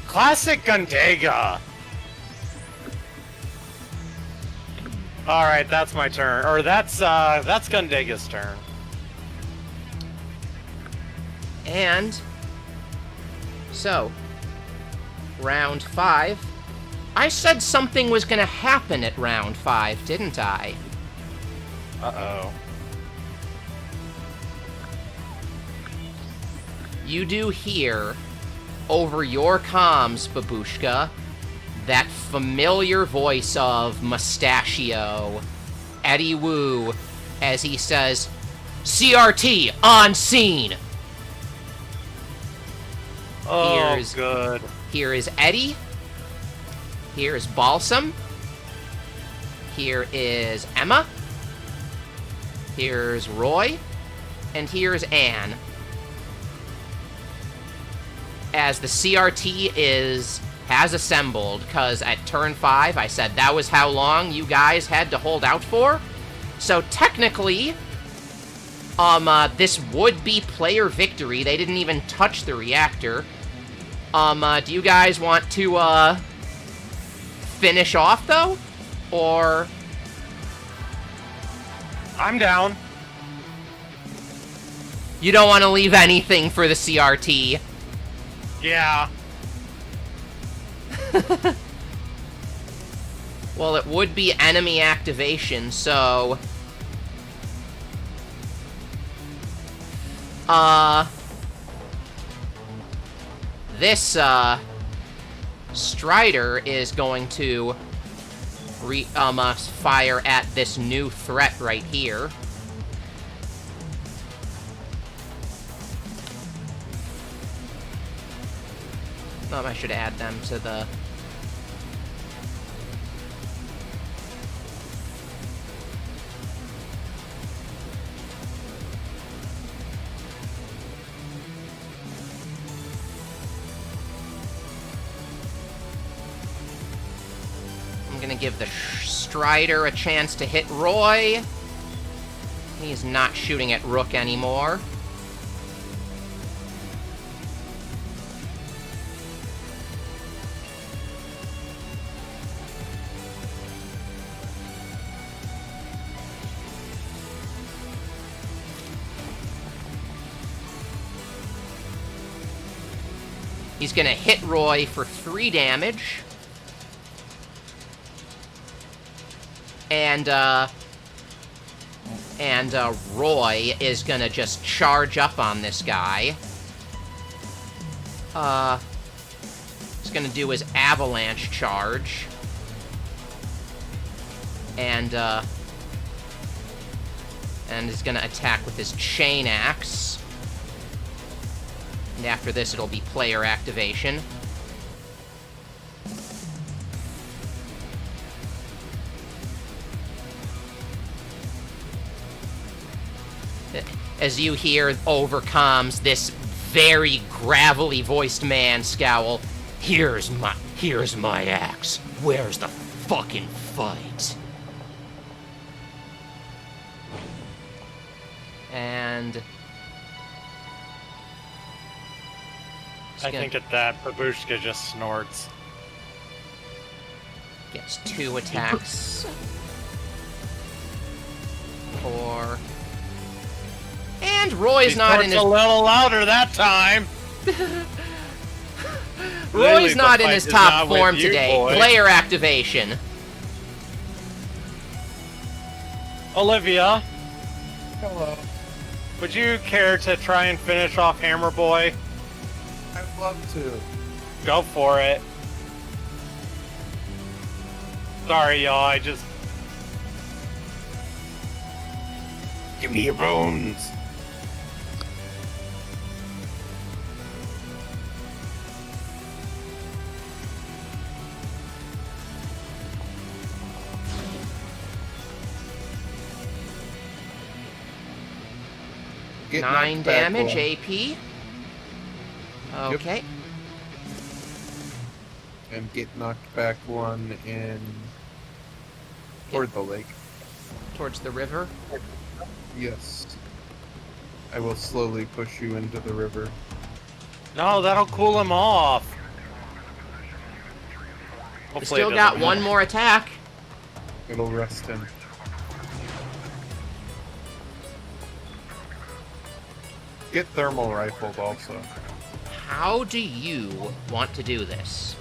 Classic Gundega! Alright, that's my turn. Or that's Gundega's turn. And so, round 5. I said something was gonna happen at round 5, didn't I? Uh-oh. You do hear, over your comms, Babushka, that familiar voice of Mustachio, Eddie Wu, as he says, CRT on scene! Oh, good. Here is Eddie. Here is Balsam. Here is Emma. Here's Roy. And here's Anne. As the CRT has assembled, because at turn 5 I said that was how long you guys had to hold out for. So technically, this would be player victory. They didn't even touch the reactor. Do you guys want to, finish off, though? Or... I'm down. You don't want to leave anything for the CRT. Yeah. Well, it would be enemy activation, so... This, Strider is going to fire at this new threat right here. I should add them to the... I'm gonna give the Strider a chance to hit Roy. He's not shooting at Rook anymore. He's gonna hit Roy for 3 damage. And Roy is gonna just charge up on this guy. He's gonna do his avalanche charge. And is gonna attack with his chain axe. And after this, it'll be player activation. As you hear overcomes this very gravelly voiced man scowl, here's my axe. Where's the fucking fight? And I think at that, Babushka just snorts. Gets 2 attacks. 4. And Roy's not in his... a little louder that time! Roy's not in his top form today. Boy. Player activation. Olivia, Hello. would you care to try and finish off Hammer Boy? I'd love to. Go for it. Sorry, y'all, I just... Give me your bones! Get 9 knocked back damage, one. AP. Okay. And get knocked back 1 in... toward the lake. Towards the river. Yes. I will slowly push you into the river. No, that'll cool him off. You Hopefully still it got doesn't- 1 more attack. It'll rest him. Get thermal rifled also. How do you want to do this?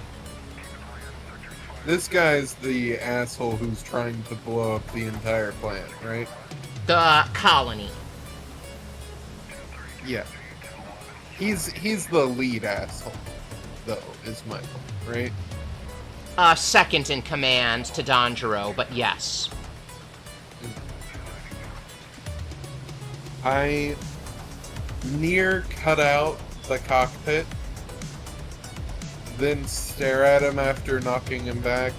This guy's the asshole who's trying to blow up the entire planet, right? The colony. Yeah. He's the lead asshole, though, is my point, right? Second in command to Danjiro, but yes. I near cut out the cockpit, then stare at him after knocking him back.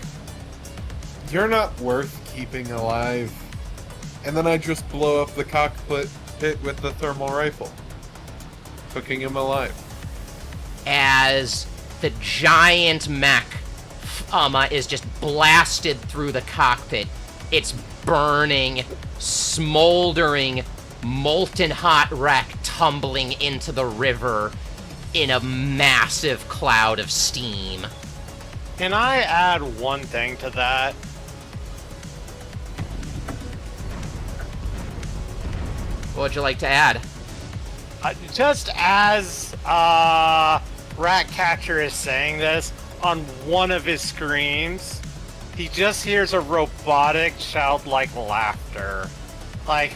You're not worth keeping alive. And then I just blow up the cockpit with the thermal rifle, cooking him alive. As the giant mech is just blasted through the cockpit. It's burning, smoldering, molten hot wreck tumbling into the river in a massive cloud of steam. Can I add one thing to that? What would you like to add? Just as Ratcatcher is saying this, on one of his screens, he just hears a robotic childlike laughter. Like,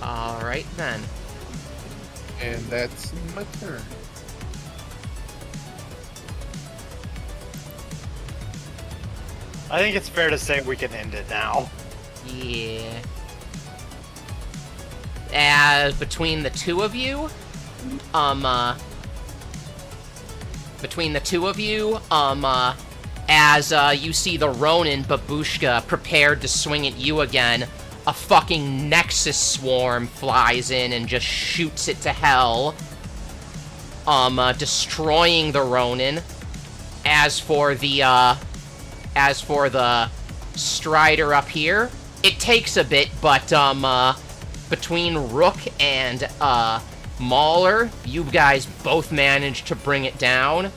Alright then. And that's my turn. I think it's fair to say we can end it now. Yeah. Between the two of you, as you see the Ronin Babushka prepared to swing at you again, a fucking Nexus swarm flies in and just shoots it to hell, destroying the Ronin. As for the Strider up here, it takes a bit, but, between Rook and, Mauler, you guys both managed to bring it down.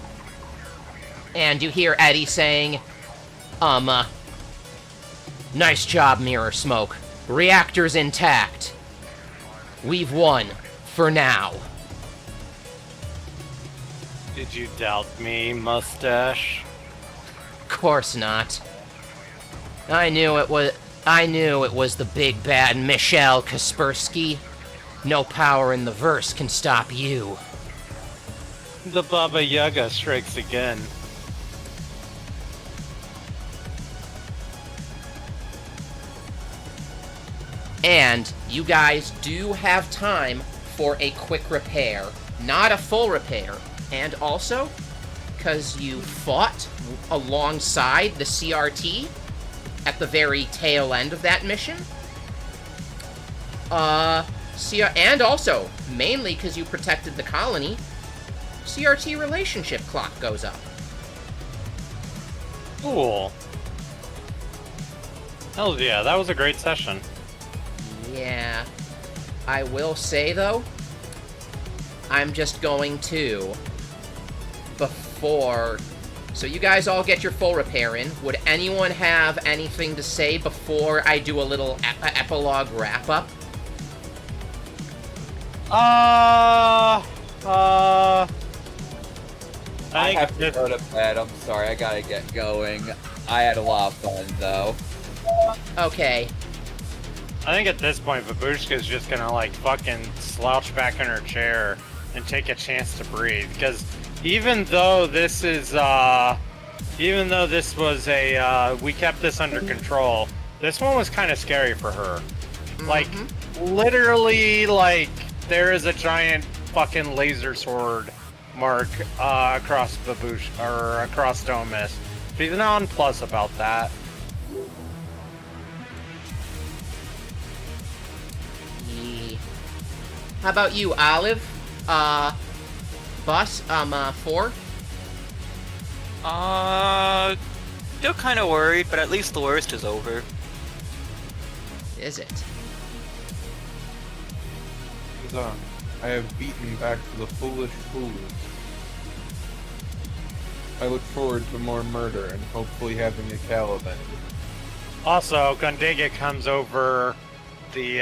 And you hear Eddie saying, nice job, Mirror Smoke. Reactor's intact. We've won. For now. Did you doubt me, Mustache? Course not. I knew it was the big bad Michelle Kaspersky. No power in the verse can stop you. The Baba Yaga strikes again. And you guys do have time for a quick repair. Not a full repair. And also, because you fought alongside the CRT at the very tail end of that mission. And also, mainly because you protected the colony, CRT relationship clock goes up. Cool. Hell yeah, that was a great session. Yeah. I will say, though, I'm just going to, before... So you guys all get your full repair in. Would anyone have anything to say before I do a little epilogue wrap-up? I I have to go to bed. I'm sorry. I gotta get going. I had a lot of fun, though. Okay. I think at this point, Babushka's just gonna, like, fucking slouch back in her chair and take a chance to breathe. Because even though this is, even though this was a, we kept this under control, this one was kind of scary for her. Like, literally, like, there is a giant fucking laser sword mark, across Babushka, or across Domus. She's nonplussed about that. How about you, Olive? Bus, 4? Still kind of worried, but at least the worst is over. Is it? I have beaten back the foolish fools. I look forward to more murder and hopefully having a Caliban. Also, Gundega comes over the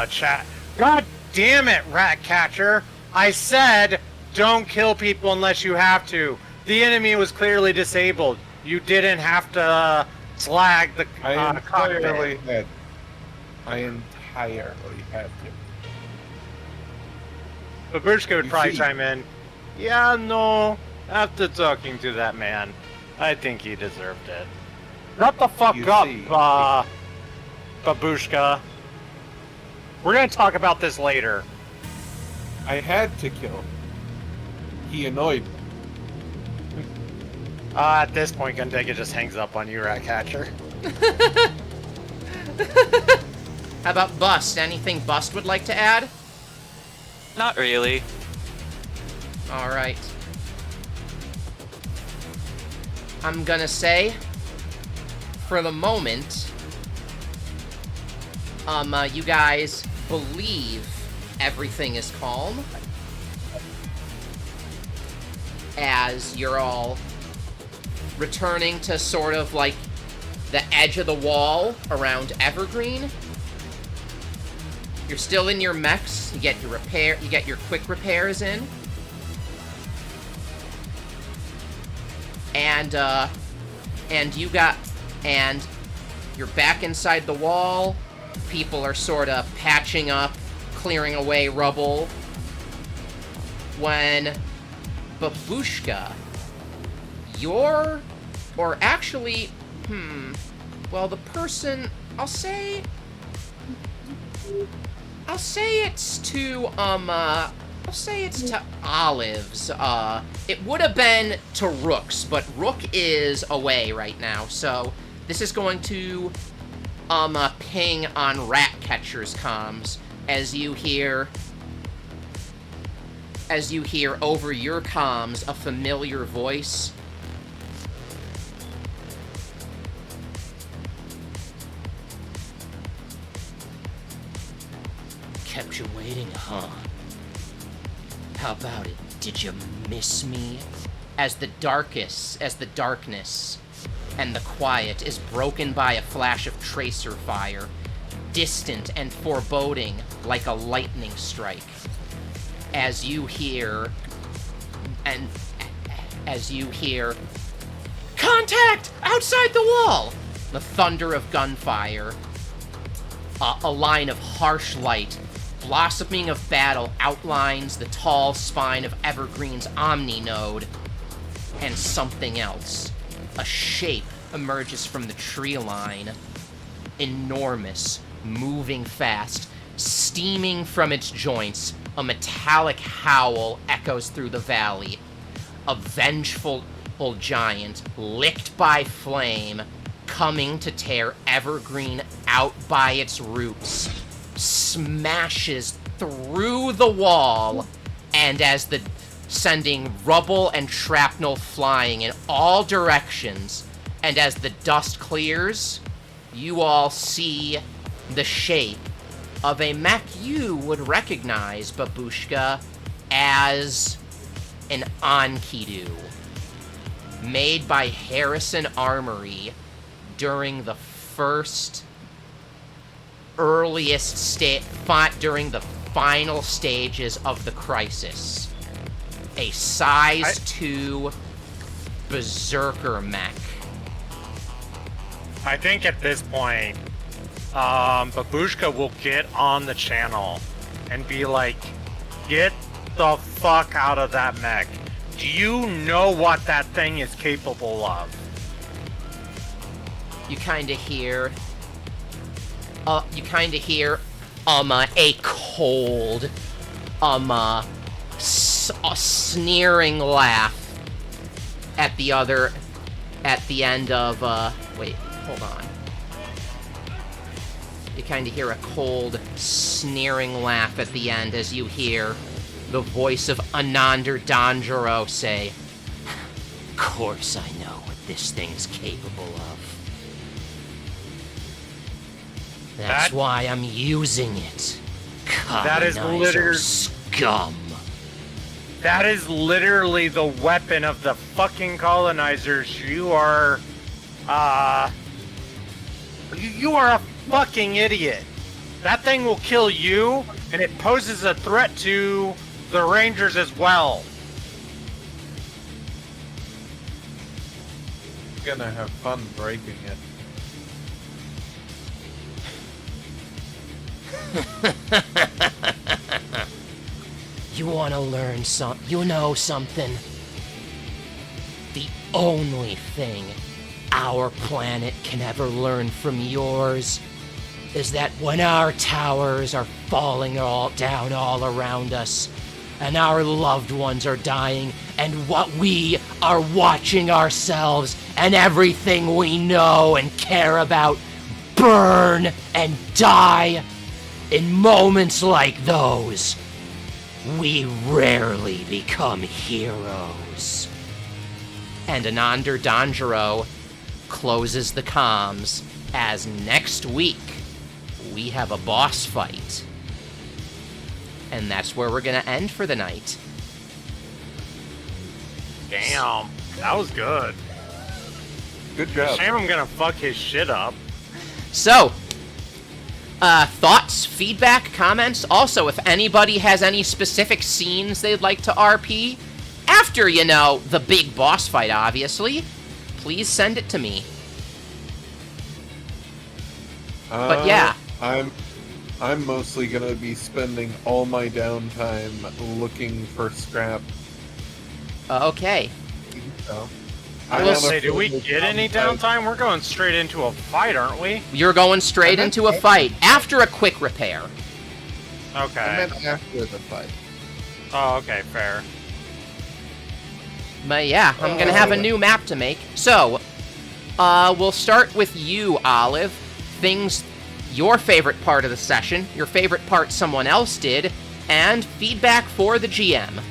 chat. God damn it, Ratcatcher! I said don't kill people unless you have to. The enemy was clearly disabled. You didn't have to slag the cockpit. I entirely had to. Babushka would You probably see- chime in. Yeah, no. After talking to that man, I think he deserved it. Shut the fuck You up, see- Babushka. We're gonna talk about this later. I had to kill him. He annoyed me. At this point, Gundega just hangs up on you, Ratcatcher. How about Bust? Anything Bust would like to add? Not really. Alright. I'm gonna say, for the moment, you guys believe everything is calm as you're all returning to sort of like the edge of the wall around Evergreen. You're still in your mechs. You get your quick repairs in. And you're back inside the wall. People are sort of patching up, clearing away rubble. When Babushka, well, the person, I'll say it's to Olives. It would have been to Rook's, but Rook is away right now, so this is going to, ping on Ratcatcher's comms as you hear over your comms a familiar voice. Kept you waiting, huh? How about it? Did you miss me? As the darkness and the quiet is broken by a flash of tracer fire, distant and foreboding like a lightning strike. As you hear, contact outside the wall! The thunder of gunfire, a line of harsh light, blossoming of battle outlines the tall spine of Evergreen's Omni node, and something else. A shape emerges from the tree line, enormous, moving fast, steaming from its joints. A metallic howl echoes through the valley. A vengeful giant, licked by flame, coming to tear Evergreen out by its roots, smashes through the wall, and sending rubble and shrapnel flying in all directions, and as the dust clears, you all see the shape of a mech you would recognize, Babushka, as an Enkidu, made by Harrison Armory during the during the final stages of the crisis. A size 2 berserker mech. I think at this point, Babushka will get on the channel and be like, get the fuck out of that mech. Do you know what that thing is capable of? You kind of hear a cold, a sneering laugh at the end of, wait, hold on. You kind of hear a cold, sneering laugh at the end as you hear the voice of Anandar Danjaro say, "Of course I know what this thing's capable of. That's why I'm using it. Colonizer scum." That is literally the weapon of the fucking colonizers. You are a fucking idiot. That thing will kill you, and it poses a threat to the Rangers as well. Gonna have fun breaking it. You wanna learn something? The only thing our planet can ever learn from yours is that when our towers are falling down all around us, and our loved ones are dying, and what we are watching ourselves and everything we know and care about burn and die, in moments like those, we rarely become heroes. And Anandar Danjaro closes the comms as next week we have a boss fight. And that's where we're gonna end for the night. Damn, that was good. Good job. Shame I'm gonna fuck his shit up. So, thoughts, feedback, comments? Also, if anybody has any specific scenes they'd like to RP, after, you know, the big boss fight, obviously, please send it to me. But yeah. I'm mostly gonna be spending all my downtime looking for scrap. Okay. So, I will Say, do we get any downtime? We're going straight into a fight, aren't we? You're going straight into a fight after a quick repair. Okay. I meant after the fight. Oh, okay, fair. But yeah, I'm gonna have a new map to make. So, we'll start with you, Olive. Your favorite part of the session, your favorite part someone else did, and feedback for the GM.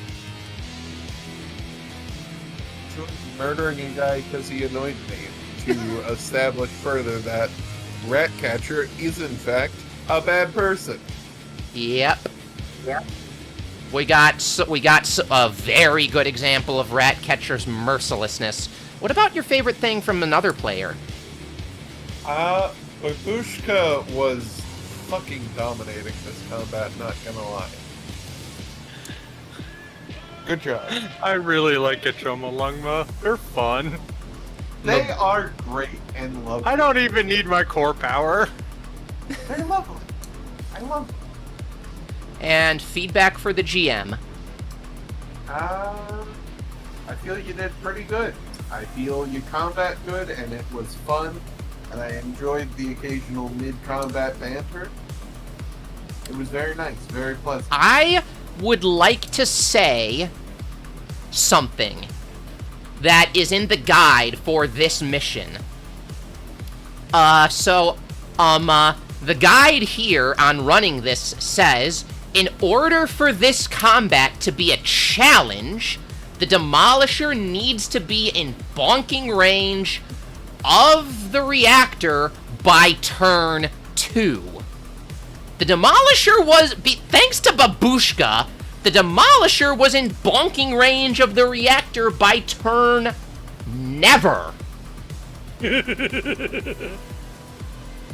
Murdering a guy because he annoyed me, to establish further that Ratcatcher is in fact a bad person. Yep. We got a very good example of Ratcatcher's mercilessness. What about your favorite thing from another player? Babushka was fucking dominating this combat, not gonna lie. Good job. I really like Lungma. They're fun. They are great and lovely. I don't even need my core power. They're lovely. I love them. And feedback for the GM. I feel you did pretty good. I feel you combat good, and it was fun, and I enjoyed the occasional mid-combat banter. It was very nice, very pleasant. I would like to say something that is in the guide for this mission. The guide here on running this says, in order for this combat to be a challenge, the Demolisher needs to be in bonking range of the reactor by turn 2. The Demolisher was, thanks to Babushka, the Demolisher was in bonking range of the reactor by turn never.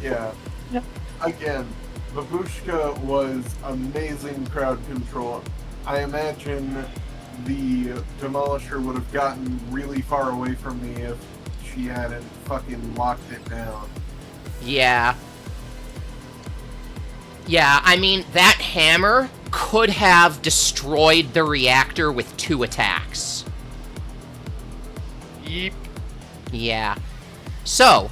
Yeah. Again, Babushka was amazing crowd control. I imagine the Demolisher would have gotten really far away from me if she hadn't fucking locked it down. Yeah. Yeah, I mean, that hammer could have destroyed the reactor with 2 attacks. Yeep. Yeah. So,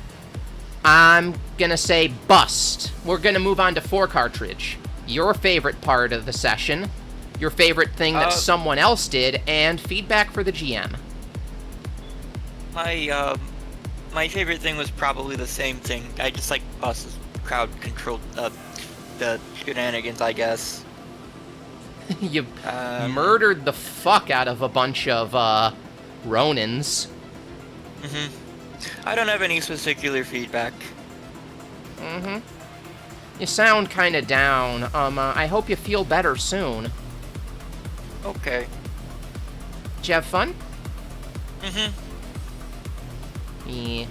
I'm gonna say bust. We're gonna move on to 4 cartridge. Your favorite part of the session, your favorite thing that someone else did, and feedback for the GM. My favorite thing was probably the same thing. I just like Bus's crowd controlled, the shenanigans, I guess. You murdered the fuck out of a bunch of, Ronins. I don't have any particular feedback. You sound kinda down. I hope you feel better soon. Okay. Did you have fun? If Yeah.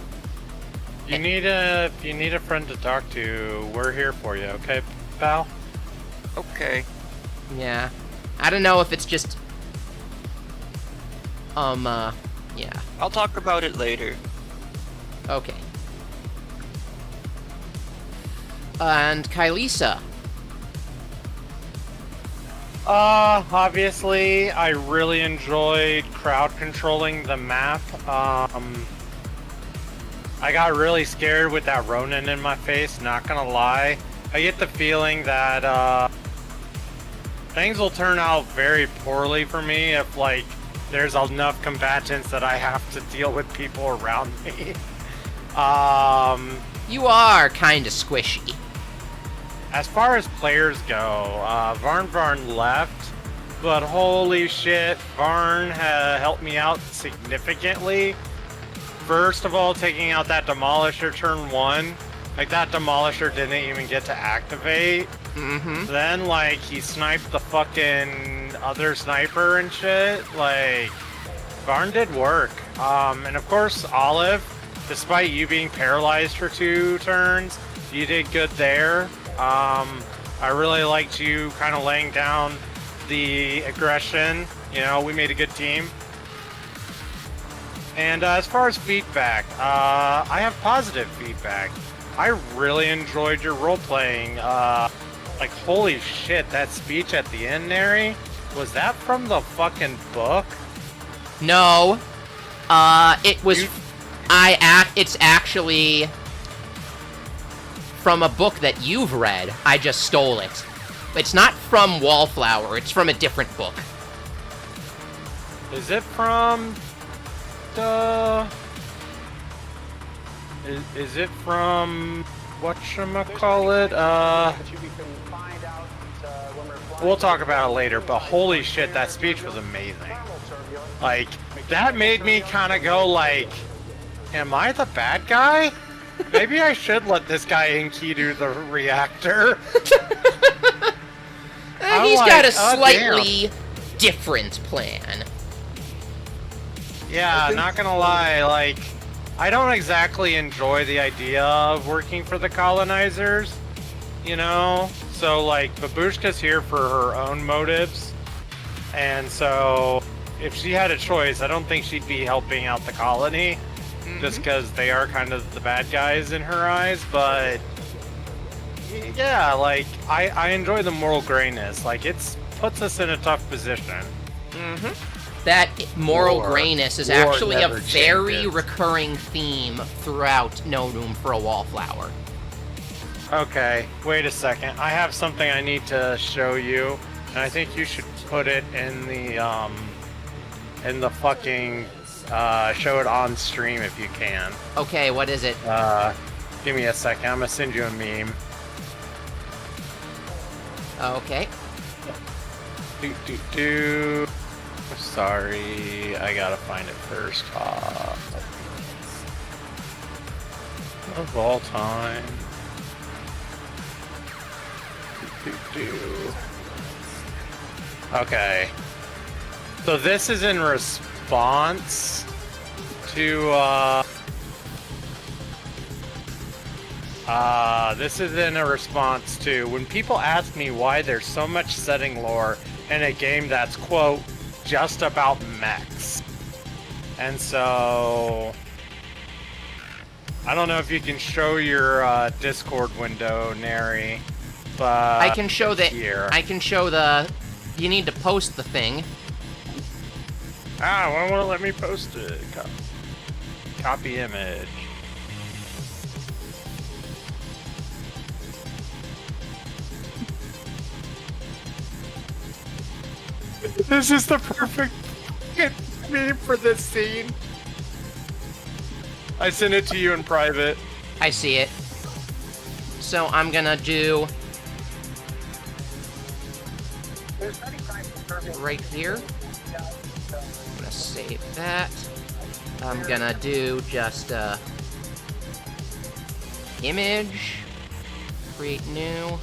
you need a friend to talk to, we're here for you, okay, pal? Okay. Yeah. I don't know if it's just... yeah. I'll talk about it later. Okay. And Kylisa. Obviously, I really enjoyed crowd controlling the map. I got really scared with that Ronin in my face, not gonna lie. I get the feeling that, things will turn out very poorly for me if, like, there's enough combatants that I have to deal with people around me. You are kinda squishy. As far as players go, Varn left, but holy shit, Varn helped me out significantly. First of all, taking out that Demolisher turn 1. Like, that Demolisher didn't even get to activate. Then, like, he sniped the fucking other sniper and shit. Like, Varn did work. And of course, Olive. despite you being paralyzed for 2 turns, you did good there. I really liked you kind of laying down the aggression. You know, we made a good team. And as far as feedback, I have positive feedback. I really enjoyed your role-playing. Like, holy shit, that speech at the end, Neri? Was that from the fucking book? No. It was... It's actually... from a book that you've read. I just stole it. It's not from Wallflower. It's from a different book. Is it from... Is it from... whatchamacallit? We'll talk about it later, but holy shit, that speech was amazing. Like, that made me kind of go like, am I the bad guy? Maybe I should let this guy Inky do the reactor. He's got a slightly different plan. Yeah, not gonna lie, like, I don't exactly enjoy the idea of working for the colonizers, you know? So, like, Babushka's here for her own motives, and so if she had a choice, I don't think she'd be helping out the colony, just because they are kind of the bad guys in her eyes, but yeah, like, I enjoy the moral grayness. Like, it puts us in a tough position. That moral grayness is actually a never very changes. recurring theme throughout No Room for a Wallflower. Okay, wait a second. I have something I need to show you, and I think you should put it in the fucking, show it on stream if you can. Okay, what is it? Give me a second. I'm gonna send you a meme. Okay. Sorry, I gotta find it first. Of all time. Okay. So this is in response to when people ask me why there's so much setting lore in a game that's, quote, just about mechs. And so I don't know if you can show your Discord window, Neri, but I can show that. here. I can show the. You need to post the thing. Why won't it let me post it? Copy image. This is the perfect meme for this scene. I sent it to you in private. I see it. So I'm gonna do right here. I'm gonna save that. I'm gonna do just image, create new.